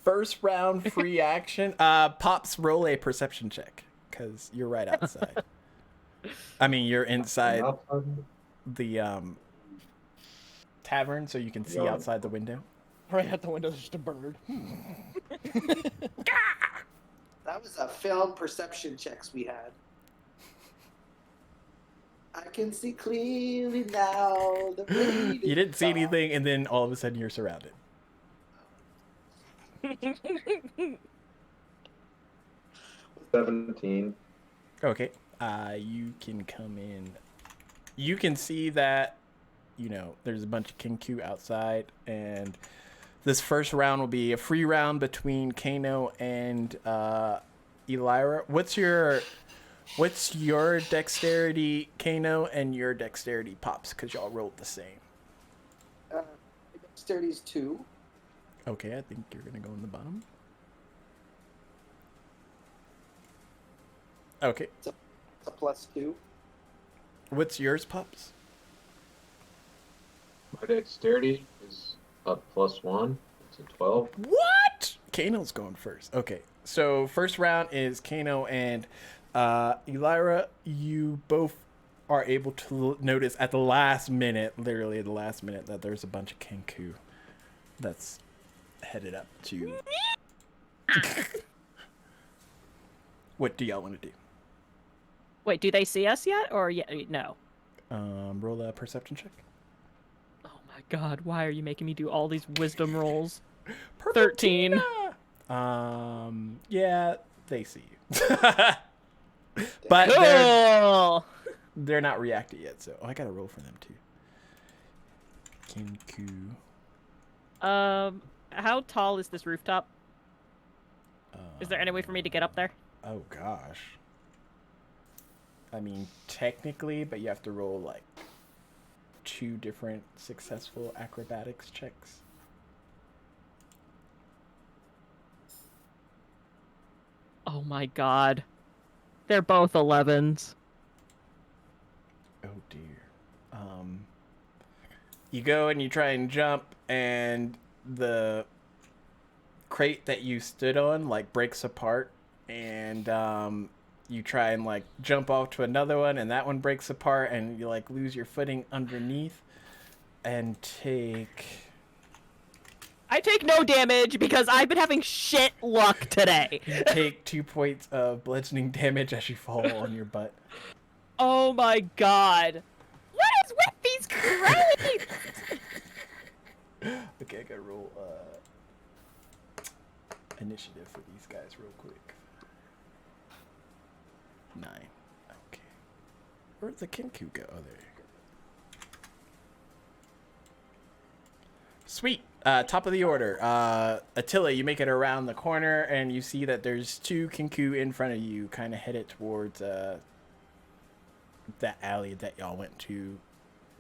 first round free action. Pops, roll a perception check because you're right outside. I mean, you're inside the tavern, so you can see Yeah. outside the window. Right at the window, there's just a bird. That was a failed perception checks we had. I can see clearly now. The rain You didn't see is anything, and then all of a sudden you're surrounded. 17. Okay. You can come in. You can see that, there's a bunch of Kinku outside, and this first round will be a free round between Kano and Elira. What's your dexterity, Kano, and your dexterity, Pops? Because y'all rolled the same. Dexterity's 2. Okay, I think you're gonna go in the bottom. Okay. It's a +2. What's yours, Pops? My dexterity is up +1. It's a 12. What? Kano's going first. Okay, so first round is Kano and Elira. You both are able to notice at the last minute, literally the last minute, that there's a bunch of Kenku that's headed up to. What do y'all want to do? Wait, do they see us yet? Or no? Roll a perception check. Oh my god, why are you making me do all these wisdom rolls? 13. Yeah, they see you. But Cool! they're not reacted yet, so I gotta roll for them too. Kenku. How tall is this rooftop? Is there any way for me to get up there? Oh gosh. I mean, technically, but you have to roll like 2 different successful acrobatics checks. Oh my god. They're both 11s. Oh dear. You go and you try and jump, and the crate that you stood on like breaks apart, and you try and like jump off to another one, and that one breaks apart, and you like lose your footing underneath, and I take no damage because I've been having shit luck today. you take 2 points of bludgeoning damage as you fall on your butt. Oh my god. What is with these crates? Okay, I gotta roll initiative for these guys real quick. 9. Okay. Where'd the Kinku go? Oh, there. Sweet. Top of the order. Attila, you make it around the corner, and you see that there's 2 Kinku in front of you, kind of headed towards that alley that y'all went to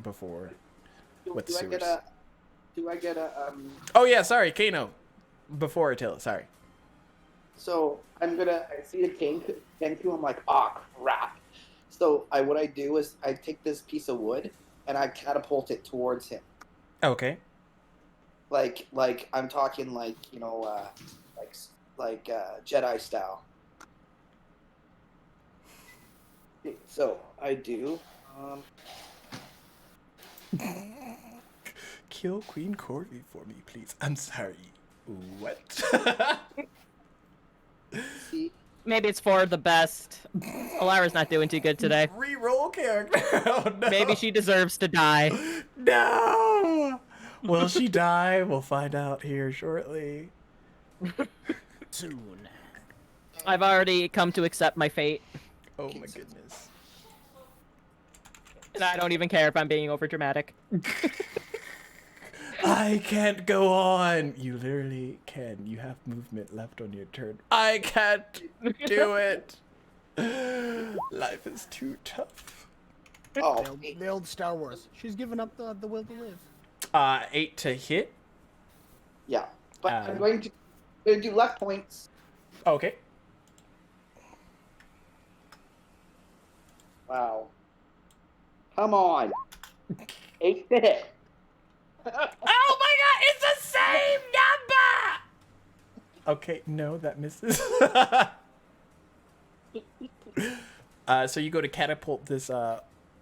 before with the sewers. Do I get a Oh yeah, sorry, Kano. Before Attila, sorry. So I see a Kenku, I'm like, oh crap. So what I do is I take this piece of wood and I catapult it towards him. Okay. Like I'm talking like, Jedi style. Okay, so I do. Kill Queen Corvi for me, please. I'm sorry. What? See, Maybe it's for the best. Alara's not doing too good today. Reroll character. Oh, no. Maybe she deserves to die. No. Will she die? We'll find out here shortly. Soon. I've already come to accept my fate. Oh my goodness. And I don't even care if I'm being overdramatic. I can't go on. You literally can. You have movement left on your turn. I can't do it. Life is too tough. oh, The old Star Wars. She's given up the will to live. 8 to hit. yeah. But I'm Um, going to do left points. Okay. Wow. Come on. 8 to hit. Oh my god, it's the same number! Okay, no, that misses. So you go to catapult this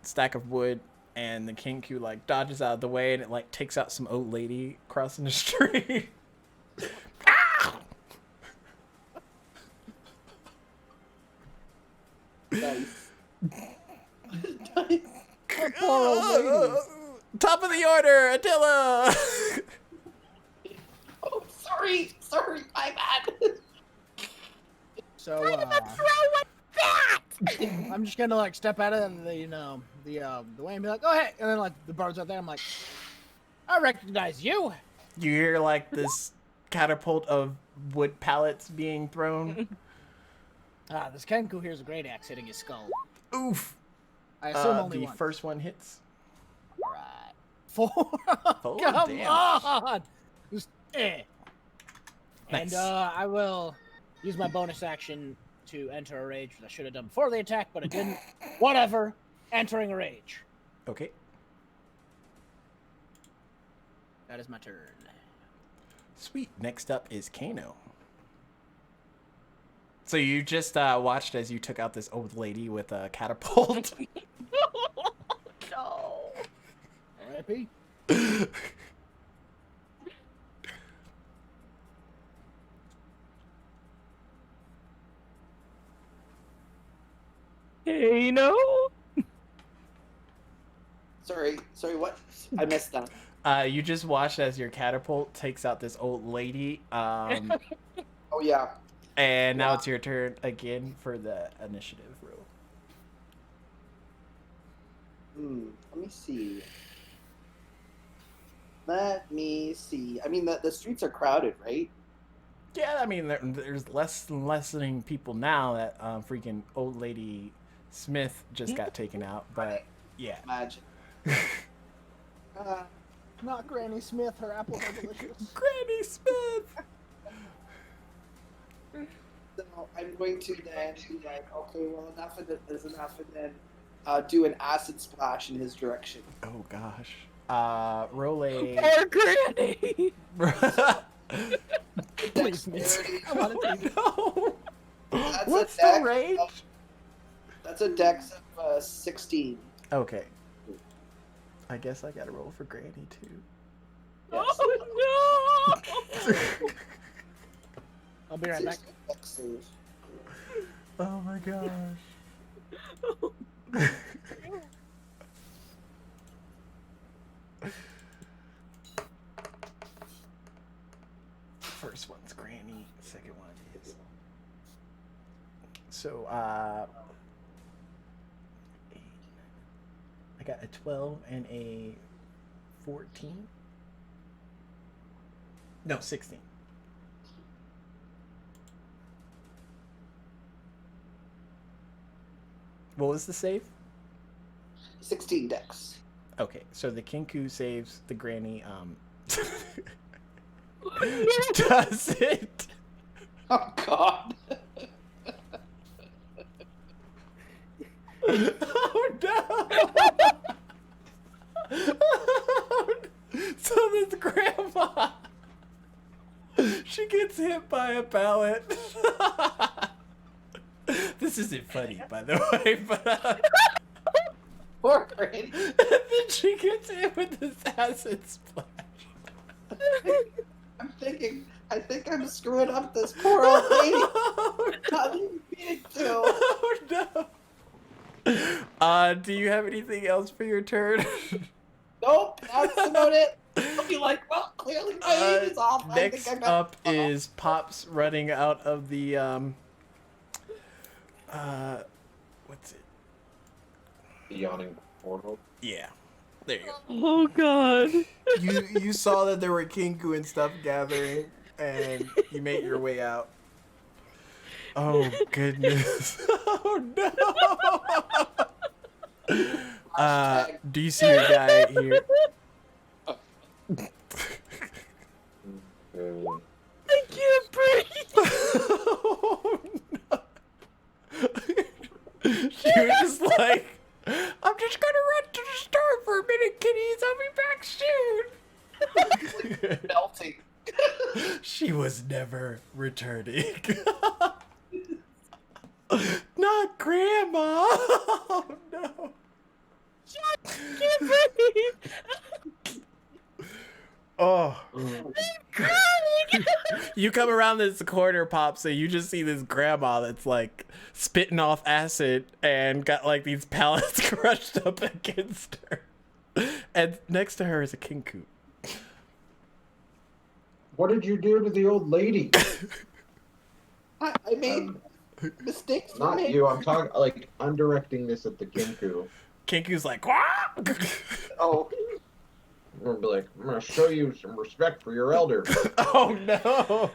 stack of wood, and the Kinku like dodges out of the way, and it like takes out some old lady crossing the street. Nice. Poor old lady. Top of the order, Attila! Oh, sorry, my bad. So I'm just gonna like step out of the way and be like, oh hey, and then like the birds out there. I'm like, I recognize you. You hear like this catapult of wood pallets being thrown. This Kenku here's a great axe hitting his skull. Oof. I assume only The one. first one hits. Right. 4. Full Come damage. on. Just Nice. And I will use my bonus action to enter a rage, which I should have done before the attack, but I didn't. Whatever. Entering a rage. Okay. That is my turn. Sweet. Next up is Kano. So you just watched as you took out this old lady with a catapult. No. R.I.P. Hey, no. Sorry, what? I missed that. You just watched as your catapult takes out this old lady. Oh yeah. And now Yeah. it's your turn again for the initiative roll. Let me see. I mean, the streets are crowded, right? Yeah, I mean, there's less and lessening people now that freaking old lady Smith just got taken out. But yeah. Imagine. Not Granny Smith. Her apples are delicious. Granny Smith! So I'm going to then be like, okay, well, enough of it is enough, and then do an acid splash in his direction. Oh gosh. Roll a. Poor Granny. Please, miss. I want to take it. No! That's What's a dex the range? That's a dex of 16. Okay. I guess I gotta roll for Granny too. Yes. Oh, no. I'll be right back. 16 dex save. Oh my gosh. First one's Granny, second one is. So, 8, 9, got a 12 and a 14. No, 16. What was the save? 16 dex. Okay, so the Kinku saves the granny. Does it? Oh God. Oh no! So this grandma, she gets hit by a pallet. This isn't funny, by the way, but Poor Granny. and then she gets hit with this acid splash. I'm thinking, I think I'm screwing up this poor old lady. Oh, How do you mean to? oh no! Do you have anything else for your turn? Nope, that's about it. I'll be like, well, clearly my aim is off. Next I think I up is Pops running out of the what's it? The yawning portal. Yeah, there you go. Oh god. You saw that there were Kinku and stuff gathering, and you made your way out. Oh goodness! Oh no! Do you see a guy here? I can't breathe. Oh no! She was just like, I'm just gonna run to the store for a minute, kiddies. I'll be back soon. melting. She was never returning. Not Grandma. Oh no. I can't breathe. Oh. I'm crying. You come around this corner, Pop, so you just see this grandma that's like spitting off acid and got like these pallets crushed up against her. And next to her is a Kinku. What did you do to the old lady? I made mistakes. for Not me. you. I'm talking like I'm directing this at the Kinku. Kinku's like, what? Oh, I'm gonna be like, I'm gonna show you some respect for your elder. Oh no.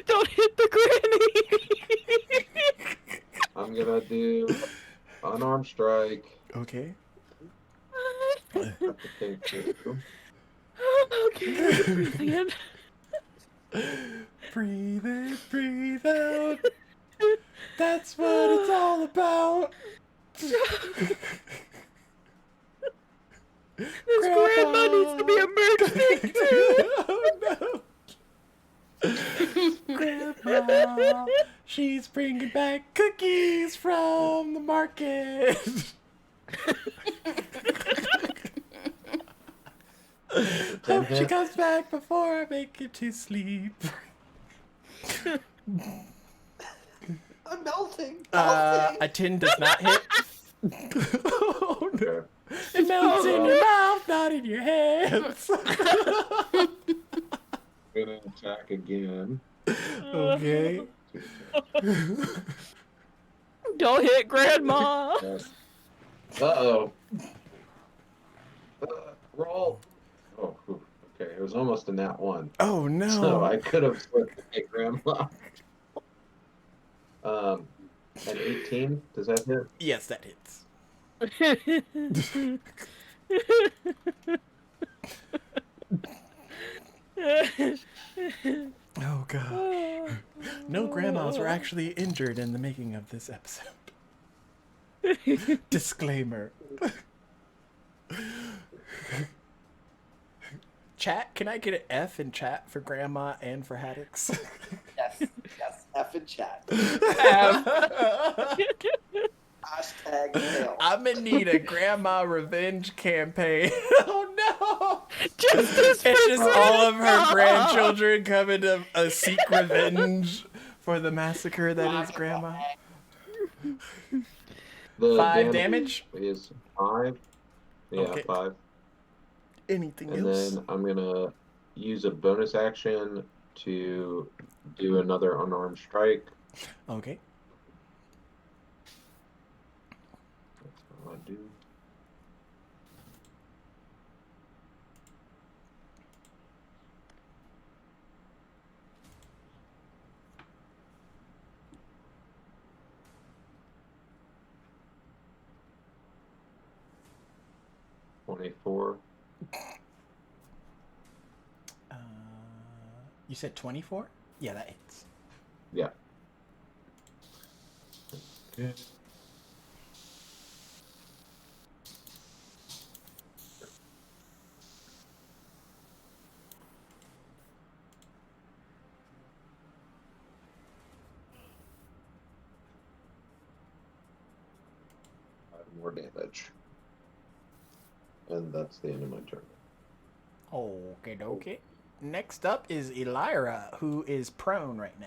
Don't hit the granny. I'm gonna do unarmed strike Okay. at the Kinku. Okay, breathe in. Breathe in, breathe out. That's what it's all about. This grandma needs to be a merch thing too. Oh no. Grandma, she's bringing back cookies from the market. Hope she comes back before I make it to sleep. I'm melting. A 10 does not hit. Oh no. Okay. It melts in your mouth, not in your hands. Gonna attack again. Okay. Don't hit grandma. Uh-oh. Roll. Oh, whew. Okay, it was almost in that one. Oh no. So I could have flipped the grandma. An 18, does that hit? Yes, that hits. Oh god. No grandmas were actually injured in the making of this episode. Disclaimer. Chat, can I get an F in chat for grandma and for Haddix? Yes, F in chat. Hashtag fail. I'm gonna need a grandma revenge campaign. Oh no! Justice It's for just all of her grandma. grandchildren coming to seek revenge for the massacre that is grandma. The 5 damage? is 5. Yeah, Okay. 5. Anything And else? then I'm gonna use a bonus action to do another unarmed strike. Okay. That's what I do. 24. You said 24? Yeah, that hits. Yeah. Okay. More damage. And that's the end of my turn. Okay, dokie. Next up is Elira, who is prone right now.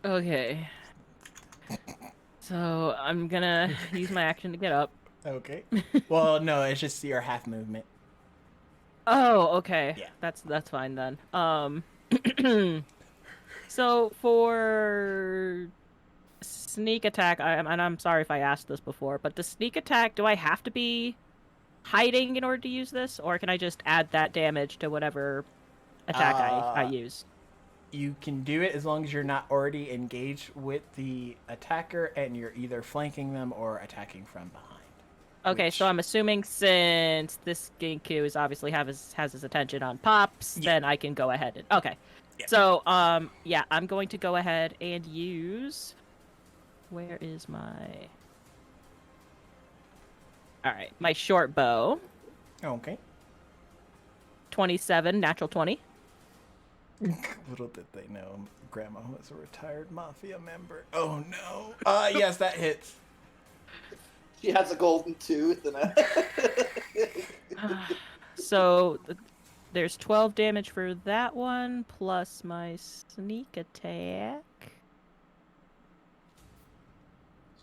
Okay. So I'm gonna use my action to get up. Okay. Well, no, it's just your half movement. Oh, okay. Yeah. That's fine then. So for sneak attack, and I'm sorry if I asked this before, but the sneak attack, do I have to be hiding in order to use this, or can I just add that damage to whatever attack I use? You can do it as long as you're not already engaged with the attacker and you're either flanking them or attacking from behind. Okay, so I'm assuming since this Genku is obviously has his attention on Pops, then I can go ahead and okay. Yeah. So yeah, I'm going to go ahead and use. Where is my? All right, my short bow. Okay. 27, natural 20. Little did they know, Grandma was a retired mafia member. Oh no. Yes, that hits. She has a golden tooth and a. So there's 12 damage for that one, plus my sneak attack.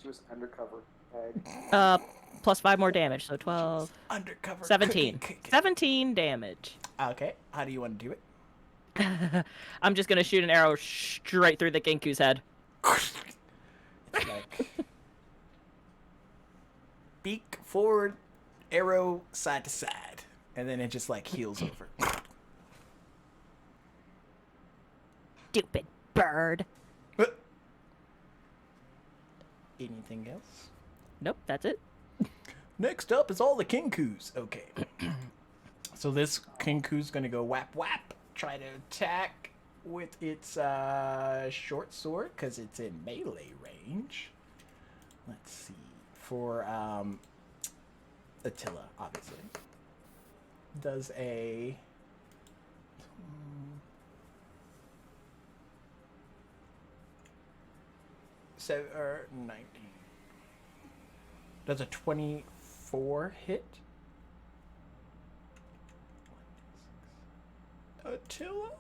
She was undercover. Tag. Plus 5 more damage, so 12. Undercover. 17. Cookie. 17 damage. Okay. How do you want to do it? I'm just gonna shoot an arrow straight through the Genku's head. It's like beak forward, arrow side to side, and then it just like heals over. Stupid bird. Anything else? Nope, that's it. Next up is all the Kinkus. Okay. So this Kinku's gonna go whap whap, try to attack with its short sword because it's in melee range. Let's see. For Attila, obviously. Does a 19. Does a 24 hit? Attila?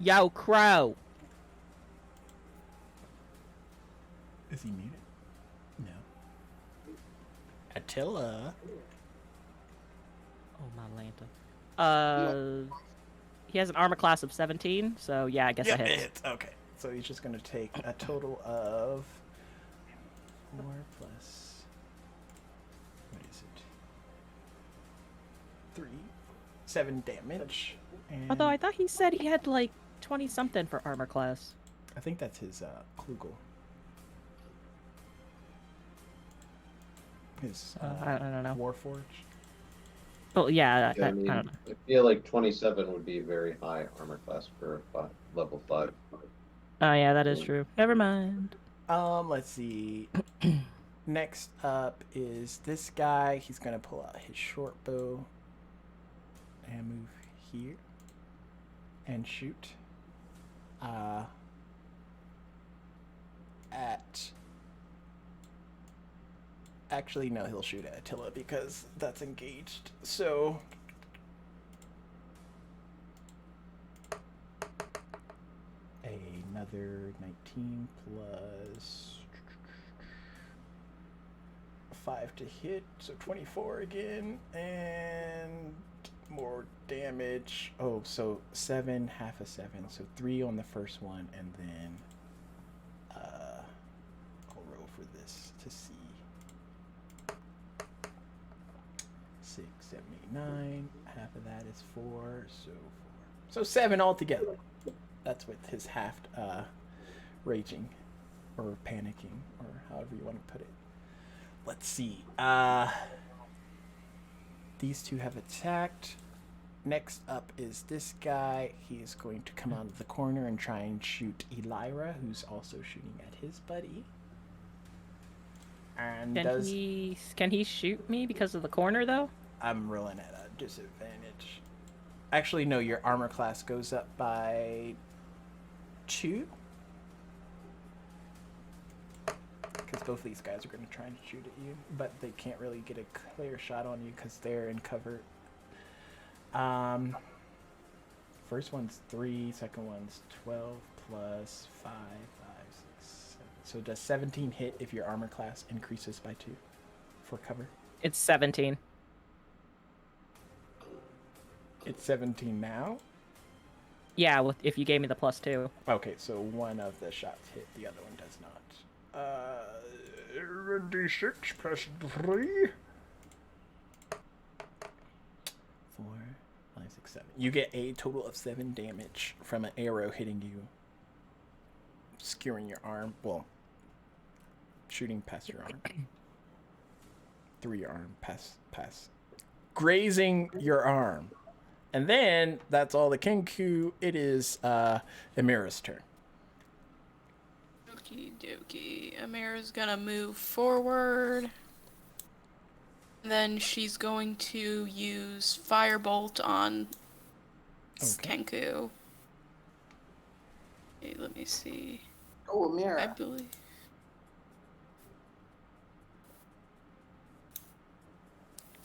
Yo, Crow. Is he muted? No. Attila. Oh, my Lanta. He has an armor class of 17, so yeah, I guess that hits. It hits. Okay. So he's just gonna take a total of 4 plus. What is it? 3, 7 damage. And Although I thought he said he had like 20 something for armor class. I think that's his Klugel. His I don't know. Warforge. Well, yeah, Yeah, I don't know. I feel like 27 would be a very high armor class for level 5. Oh yeah, that is true. Never mind. Let's see. Next up is this guy. He's gonna pull out his short bow and move here and shoot. At. Actually, no, he'll shoot at Attila because that's engaged. So. Another 19 plus 5 to hit, so 24 again, and more damage. Oh, so 7, half a 7, so 3 on the first one, and then I'll roll for this to see. 6, 7, 8, 9. Half of that is 4, so 4. So 7 altogether. That's with his half raging. or panicking, or however you want to put it. Let's see. These two have attacked. Next up is this guy. He's going to come out of the corner and try and shoot Elira, who's also shooting at his buddy. And Can he shoot me because of the corner though? I'm rolling at a disadvantage. Actually, no, your armor class goes up by 2. Because both of these guys are going to try and shoot at you, but they can't really get a clear shot on you because they're in cover. First one's 3, second one's 12 plus 5, 5, 6, 7. So does 17 hit if your armor class increases by 2 for cover? It's 17. It's 17 now? Yeah, if you gave me the +2. Okay, so one of the shots hit, the other one does not. D6 plus 3. 4, 5, 6, 7. You get a total of 7 damage from an arrow hitting you, skewering your arm. Well, shooting past your arm. Through your arm, past. Grazing your arm. And then, that's all the Kenku. It is Amira's turn. Okie dokie. Amira's gonna move forward. Then she's going to use Firebolt on Kenku. Okay, let me see. Oh, Amira. I believe.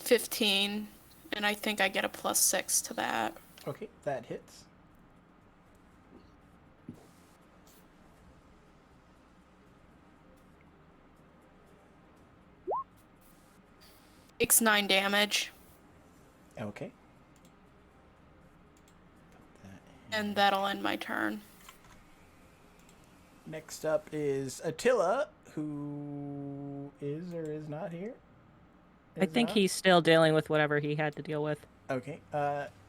$15, and I think I get a +6 to that. Okay, that hits. Takes 9 damage. Okay. And that'll end my turn. Next up is Attila, who is or is not here. I think he's still dealing with whatever he had to deal with. Okay.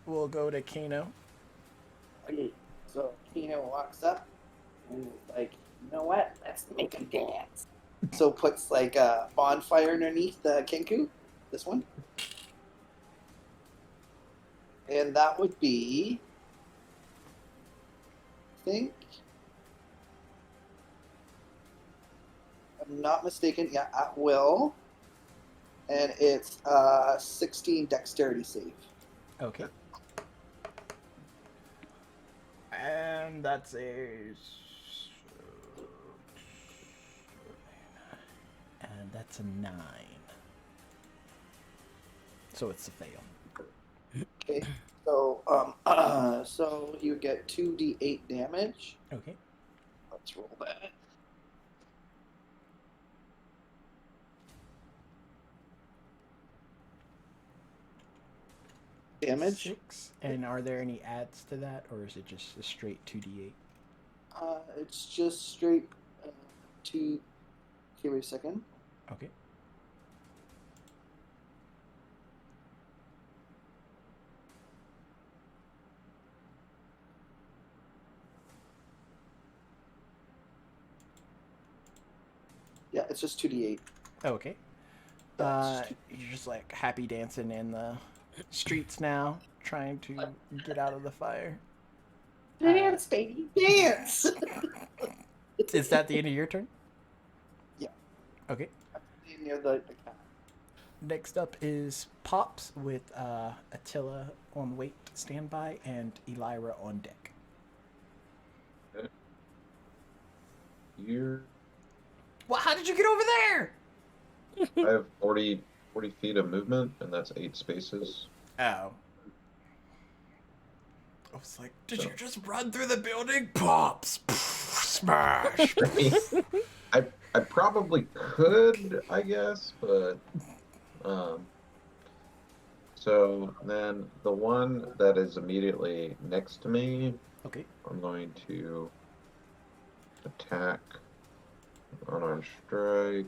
We'll go to Kano. Okay, so Kino walks up and is like, you know what? Let's make him dance. So puts like a bonfire underneath the Kenku. This one. And that would be, I think, if I'm not mistaken, yeah, at will. And it's 16 dexterity save. Okay. And that's a... And that's a 9. So it's a fail. Okay, so so you get 2d8 damage. Okay. Let's roll that. Damage. 6. And are there any adds to that, or is it just a straight 2d8? It's just straight 2. Okay, wait a second. Okay. Yeah, it's just 2d8. Okay. You're just like happy dancing in the streets now, trying to get out of the fire. Dance, baby, dance! Is that the end of your turn? Yeah. Okay. Near the cat. Next up is Pops with Attila on wait standby and Elira on deck. You're... Well, how did you get over there? I have 40 feet of movement, and that's 8 spaces. Oh. I was like, did you just run through the building? Pops! Smash! I probably could, I guess, but so then the one that is immediately next to me, Okay. I'm going to attack, unarmed strike.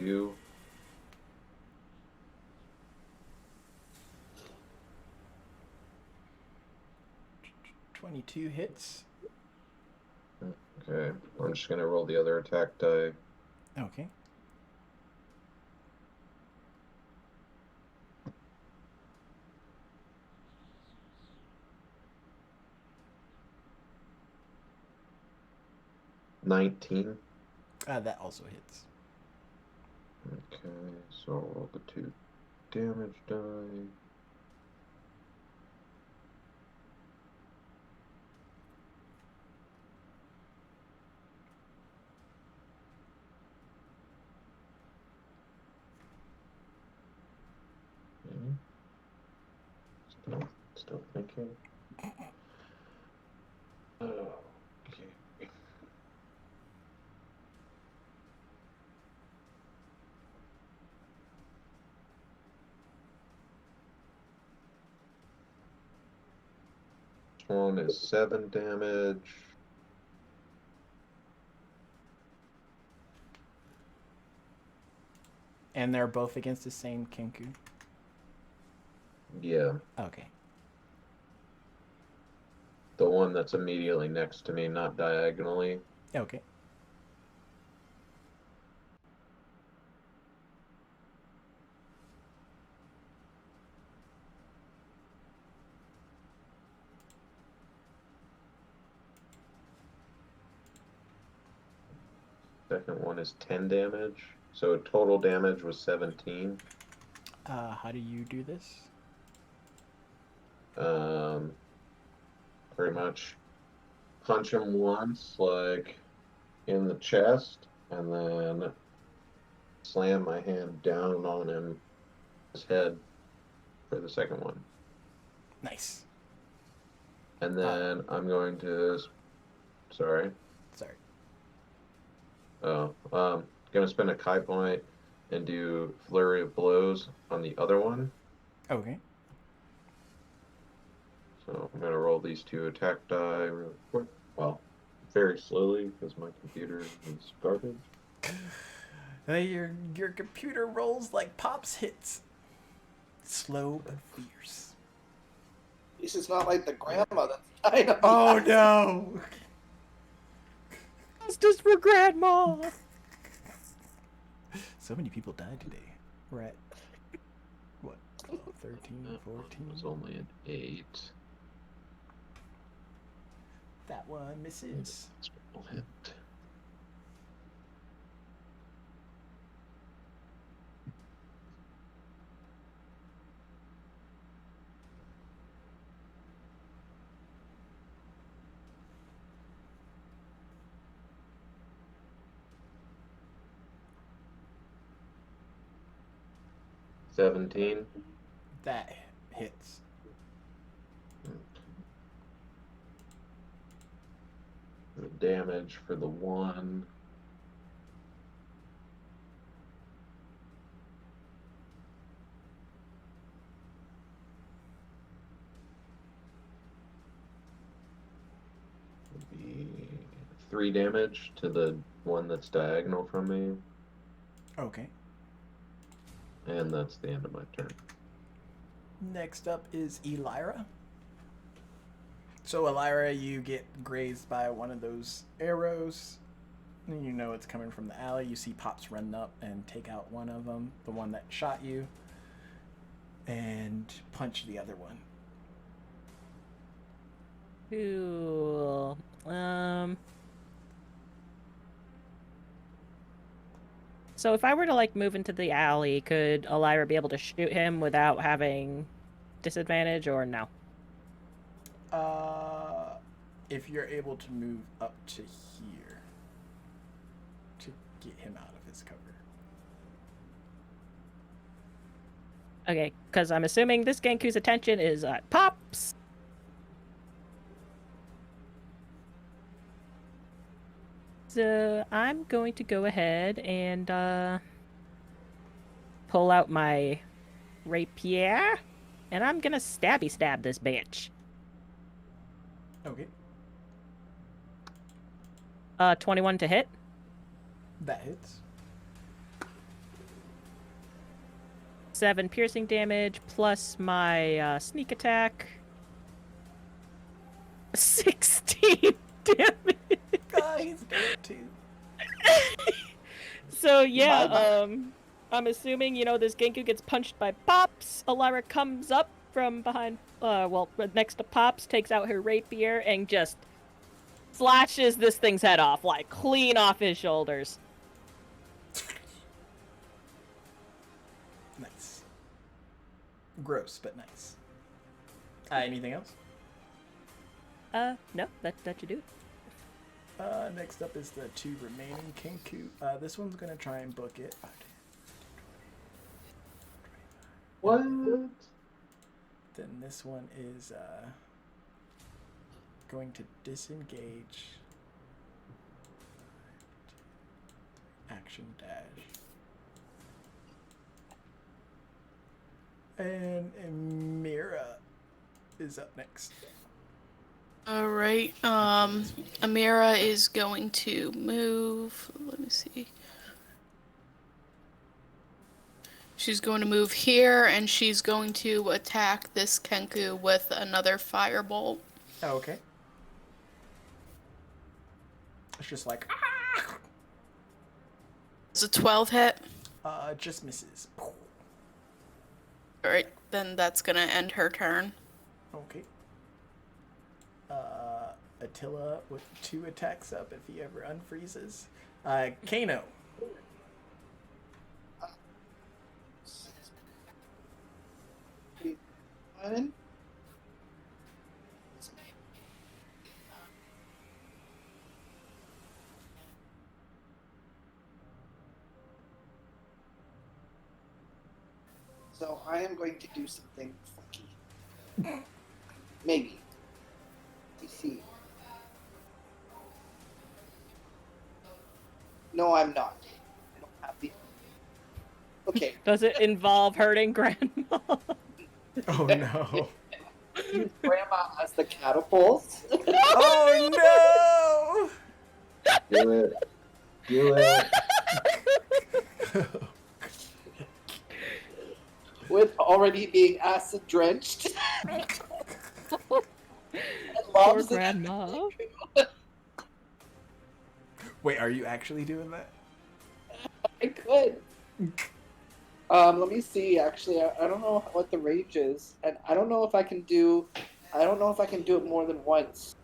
22. 22 hits. Okay, I'm just gonna roll the other attack die. Okay. $19. That also hits. Okay, so I'll roll the 2 damage die. Okay. Still thinking. Okay. This one is 7 damage. And they're both against the same Kenku. Yeah, Okay. the one that's immediately next to me, not diagonally. Okay. Second one is 10 damage. So total damage was 17. How do you do this? Pretty much punch him once, like in the chest, and then slam my hand down on his head for the second one. Nice. And then I'm going to, sorry. Sorry. Oh, gonna spend a Kai point and do flurry of blows on the other one. Okay. So I'm gonna roll these 2 attack die really quick. Well, very slowly because my computer is garbage. Your computer rolls like Pops hits. Slow but fierce. At least it's not like the grandma that's died on the Oh outside. no! Justice for Grandma! So many people died today. We're at, what, 13, 14? It was only an 8. That one misses. Triple hit. $17. That hits. The damage for the one. Would be 3 damage to the one that's diagonal from me, Okay. and that's the end of my turn. Next up is Elira. So Elira, you get grazed by one of those arrows. And you know it's coming from the alley. You see Pops run up and take out one of them, the one that shot you, and punch the other one. Cool. So if I were to like move into the alley, could Elira be able to shoot him without having disadvantage, or no? If you're able to move up to here to get him out of his cover. Okay, because I'm assuming this Genku's attention is Pops. So I'm going to go ahead and pull out my rapier, and I'm gonna stabby stab this bitch. Okay. 21 to hit. That hits. 7 piercing damage plus my sneak attack. 16 damage. He's dead too. So yeah, Bye-bye. I'm assuming, this Genku gets punched by Pops. Alara comes up from behind, next to Pops, takes out her rapier, and just slashes this thing's head off, like, clean off his shoulders. Nice. Gross, but nice. Anything else? No, that should do it. Next up is the 2 remaining Kenku. This one's gonna try and book it. What? Then this one is going to disengage. Action dash. And Amira is up next. Alright, Amira is going to move. Let me see. She's going to move here, and she's going to attack this Kenku with another firebolt. Oh, okay. It's just like, It's a 12 hit. just misses. Alright, then that's gonna end her turn. Okay. Attila with 2 attacks up if he ever unfreezes. Kano. One. So I am going to do something funky. Maybe. Let me see. No, I'm not. I don't have the. Okay. Does it involve hurting Grandma? Oh no. Use Grandma as the catapult. Oh no! Do it. Do it. With already being acid drenched. Poor Grandma. Wait, are you actually doing that? I could. Let me see. Actually, I don't know what the range is, and I don't know if I can do. I don't know if I can do it more than once.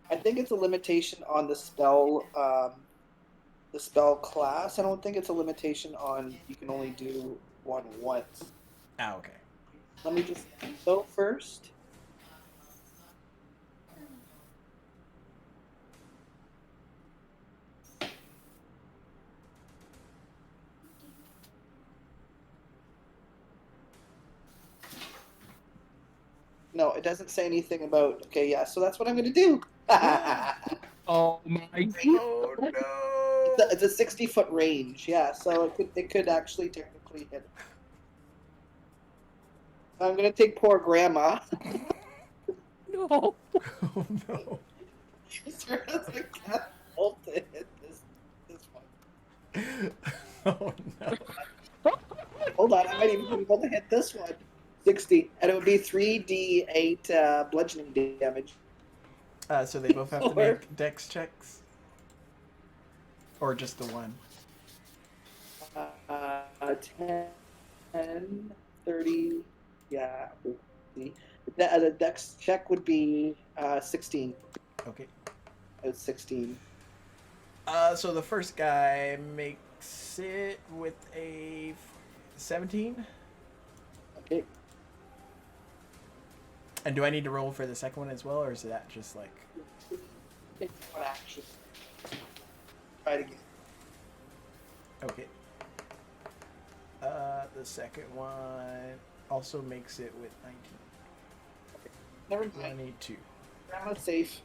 I think it's a limitation on the spell class. I don't think it's a limitation on you can only do one once. Ah, okay. Let me just go first. No, it doesn't say anything about. Okay, yeah, so that's what I'm gonna do. Oh my Oh no! It's a 60-foot range, yeah. So it could actually technically hit. I'm gonna take poor Grandma. No. Oh no! Sure has a catapult to hit this one. Oh no! Hold on, I might even be able to hit this one. 60, and it would be 3d8 bludgeoning damage. So they both have to Or- make dex checks? Or just the one? 10, 30, yeah. The dex check would be 16. Okay. It's 16. So the first guy makes it with a 17. Okay. And do I need to roll for the second one as well, or is that just like... It's one action. Try it again. Okay. The second one also makes it with 19. Never I mind. need 2. Grandma's safe.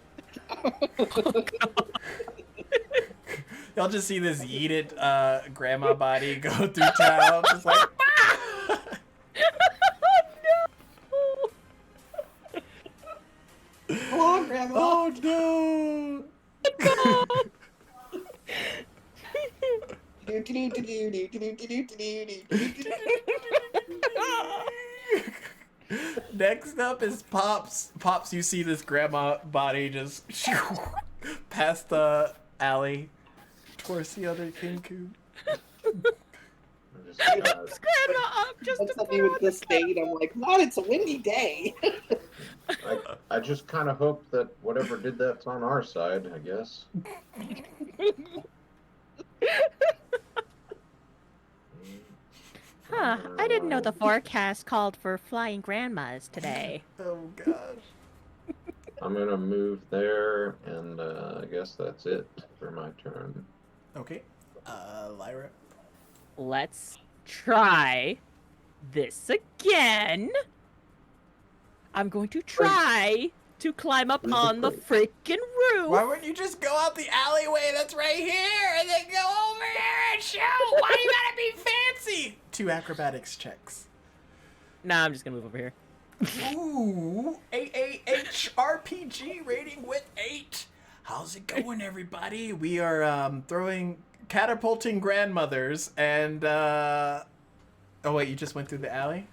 Y'all just see this eat it grandma body go through town, just like... Come on, Grandma. Oh no! Next up is Pops. Pops, you see this grandma body just past the alley towards the other Kinku. Grandma up just What's to up put with on this date? I'm like, God, it's a windy day. I just kind of hope that whatever did that's on our side, I guess. Huh, I didn't know the forecast called for flying grandmas today. Oh gosh. I'm gonna move there, and I guess that's it for my turn. Okay. Lyra. Let's try this again. I'm going to try to climb up Use the on the crate. freaking roof. Why wouldn't you just go out the alleyway that's right here and then go over here and shoot? Why you gotta be fancy? 2 acrobatics checks. Nah, I'm just gonna move over here. Ooh, AAH RPG rating with 8. How's it going, everybody? We are catapulting grandmothers and oh wait, you just went through the alley?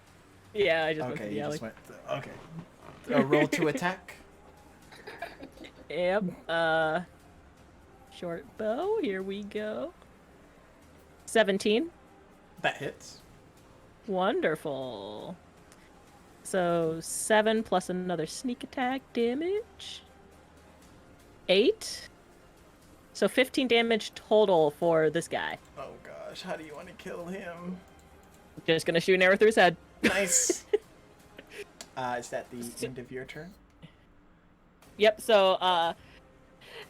Yeah, I just went Okay, to the you alley. just went. Okay. A roll to attack. Yep. Short bow. Here we go. 17. That hits. Wonderful. So 7 plus another sneak attack damage. 8. So 15 damage total for this guy. Oh gosh, how do you want to kill him? Just gonna shoot an arrow through his head. Nice. Is that the end of your turn? Yep, so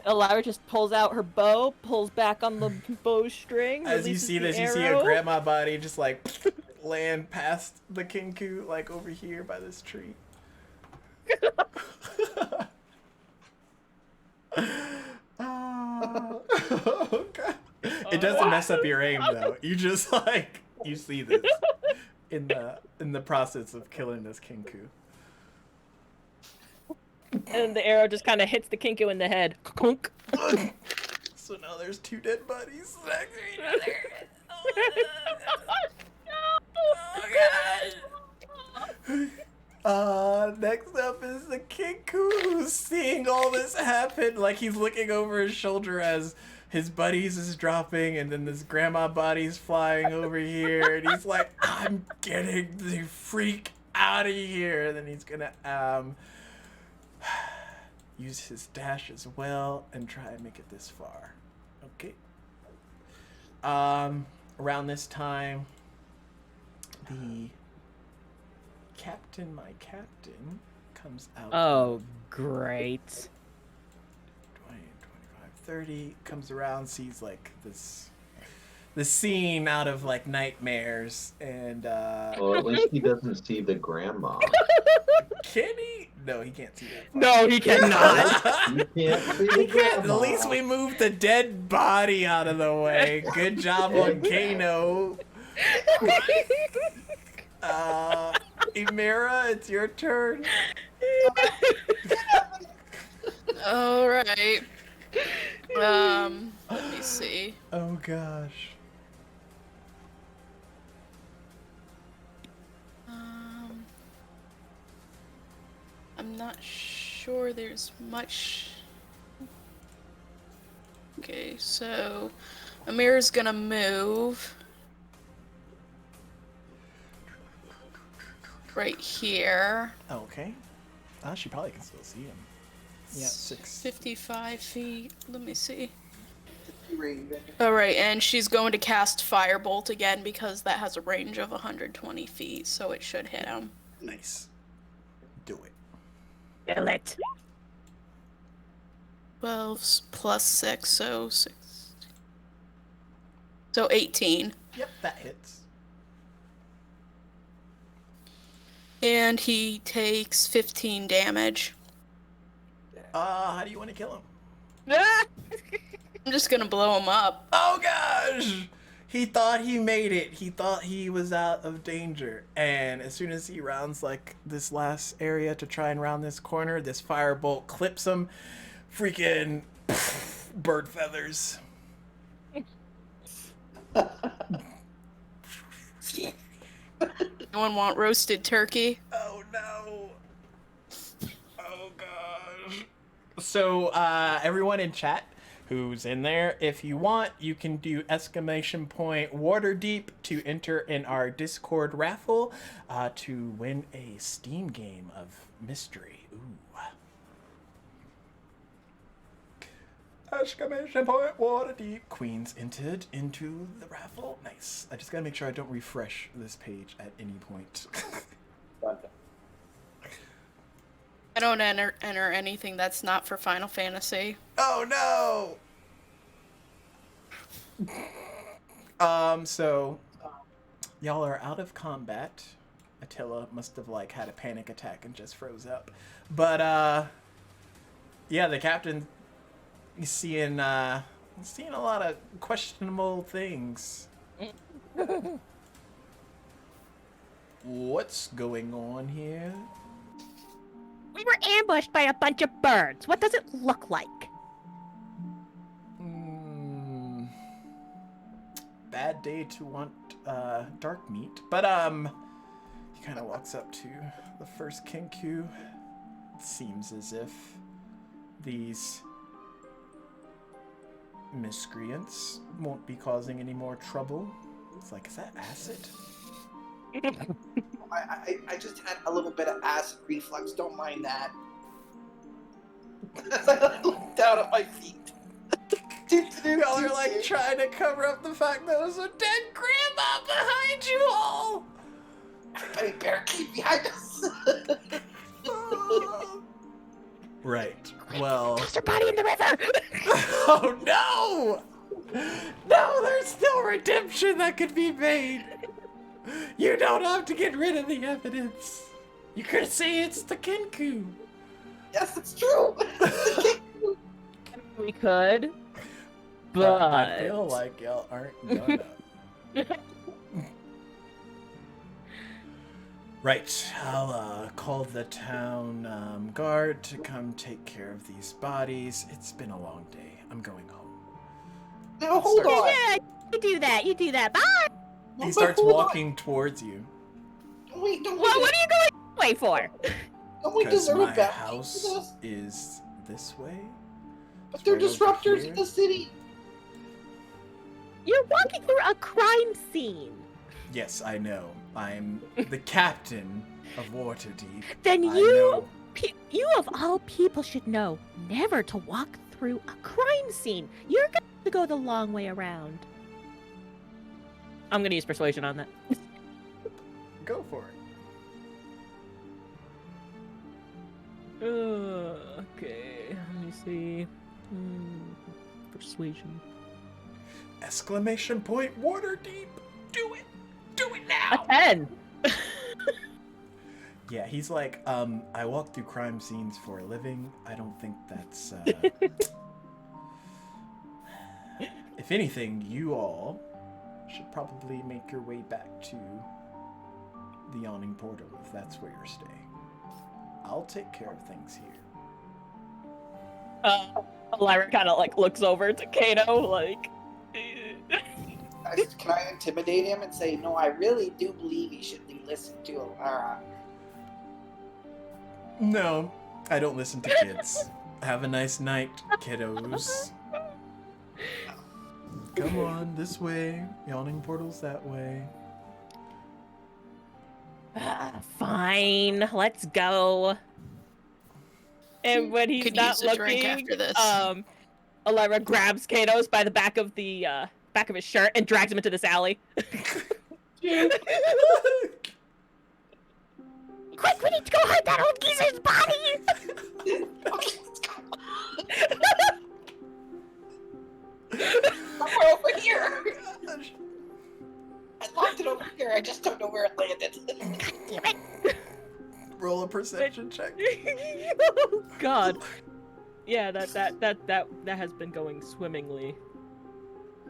Lyra just pulls out her bow, pulls back on the bowstring. As you releases see the this, you see a arrow. grandma body just like land past the Kinku, like over here by this tree. Oh, God. It doesn't mess up your aim though. You just like you see this in the process of killing this Kinku. And the arrow just kind of hits the Kinku in the head. Clunk. So now there's 2 dead bodies next to each other. Next up is the Kinku who's seeing all this happen. Like he's looking over his shoulder as his buddies is dropping, and then this grandma body's flying over here, and he's like, "I'm getting the freak out of here!" And then he's gonna use his dash as well and try and make it this far. Okay. Around this time, the my captain, comes out. Oh, great. 20, 25, 30, comes around, sees like the scene out of like nightmares, and Well, at least he doesn't see the grandma. can he? No, he can't see that far. No, he cannot. You can't see the He can't. grandma. At least we moved the dead body out of the way. Good job on Kano. Emira, it's your turn. All right. Let me see. Oh gosh. I'm not sure there's much. Okay, so Amir's gonna move right here. Okay. She probably can still see him. Yeah, 6. 55 feet. Let me see. Alright, and she's going to cast Firebolt again because that has a range of 120 feet, so it should hit him. Nice. Do it. Kill it. 12 plus 6, so 6. So 18. Yep, that hits. And he takes 15 damage. How do you want to kill him? I'm just gonna blow him up. Oh gosh! He thought he made it. He thought he was out of danger. And as soon as he rounds like this last area to try and round this corner, this firebolt clips him. Freaking bird feathers. Anyone want roasted turkey? Oh no. Oh gosh. So everyone in chat who's in there, if you want, you can do !Waterdeep to enter in our Discord raffle to win a Steam game of mystery. Ooh. !Waterdeep. Queens entered into the raffle. Nice. I just gotta make sure I don't refresh this page at any point. I don't enter anything that's not for Final Fantasy. Oh no! So y'all are out of combat. Attila must have like had a panic attack and just froze up. But yeah, the captain is seeing a lot of questionable things. What's going on here? We were ambushed by a bunch of birds. What does it look like? Bad day to want dark meat. But he kind of walks up to the first Kenku. It seems as if these miscreants won't be causing any more trouble. It's like, is that acid? I just had a little bit of acid reflux. Don't mind that. As I look down at my feet. Y'all are like trying to cover up the fact that there's a dead grandma behind you all. Everybody barricade behind us. Right. Well. Toss her body in the river. Oh no! No, there's still redemption that could be made. You don't have to get rid of the evidence. You could say it's the Kenku. Yes, it's true. We could, but I feel like y'all aren't gonna. Right, I'll call the town guard to come take care of these bodies. It's been a long day. I'm going home. Now hold on. Yeah, you do that. You do that. Bye. He starts walking towards you. Wait, don't Well, what are you going away for? Don't we Because deserve my that? house is this way. But It's they're right over disruptors here. in the city. You're walking through a crime scene. Yes, I know. I'm the captain of Waterdeep. Then I you, know. you of all people should know never to walk through a crime scene. You're going to go the long way around. I'm gonna use persuasion on that. Go for it. Okay, let me see. Persuasion. !Waterdeep! Do it! Do it A now! 10. Yeah, he's like, I walk through crime scenes for a living. I don't think that's, If anything, you all should probably make your way back to the Yawning Portal if that's where you're staying. I'll take care of things here. Lyra kind of like looks over to Kato, like. Can I intimidate him and say, no, I really do believe he should be listened to? No, I don't listen to kids. Have a nice night, kiddos. Come on, this way. Yawning Portal's that way. Fine, let's go. And when he's Could not use a drink looking, after this. Lyra grabs Kato's by the back of the back of his shirt and drags him into this alley. Quick, we need to go hide that old geezer's body. Okay, let's go. Somewhere over here. I locked it over here. I just don't know where it landed. Damn it. Roll a perception check. Oh God. Yeah, that has been going swimmingly.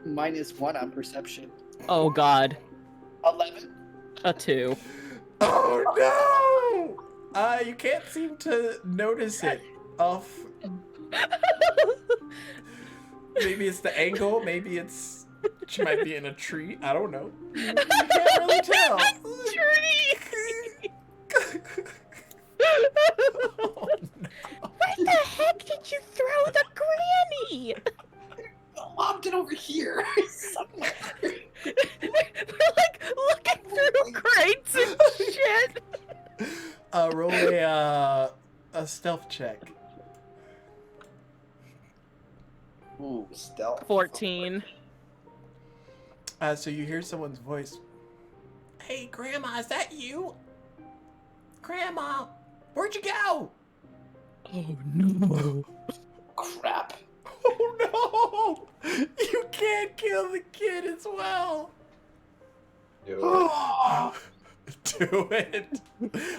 -1 on perception. Oh God. 11. A 2. Oh no! You can't seem to notice it off. Maybe it's the angle, maybe it's She might be in a tree. I don't know. You can't really tell. Tree. Oh, no. Where the heck did you throw the granny? Lobbed it over here. Somewhere. We're like looking through crates and shit. Roll a stealth check. Ooh, stealth. 14. So you hear someone's voice. Hey, Grandma, is that you? Grandma, where'd you go? Oh no. Crap. Oh no! You can't kill the kid as well. Do it.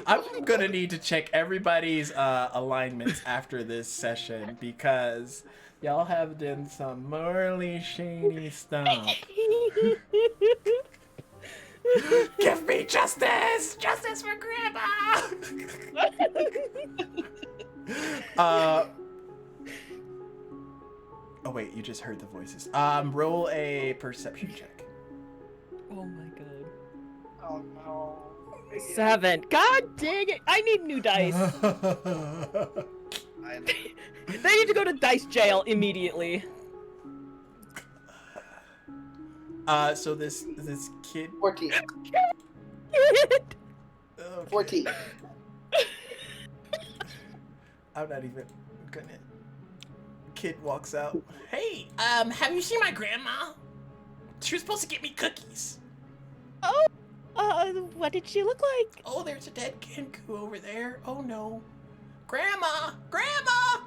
I'm gonna need to check everybody's alignments after this session because y'all have done some morally shady stuff. Give me justice! Justice for Grandma! Oh wait, you just heard the voices. Roll a perception check. Oh my god. Oh no. 7. God dang it! I need new dice. They need to go to dice jail immediately. So this kid. 14. Okay. 14. I'm not even gonna. Kid walks out. Hey, have you seen my grandma? She was supposed to get me cookies. Oh, what did she look like? Oh, there's a dead Kenku over there. Oh no. Grandma! Grandma!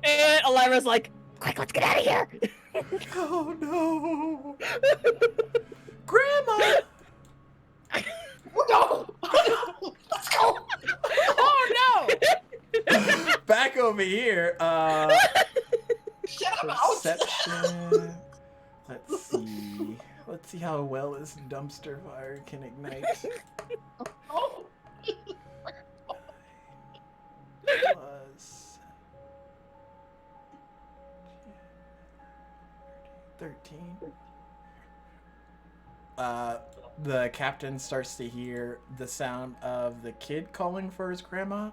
And Elvira's like, Quick, let's get out of here. Oh no. Grandma! Oh no! Let's go! oh no! Back over here. Shut up, out! Perception. Let's see. Let's see how well this dumpster fire can ignite. Oh. Plus 13. The captain starts to hear the sound of the kid calling for his grandma.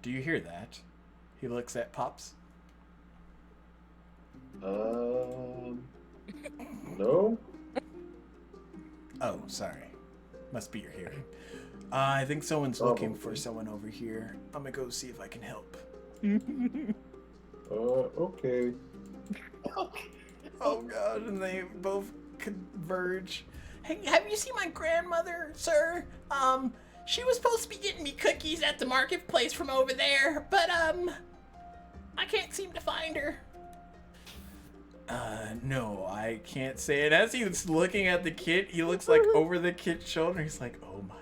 Do you hear that? He looks at Pops. No. Oh, sorry. Must be your hearing. I think someone's looking for someone over here. I'm gonna go see if I can help. Okay. Oh god, and they both converge. Hey, have you seen my grandmother, sir? She was supposed to be getting me cookies at the marketplace from over there, but I can't seem to find her. No, I can't say it. As he's looking at the kid, he looks like over the kid's shoulder. He's like, oh my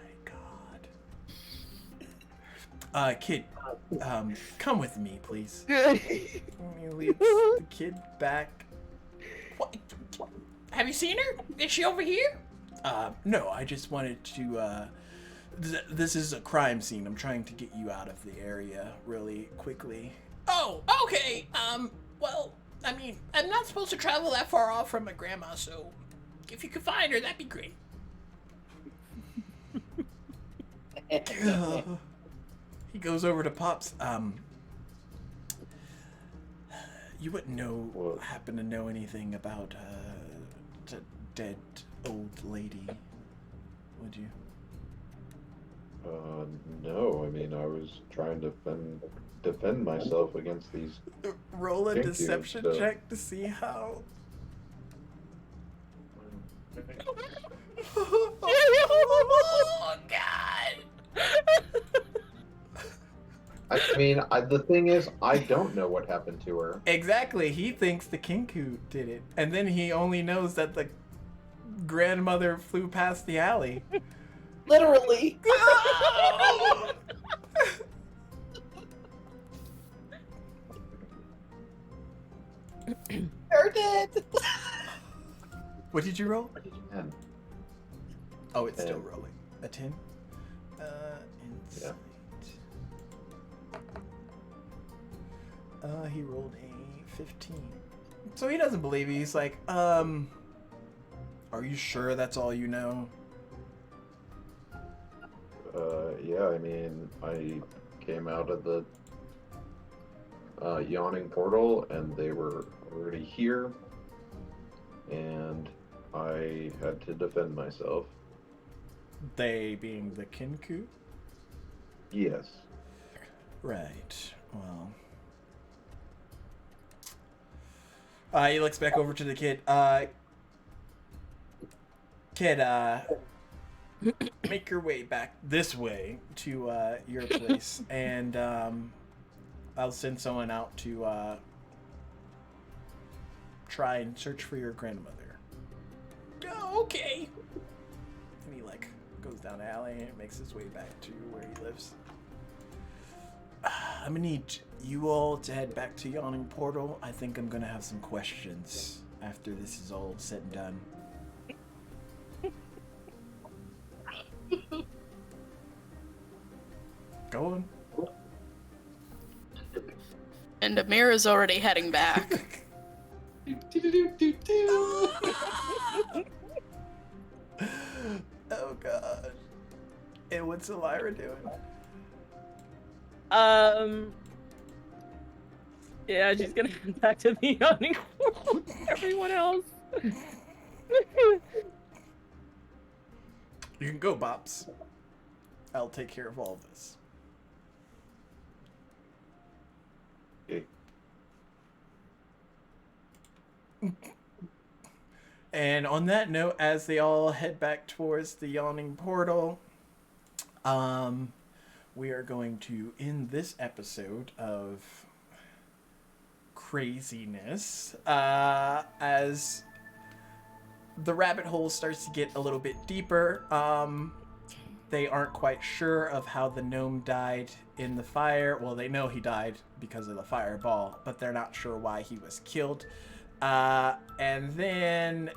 god. Kid, come with me, please. He leads the kid back. What? Have you seen her? Is she over here? No, I just wanted to, this is a crime scene. I'm trying to get you out of the area really quickly. Oh, okay. Well, I mean, I'm not supposed to travel that far off from my grandma, so if you could find her, that'd be great. He goes over to Pops. You wouldn't happen to know anything about a dead old lady, would you? No. I mean, I was trying to defend myself against these. Roll a Thank you, deception so- check to see how. Oh God! I mean, the thing is, I don't know what happened to her. Exactly. He thinks the Kinku did it, and then he only knows that the grandmother flew past the alley. Literally. They're dead. What did you roll? 10. Oh, it's still 10. rolling. A 10? Insight. He rolled a 15. So he doesn't believe you. He's like, are you sure that's all you know? Yeah, I mean, I came out of the yawning portal and they were already here, and I had to defend myself. They being the Kinku? Yes. Right. Well. He looks back over to the kid. Kid, make your way back this way to your place, and I'll send someone out to try and search for your grandmother. Oh, okay. And he like goes down the alley and makes his way back to where he lives. I'm gonna need you all to head back to Yawning Portal. I think I'm gonna have some questions after this is all said and done. Go on. And Amira's already heading back. Oh god. And what's Elira doing? Yeah, she's gonna come back to the yawning portal with everyone else. You can go, Bops. I'll take care of all of this. Okay. And on that note, as they all head back towards the Yawning Portal, we are going to end this episode of craziness as the rabbit hole starts to get a little bit deeper. They aren't quite sure of how the gnome died in the fire. Well, they know he died because of the fireball, but they're not sure why he was killed. And then...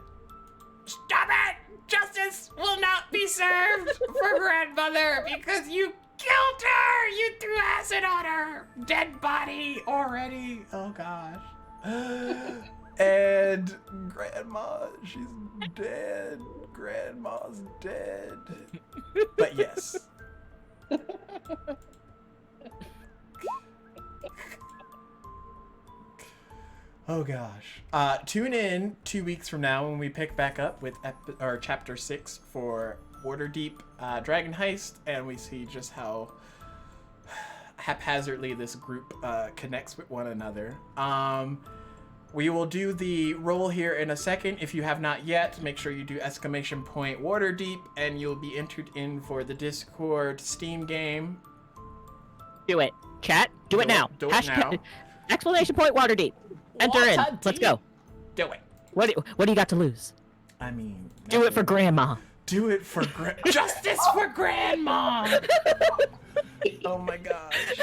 Stop it! Justice will not be served for grandmother because you killed her! You threw acid on her! Dead body already! Oh gosh. And Grandma, she's dead. Grandma's dead. But yes. Oh gosh. Tune in 2 weeks from now when we pick back up with chapter 6 for Waterdeep Dragon Heist, and we see just how haphazardly this group connects with one another. We will do the roll here in a second. If you have not yet, make sure you do ! Waterdeep, and you'll be entered in for the Discord Steam game. Do it. Chat, do it now. Do it now. ! Waterdeep. Enter in. Let's go. Do it. What do you got to lose? I mean... Do it for Grandma. Do it for Justice for Grandma! Oh my gosh.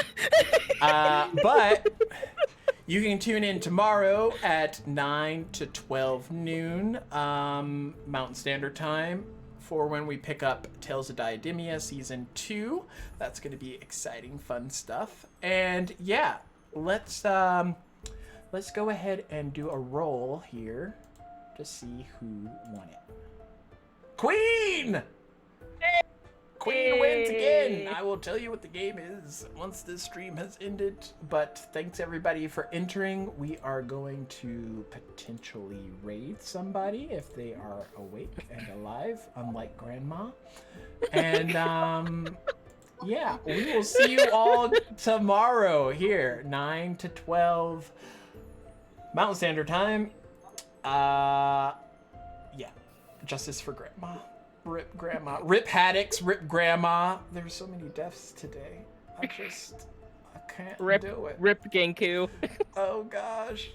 But you can tune in tomorrow at 9 to 12 noon Mountain Standard Time for when we pick up Tales of Diademia Season 2. That's going to be exciting, fun stuff. And yeah, let's go ahead and do a roll here to see who won it. Queen! Queen wins again! I will tell you what the game is once this stream has ended. But thanks everybody for entering. We are going to potentially raid somebody if they are awake and alive, unlike Grandma. And yeah, we will see you all tomorrow here, 9 to 12 Mountain Standard Time. Yeah. Justice for Grandma. Rip Grandma. Rip Haddix. Rip Grandma. There's so many deaths today. I can't do it. Rip Genku. Oh gosh.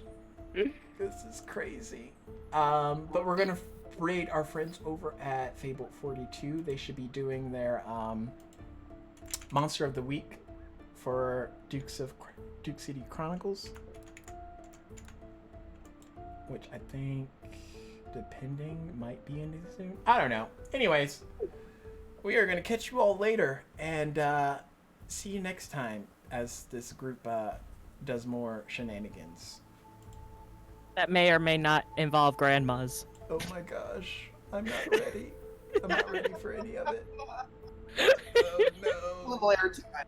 This is crazy. But we're gonna raid our friends over at Fable 42. They should be doing their Monster of the Week for Duke City Chronicles, which I think, depending, might be ending soon. I don't know. Anyways, we are going to catch you all later and see you next time as this group does more shenanigans. That may or may not involve grandmas. Oh my gosh, I'm not ready. I'm not ready for any of it. Oh no. Little airtime.